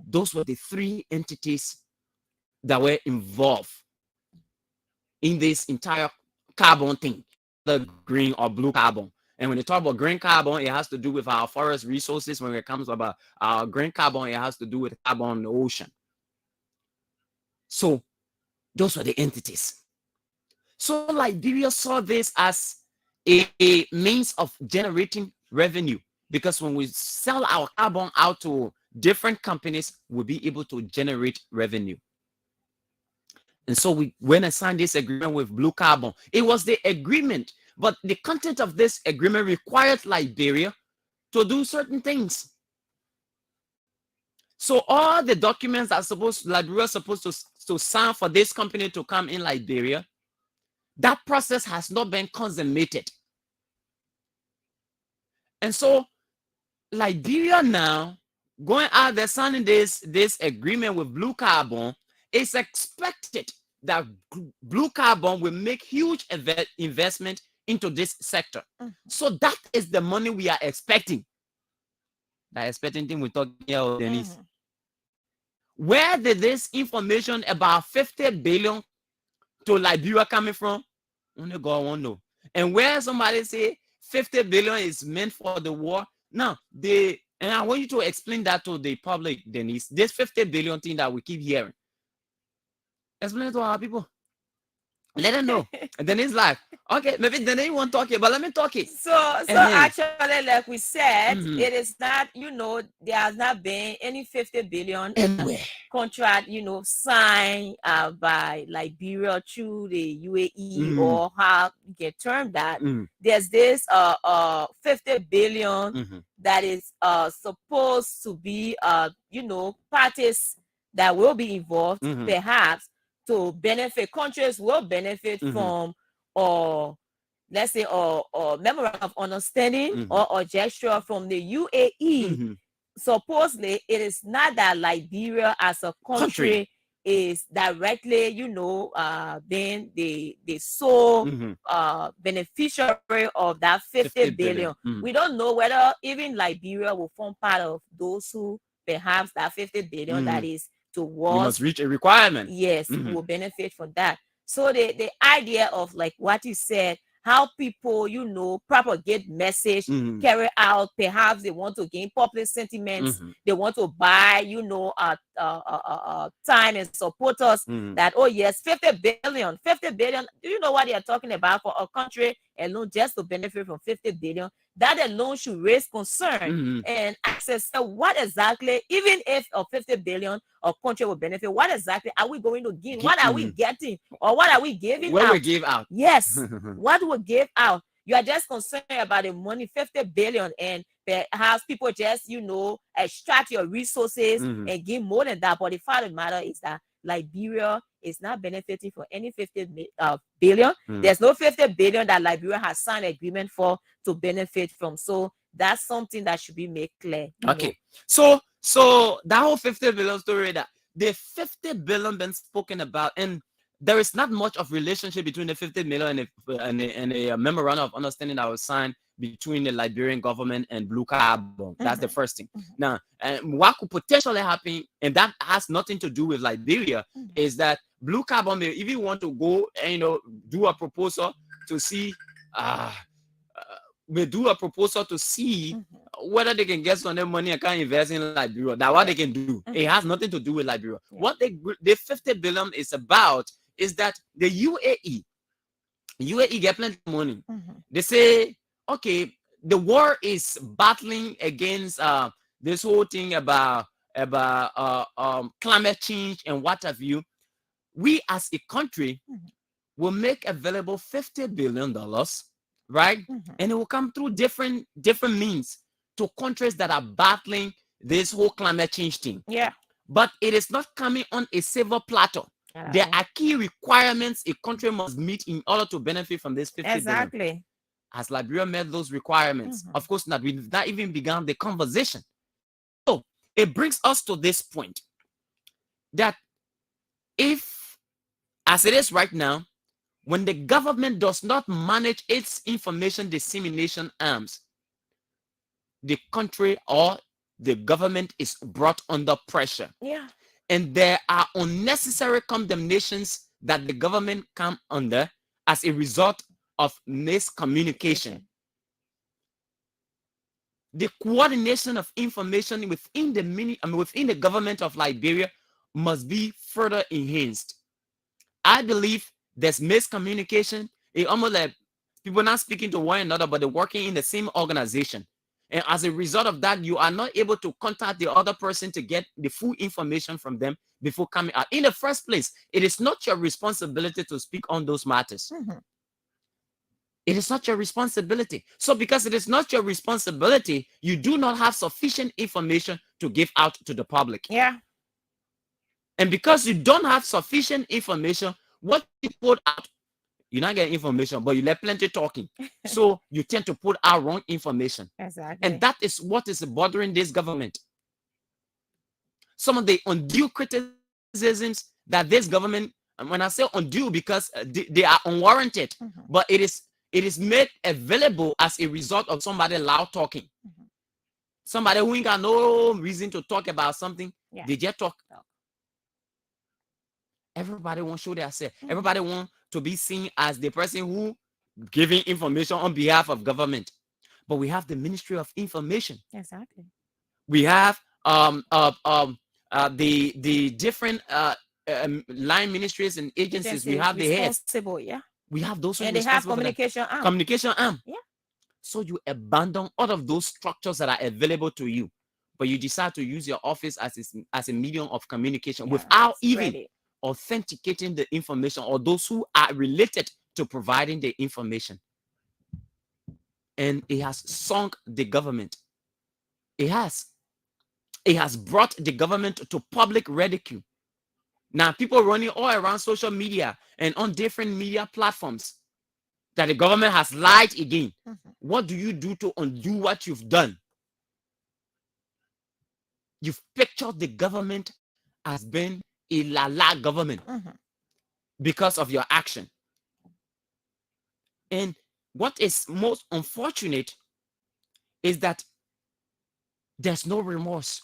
Those were the three entities that were involved in this entire carbon thing, the green or blue carbon. And when you talk about green carbon, it has to do with our forest resources. When it comes about green carbon, it has to do with carbon in the ocean. So those were the entities. So Liberia saw this as a means of generating revenue, because when we sell our carbon out to different companies, we'll be able to generate revenue. And so we went and signed this agreement with Blue Carbon. It was the agreement, but the content of this agreement required Liberia to do certain things. So all the documents are Liberia is supposed to sign for this company to come in Liberia. That process has not been consummated. And so Liberia now, going out there signing this agreement with Blue Carbon, it's expected that Blue Carbon will make huge investment into this sector. So that is the money we are expecting. That expecting thing we're talking about, Dennise. Where did this information about 50 billion to Liberia coming from? Only God won't know. And where somebody say 50 billion is meant for the war. Now, and I want you to explain that to the public, Dennise. This 50 billion thing that we keep hearing. Explain it to our people. Let them know. And then it's like, okay, maybe then they won't talk it, but let me talk it. So actually, like we said, it is not, there has not been any 50 billion contract, signed by Liberia through the UAE or how you can term that. There's this 50 billion that is supposed to be, parties that will be involved, perhaps, to benefit. Countries will benefit from, or let's say, or memorandum of understanding or gesture from the UAE. Supposedly, it is not that Liberia as a country is directly, being the sole beneficiary of that 50 billion. We don't know whether even Liberia will form part of those who perhaps that 50 billion that is towards. We must reach a requirement. Yes, will benefit from that. So the idea of like what you said, how people, propagate message, carry out, perhaps they want to gain public sentiments, they want to buy, time and support us that, oh yes, 50 billion. Do you know what they are talking about for a country alone just to benefit from 50 billion? That alone should raise concern and access. So what exactly, even if a 50 billion a country will benefit, what exactly are we going to gain? What are we getting? Or what are we giving what out? we give out? Yes. What we give out? You are just concerned about the money, 50 billion, and perhaps people just, extract your resources and give more than that. But the fact of the matter is that Liberia is not benefiting from any 50 billion. There's no 50 billion that Liberia has signed agreement for to benefit from. So that's something that should be made clear. Okay. So that whole 50 billion story, that the 50 billion been spoken about, and there is not much of relationship between the 50 million and a memorandum of understanding that was signed between the Liberian government and Blue Carbon. That's the first thing. Now, and what could potentially happen, and that has nothing to do with Liberia, is that Blue Carbon may even want to go and do a proposal to see whether they can get some of their money and can invest in Liberia. That's what they can do. It has nothing to do with Liberia. What the 50 billion is about is that the UAE get plenty of money. They say, okay, the war is battling against this whole thing about climate change and what have you. We as a country will make available $50 billion, right? And it will come through different means to countries that are battling this whole climate change thing. Yeah. But it is not coming on a silver platter. There are key requirements a country must meet in order to benefit from this 50 billion. Has Liberia met those requirements? Of course not. We've not even begun the conversation. So it brings us to this point that if, as it is right now, when the government does not manage its information dissemination arms, the country or the government is brought under pressure. Yeah. And there are unnecessary condemnations that the government come under as a result of miscommunication. The coordination of information within the government of Liberia must be further enhanced. I believe there's miscommunication. It almost like People not speaking to one another, but they're working in the same organization. And as a result of that, you are not able to contact the other person to get the full information from them before coming out. In the first place, it is not your responsibility to speak on those matters. It is not your responsibility. So because it is not your responsibility, you do not have sufficient information to give out to the public. Yeah. And because you don't have sufficient information, what you put out, you're not getting information, but you let plenty talking. So you tend to put out wrong information. Exactly. And that is what is bothering this government. Some of the undue criticisms that this government, and when I say undue, because they are unwarranted, but it is made available as a result of somebody loud talking. Somebody who ain't got no reason to talk about something, they just talk. Everybody wants to show themselves. Everybody wants to be seen as the person who giving information on behalf of government. But we have the Ministry of Information. Exactly. We have the different line ministries and agencies. We have the heads. Yeah. We have those and they have communication arm. Communication arm. Yeah. So you abandon all of those structures that are available to you, but you decide to use your office as a medium of communication without even authenticating the information or those who are related to providing the information. And it has sunk the government. It has brought the government to public ridicule. Now people running all around social media and on different media platforms that the government has lied again. What do you do to undo what you've done? You've pictured the government as being a la government because of your action. And what is most unfortunate is that there's no remorse.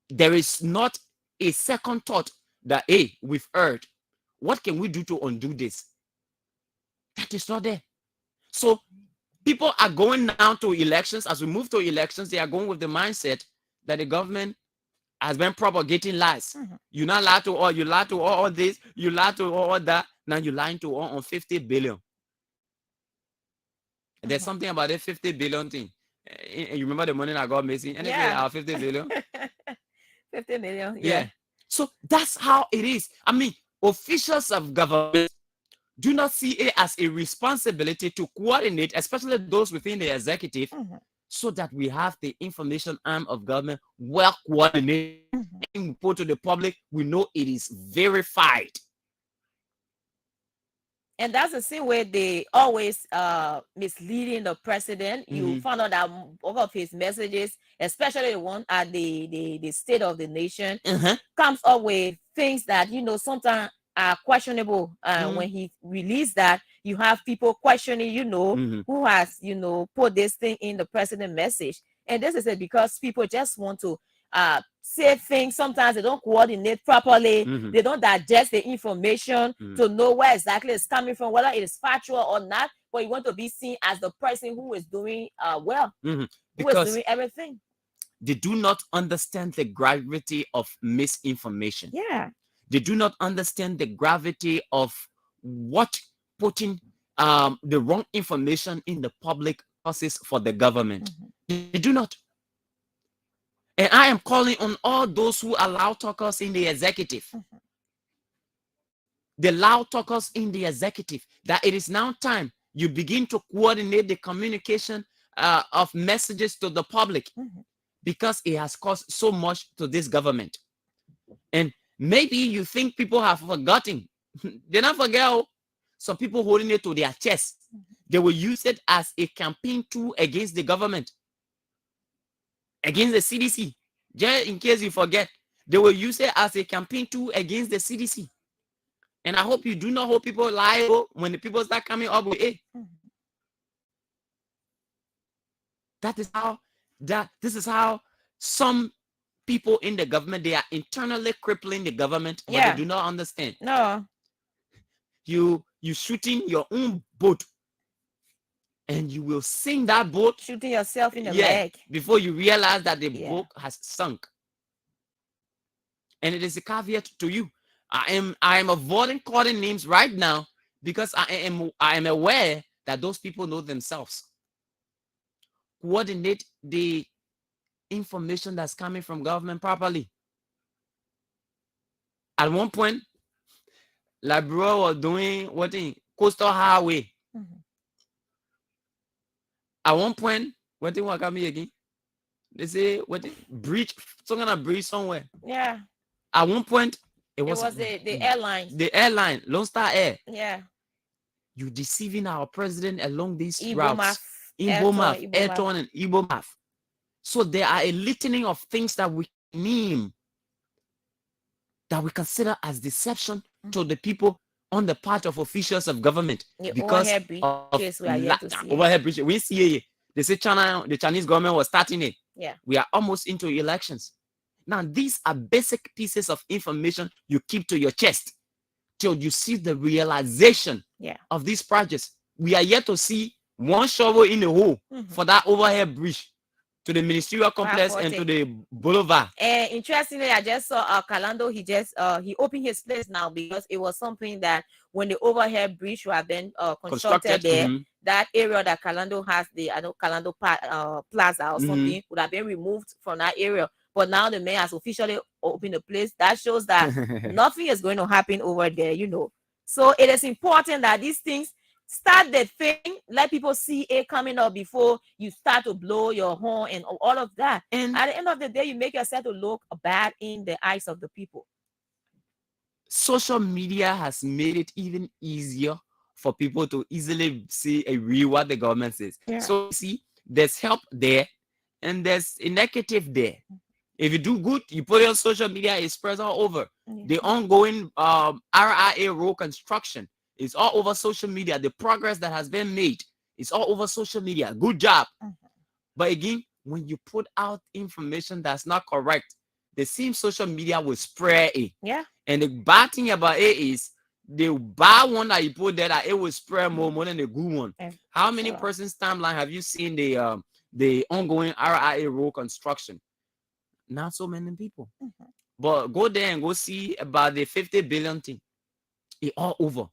There is not a second thought that, hey, we've erred. What can we do to undo this? That is not there. So people are going now to elections. As we move to elections, they are going with the mindset that the government has been propagating lies. You're not allowed to all, you lie to all this, you lie to all that. Now you're lying to all on 50 billion. There's something about that 50 billion thing. You remember the money that got missing? Anything our 50 billion? 50 million. Yeah. So that's how it is. I mean, officials of government do not see it as a responsibility to coordinate, especially those within the executive, so that we have the information arm of government well coordinated and put to the public. We know it is verified. And that's the same way they always misleading the president. You found out that all of his messages, especially the one at the State of the Nation, comes up with things that, you know, sometimes are questionable. When he released that, you have people questioning, you know, who has, you know, put this thing in the president message. And this is it because people just want to say things. Sometimes they don't coordinate properly. They don't digest the information to know where exactly it's coming from, whether it is factual or not. But you want to be seen as the person who is doing well, who is doing everything. They do not understand the gravity of misinformation. Yeah. They do not understand the gravity of what putting the wrong information in the public causes for the government. They do not. And I am calling on all those who are loud talkers in the executive. The loud talkers in the executive, that it is now time you begin to coordinate the communication of messages to the public, because it has caused so much to this government. And maybe you think people have forgotten. They don't forget. Some people holding it to their chest. They will use it as a campaign tool against the government, against the CDC. Just in case you forget, they will use it as a campaign tool against the CDC. And I hope you do not hold people liable when the people start coming up with it. This is how some people in the government, they are internally crippling the government, but they do not understand. No. You shooting your own boat, and you will sink that boat, shooting yourself in the leg before you realize that the boat has sunk. And it is a caveat to you. I am avoiding calling names right now, because I am aware that those people know themselves. Coordinate the information that's coming from government properly. At one point, Labrador was doing what in Coastal Highway. At one point, what thing what coming again? They say what bridge, some kind of bridge somewhere. Yeah. At one point, it was was the airline. The airline, Lone Star Air. Yeah. You deceiving our president along these Ibomaf, routes. Ibomaf, Airton, and Ibomaf. So there are a litany of things that we name that we consider as deception to the people on the part of officials of government. The Because overhead bridges we are yet to see. overhead bridges. We see it. They say China, the Chinese government was starting it. Yeah. We are almost into elections. Now, these are basic pieces of information you keep to your chest till you see the realization of these projects. We are yet to see one shovel in the hole for that overhead bridge to the ministerial complex and to the boulevard. And interestingly, I just saw Kalando. He opened his place now because it was something that when the overhead bridge was then constructed there, that area that Kalando has, Kalando Plaza or something, would have been removed from that area. But now the mayor has officially opened the place. That shows that nothing is going to happen over there, So it is important that these things start the thing, let people see it coming up before you start to blow your horn and all of that. And at the end of the day, you make yourself to look bad in the eyes of the people. Social media has made it even easier for people to easily see a real what the government says. Yeah. So see, there's help there and there's a negative there. If you do good, you put it on social media, it spreads all over. The ongoing RIA road construction is all over social media. The progress that has been made is all over social media. Good job. But again, when you put out information that's not correct, the same social media will spread it. Yeah. And the bad thing about it is the bad one that you put there, that it will spread more than the good one. How many persons timeline have you seen the ongoing RIA road construction? Not so many people. But go there and go see about the 50 billion thing. It's all over.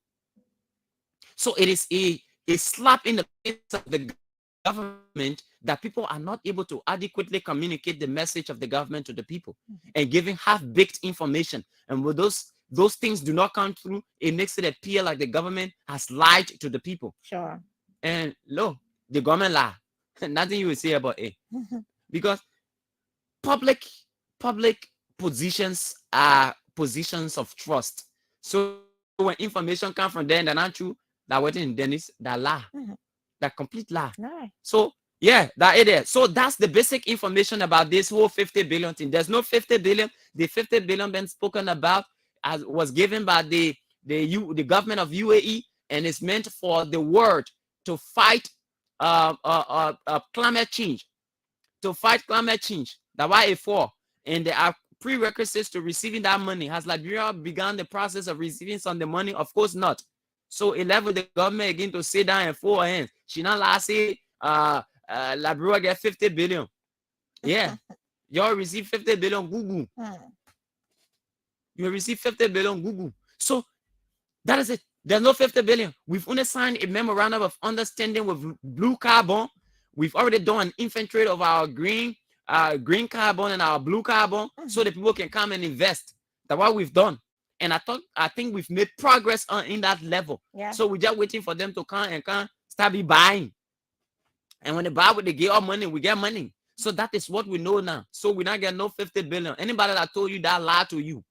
So it is a slap in the face of the government that people are not able to adequately communicate the message of the government to the people and giving half-baked information. And when those things do not come through, it makes it appear like the government has lied to the people. Sure. And look, the government lie. Nothing you will say about it. Because public positions are positions of trust. So when information comes from them, they're not true. That what in Dennise, that lie, that complete lie. So yeah, that it is. So that's the basic information about this whole 50 billion thing. There's no 50 billion. The 50 billion been spoken about as was given by the government of UAE, and it's meant for the world to fight climate change. To fight climate change. That's why it's for. And there are prerequisites to receiving that money. Has Liberia begun the process of receiving some of the money? Of course not. So it left with the government again to sit down and fold hands. She not last say Liberia get 50 billion. Yeah. Y'all receive 50 billion Google. You receive 50 billion Google. So that is it. There's no 50 billion. We've only signed a memorandum of understanding with Blue Carbon. We've already done an inventory of our green carbon and our blue carbon so that people can come and invest. That's what we've done. And I think we've made progress in that level. Yeah. So we're just waiting for them to come and start be buying. And when they buy with they get our money, we get money. So that is what we know now. So we're not getting no 50 billion. Anybody that told you that lie to you.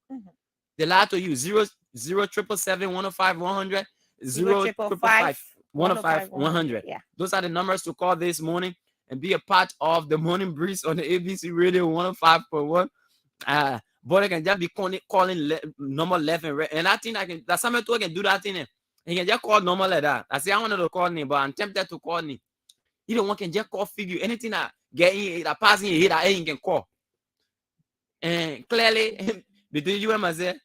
They lie to you. 00777105100 0555100. Yeah. Those are the numbers to call this morning and be a part of the morning breeze on the ABC Radio 105.1. But I can just be calling number 11. And I think that's something I can do that thing. He can just call normal like that. I say I wanted to call me, but I'm tempted to call me. You don't want can just call figure anything that get in that passing here that he can call. And clearly between you and myself,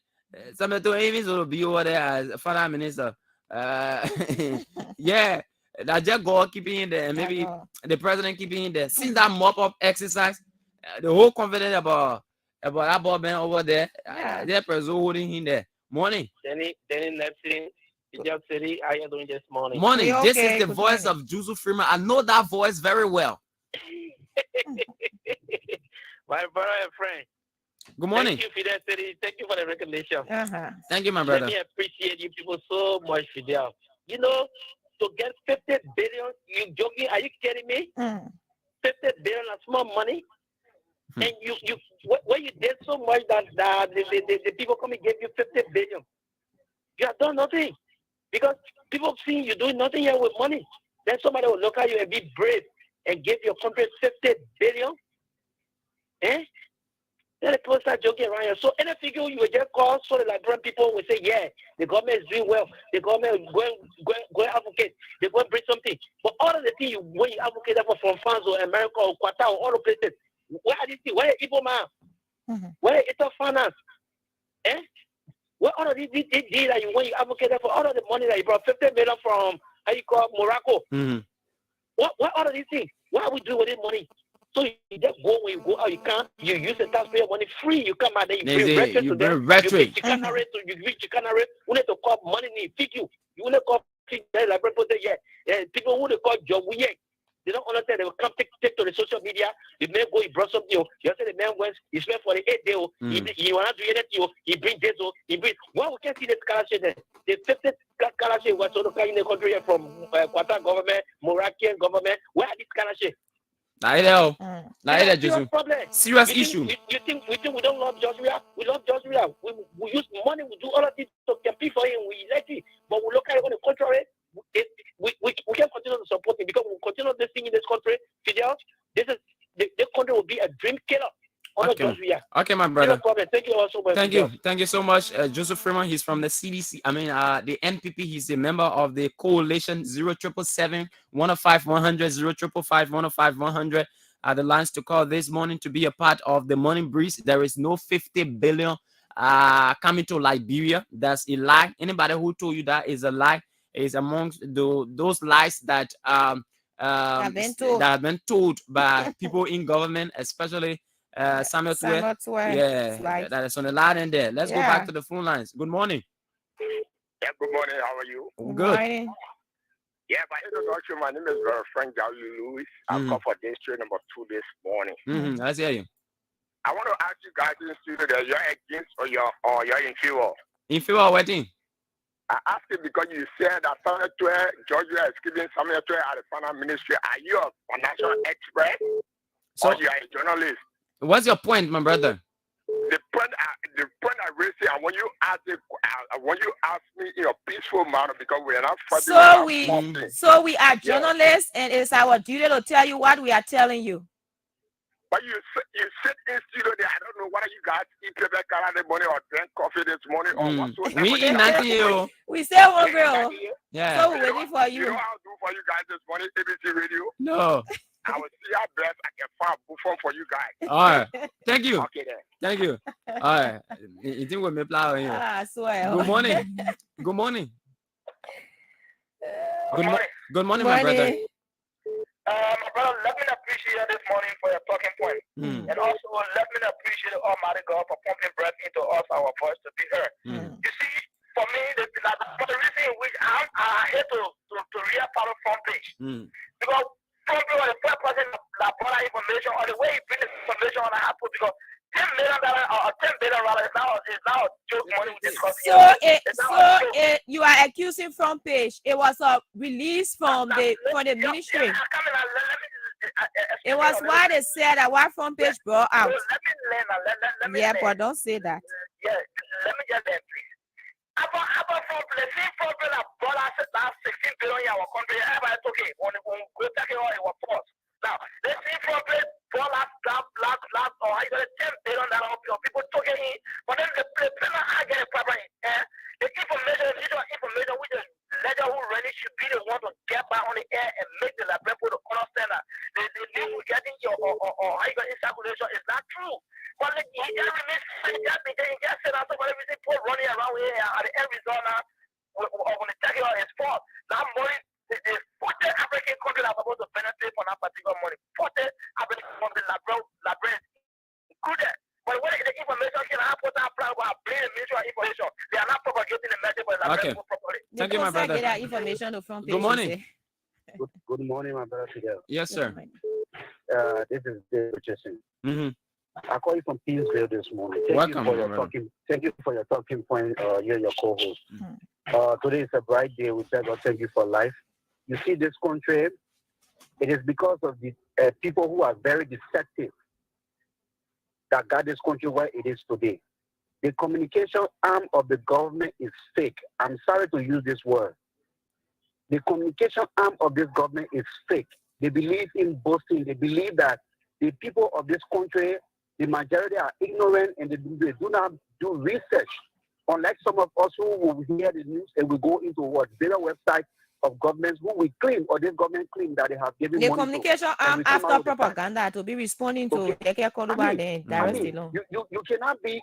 somebody told him to be over there as Finance Minister. Yeah, that just go keeping in there, and maybe the president keeping in there. Since that mop up exercise, the whole confidence about that ball man over there, that person holding him there. Morning. Nimpson, Fidel City, how you doing this morning? Morning. This is the voice of Joseph Freeman. I know that voice very well. My brother and friend. Good morning. Thank you, Fidel City. Thank you for the recognition. Thank you, my brother. Let me appreciate you people so much, Fidel. You know, to get 50 billion, you joking? Are you kidding me? 50 billion is small money. And when you did so much that the people come and give you 50 billion, you have done nothing. Because people see you doing nothing here with money. Then somebody will look at you and be brave and give your country 50 billion. Eh? Then the people start joking around here. So any figure you will just call so the Liberian people will say, yeah, the government is doing well. The government is going advocate. They're going to bring something. But all of the things when you advocate for from France or America or Qatar or all the places, where are these things? Where is Igbo man? Where is Ito finance? Eh? What all of these deals that when you advocate for all of the money that you brought 50 million from how you call Morocco? What all of these things? What are we doing with this money? So you just go when you go out, you can't. You use the taxpayer money free. You come out, then you bring rhetoric to them. Rhetoric. You reach Chicanare. We need to call money need feed you. You want to call like people say, yeah. People who they call job, they don't understand. They will come take to the social media. The man go, he brought something. You say the man went, he spent for the 8 day. He want to do anything. He bring this. He bring. Why we can't see this scholarship? The 50 scholarship was sort of in the country from Qatar government, Moroccan government. Where are these scholarship? I know. I know, Jesus. Serious issue. You think we don't love Joshua? We love Joshua. We use money. We do all of this to compete for him. We elect him. But we look at it on the contrary. We can continue to support him because we continue this thing in this country. Fidel, this country will be a dream killer. Okay, my brother. No problem. Thank you also. Thank you so much, Joseph Freeman. He's from the CDC. I mean, the NPP. He's a member of the coalition 0777 105 100 0555 105 100. The lines to call this morning to be a part of the morning breeze. There is no 50 billion coming to Liberia. That's a lie. Anybody who told you that is a lie is amongst those lies that have been told by people in government, especially Samuel Tue. Yeah, that is on the line in there. Let's go back to the phone lines. Good morning. Yeah, good morning. How are you? Good. Yeah, by introduction, my name is Frank Jowley Lewis. I'm called for district number 2 this morning. Let's hear you. I want to ask you guys in the studio that you're against or you're in favor. In favor of wedding? I asked you because you said that Samuel Tue, Georgia is giving Samuel Tue at the finance ministry. Are you a financial expert or you are a journalist? What's your point, my brother? The point I raised here, when you ask me in a peaceful manner, because we are not fighting. So we are journalists, and it's our duty to tell you what we are telling you. But you sit in studio there. I don't know whether you guys eat paper Canada money or drink coffee this morning or whatsoever. We eat nothing. We stay hungry. Yeah. So we're waiting for you. You know how I do for you guys this morning, ABC Radio? No. I will see how best I can find a buffon for you guys. All right. Thank you. Okay then. Thank you. All right. You think we'll make flower here? I swear. Good morning. Good morning. Good morning, my brother. My brother, let me appreciate you this morning for your talking point. And also, let me appreciate Almighty God for pumping breath into us, our voice to be heard. You see, for me, the reason in which I hate to read follow front page. Because front page was the first person that brought out information, or the way he brings information on the Apple, because $10 million or $10 billion is now a joke money we discuss. You are accusing front page. It was a release from the ministry. It was what they said that what front page brought out. Let me but don't say that. Yeah, let me get there, please. About front page, the same front page that brought us that 16 billion in our country, everybody's okay. When we take it all, it was false. Now, the same front page brought us last, or I got $10 billion people took it in, but then the payment I get a problem. The information which is ledger who really should be the one to get back on the air and make the Liberian people understand that the news we're getting or how you got in circulation is not true. But like, he just remains, he just said that somebody people running around here at the end result now, when the check out is false. That money, the 40 African countries are supposed to benefit from that particular money. 40 African countries, Liberian included. But when the information can happen, that plan will bring the ministry of information. They are not propagating the message for the Liberian properly. Thank you, my brother. Get that information on front page. Good morning. Good morning, my brother Fidel. Yes, sir. This is Dave Richardson. Mm-hmm. I call you from Peaceville this morning. Welcome, Thank you for your talking point. You're your co-host. Today is a bright day. We tell God thank you for life. You see, this country, it is because of the people who are very deceptive that got this country where it is today. The communication arm of the government is fake. I'm sorry to use this word. The communication arm of this government is fake. They believe in boasting. They believe that the people of this country, the majority are ignorant and they do not do research. Unlike some of us who will hear the news and will go into various websites of governments who we claim, or this government claim that they have given the money communication to, arm after propaganda to be responding to you cannot be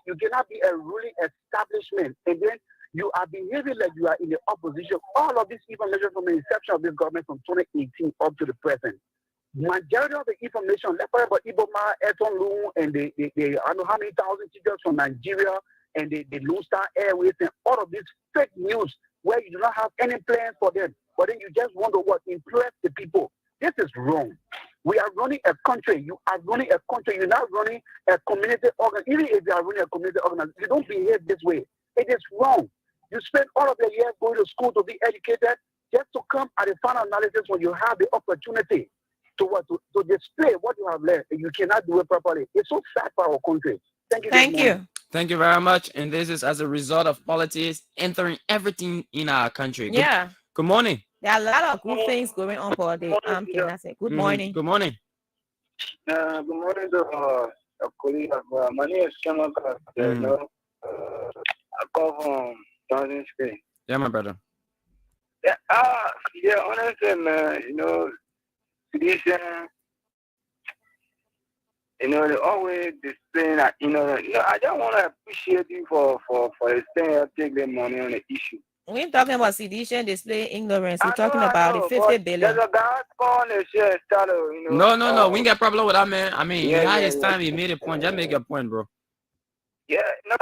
a ruling establishment and then you are behaving like you are in the opposition. All of this information from the inception of this government from 2018 up to the present. Majority of the information left about Iboma, Eton Lu, and I don't know how many thousand teachers from Nigeria and the Lone Star Airways and all of this fake news where you do not have any plans for them, but then you just want to impress the people. This is wrong. We are running a country. You are running a country. You're not running a community organ. Even if you are running a community organ, you don't behave this way. It is wrong. You spend all of your years going to school to be educated, just to come at the final analysis when you have the opportunity to display what you have learned, and you cannot do it properly. It's so sad for our country. Thank you. Thank you very much. And this is as a result of politics entering everything in our country. Yeah. Good morning. There are a lot of good things going on for the can I say good morning. Good morning. Good morning to colleague. My name is Kamaka. I call from Johnson Street. Yeah, my brother. Yeah, honestly, man, tradition, they always displaying that, I just want to appreciate you for saying you take the money on the issue. We ain't talking about sedition, display ignorance. We're talking about the 50 billion. There's a guy calling the share starter, No. We ain't got a problem with that, man. I mean, his time. He made a point. Just make a point, bro. Yeah, no,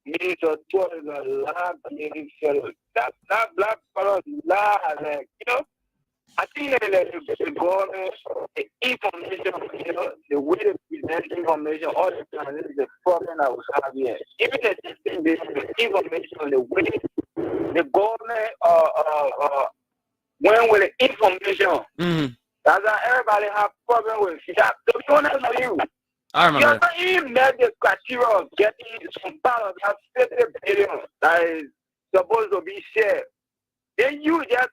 Minister told us a lot of that black fellow like, I think that the government, the information, the way they present information all the time, this is the problem I was having here. Even the information, the way the government went with the information, that's why everybody have problem with it. To be honest with you, I remember. You not even met the criteria of getting some part of that 50 billion that is supposed to be shared. Then you just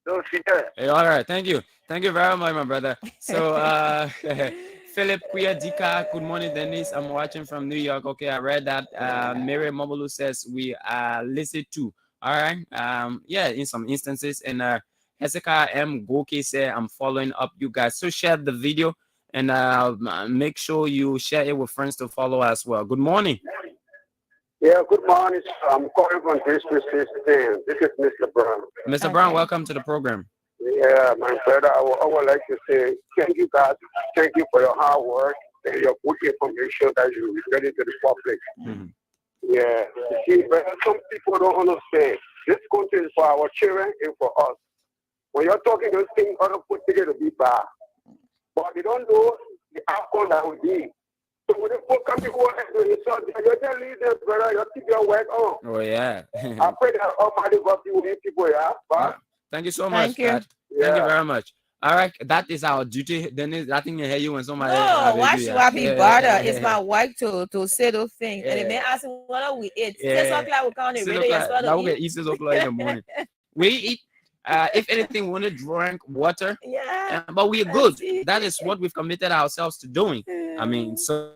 don't figure. Hey, all right, thank you very much, my brother. So Philip Dika, good morning, Dennise. I'm watching from New York. Okay, I read that. Mary Mobalu says we are listened to. All right. In some instances, and Hezekiah M. Goki said I'm following up you guys. So share the video and make sure you share it with friends to follow as well. Good morning. Yeah, good morning. I'm calling from District 16. This is Mr. Brown. Mr. Brown, welcome to the program. Yeah, my brother, I would like to say thank you, guys. Thank you for your hard work and your good information that you return to the public. Yeah, you see, but some people don't understand. This country is for our children and for us. When you're talking those things, other put together to be bad. But they don't know the outcome that will be. So when the folk come to work, you just leave them, brother, you keep your work on. Oh, yeah. I pray that Almighty God be with you people, yeah? Bye. Thank you so much, Dad. Thank you very much. All right, that is our duty. Then I think I hear you when somebody. No, why should I be bothered? It's my work to say those things. And they may ask me what we eat. 6 o'clock we come on the radio. That will be 6 o'clock in the morning. We eat. If anything, we want to drink water. Yeah. But we're good. That is what we've committed ourselves to doing. I mean, so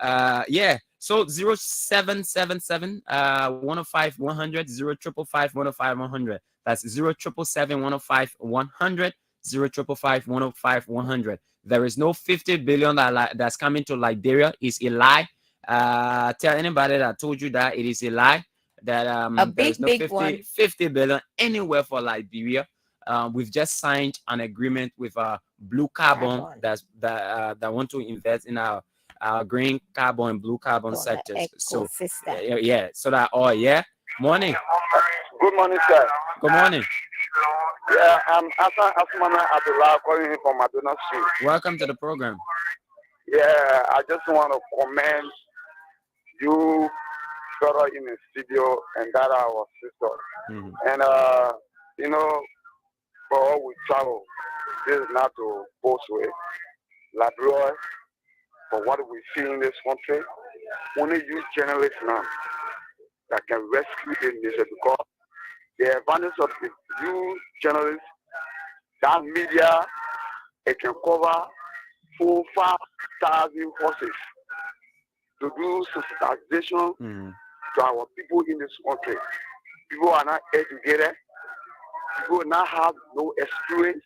yeah. So 0777 105 100 0555 105 100. That's 0777 105 100 0555 105 100. There is no 50 billion that's coming to Liberia. It's a lie. Tell anybody that told you that it is a lie. That there is no 50 billion anywhere for Liberia. We've just signed an agreement with Blue Carbon that want to invest in our green carbon and blue carbon sectors. So yeah, so that Morning. Good morning, sir. Good morning. Yeah, I'm Hassan Asmana Abdullah calling in from Madonna Street. Welcome to the program. Yeah, I just want to commend you, brother, in the studio, and that our sister. And, you know, for all we travel, this is not to boast with. Labroy, for what we see in this country, only you journalists now that can rescue the nation, because the advantage of the you journalists, that media, it can cover 4,000-5,000 horses to do sensitization to our people in this country. People are not educated. People now have no experience.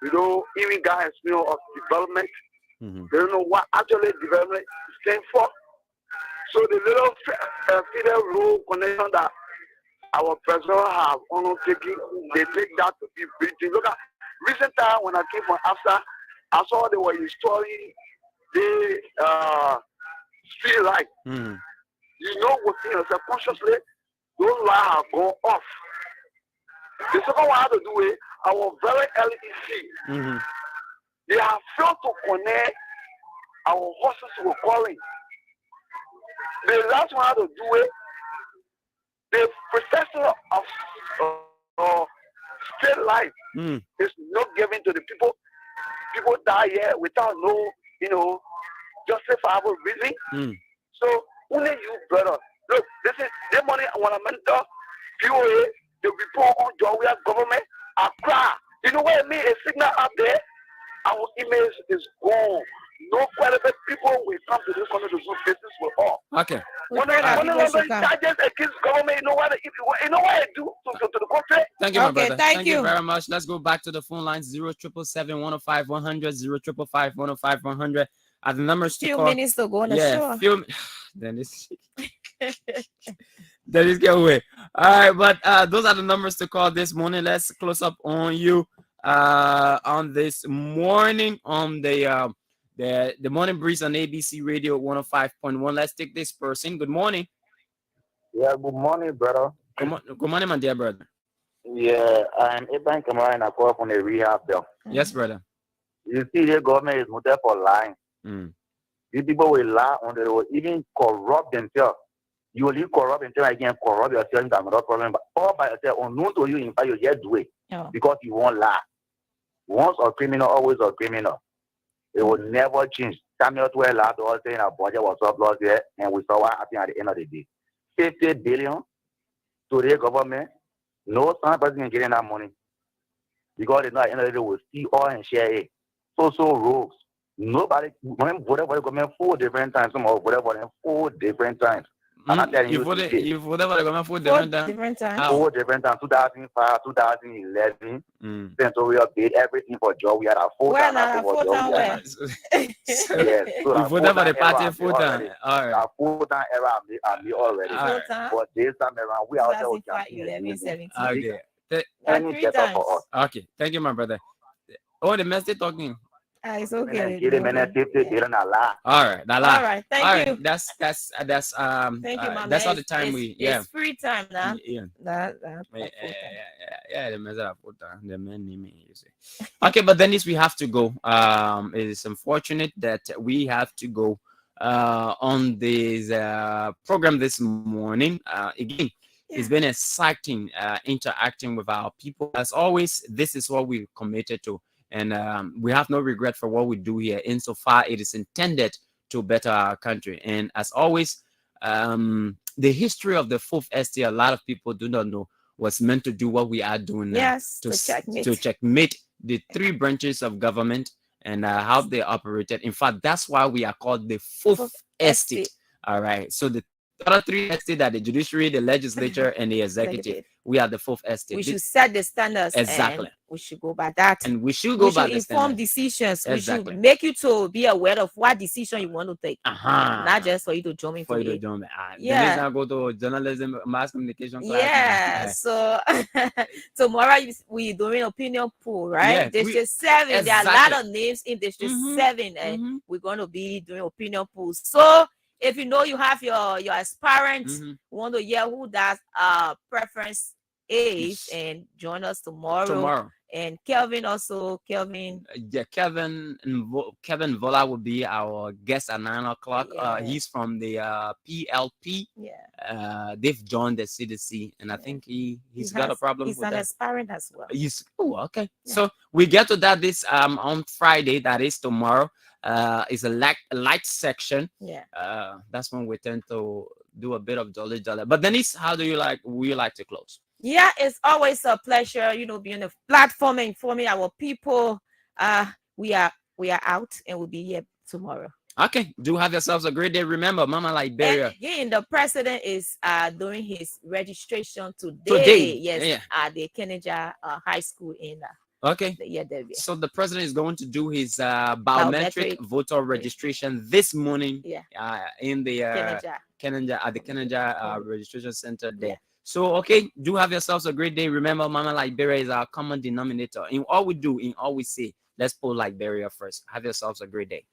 They don't even got experience of development. They don't know what actually development stands for. So the little Fidel rule connection that our president have undertaken, they take that to be breaching. Look at recent time when I came from AFSA, I saw they were installing the street light. You know, within yourself consciously, those lights have gone off. The second one I have to do is our very LEC. They have failed to connect our horses with calling. The last one I have to do is the protection of state life is not given to the people. People die here without no, justifiable reason. So only you, brother. Look, this is the money I want to mentor. POA, the report on Georgia government, Accra. You know what I mean? A signal up there. Our image is gone. No qualified people will come to this country to do business with all. Okay. When charges against government, you know what I do to the country? Thank you, my brother. Thank you very much. Let's go back to the phone lines 0777-105-100, 0555-105-100. Are the numbers to call? Few minutes to go on the show. Dennise. Dennise, get away. All right, but those are the numbers to call this morning. Let's close up on you on this morning on the morning breeze on ABC Radio 105.1. Let's take this person. Good morning. Yeah, good morning, brother. Good morning, my dear brother. Yeah, I'm Ibrahim Kamara and I call from the rehab bill. Yes, brother. You see, the government is noted for lying. These people will lie on they will even corrupt themselves. You will corrupt themselves again, corrupt yourself into another problem. But all by yourself, unknown to you, in fact, you just do it because you won't lie. Once a criminal, always a criminal. It will never change. Samuel 12 lied to us saying our budget was surplus there, and we saw what happened at the end of the day. 50 billion to the government. No some person can get in that money because they know at the end of the day we'll see all and share it. So rogues. Nobody when voted for the government 4 different times. Some of voted for them 4 different times. I'm not telling you. You voted for the government 4 different times. 4 different times. 2005, 2011. Senatorial bid everything for job. We had a 4 times for job. Yes. So you voted for the party 4 times. All right. 4 time era I'm already. But this time around we are also okay. Okay. Thank you, my brother. Oh, the message talking. It's okay. All right. All right. Thank you. That's thank you, that's all the time it's free time now. Yeah. Yeah. The message I put down. The man name you say. Okay, but Dennise, we have to go. It is unfortunate that we have to go on this program this morning. Again, it's been exciting interacting with our people. As always, this is what we're committed to. And we have no regret for what we do here, insofar it is intended to better our country. And as always, the history of the 4th estate, a lot of people do not know, was meant to do what we are doing now. Yes, to checkmate the 3 branches of government and how they operated. In fact, that's why we are called the 4th estate. All right. So the other 3 estates are the judiciary, the legislature, and the executive. We are the 4th estate. We should set the standards. Exactly. And we should go by that. And we should go by the inform decisions. Exactly. We should make you to be aware of what decision you want to take. Not just for you to jump into it. Yeah. Then go to journalism, mass communication class. Yeah. So tomorrow we're doing opinion poll, right? Yeah, District 7. Exactly. There are a lot of names in District 7, and we're going to be doing opinion polls. So if you know you have your aspirants, Mhm. want to hear who that preference is, and join us tomorrow. And Kelvin also, Kelvin. Yeah, Kevin Vola will be our guest at 9 o'clock. Yeah. He's from the PLP. Yeah. They've joined the CDC, and I think he's got a problem He's with an that. aspirant as well. Okay. So we get to that this on Friday. That is tomorrow. Is a light section. Yeah. That's when we tend to do a bit of jolly. But Dennise, how do you like? Would you like to close? Yeah, it's always a pleasure, being on the platform and informing our people. We are out, and we'll be here tomorrow. Okay, do have yourselves a great day. Remember, Mama Liberia. And again, the president is doing his registration today. Yes, Yeah. at the Kennedy High School in Okay. So the president is going to do his biometric voter registration this morning. Yeah. In the Kennedy. At the Kennedy registration center there. So okay, do have yourselves a great day. Remember, Mama Liberia is our common denominator. In all we do, in all we say, let's put Liberia first. Have yourselves a great day.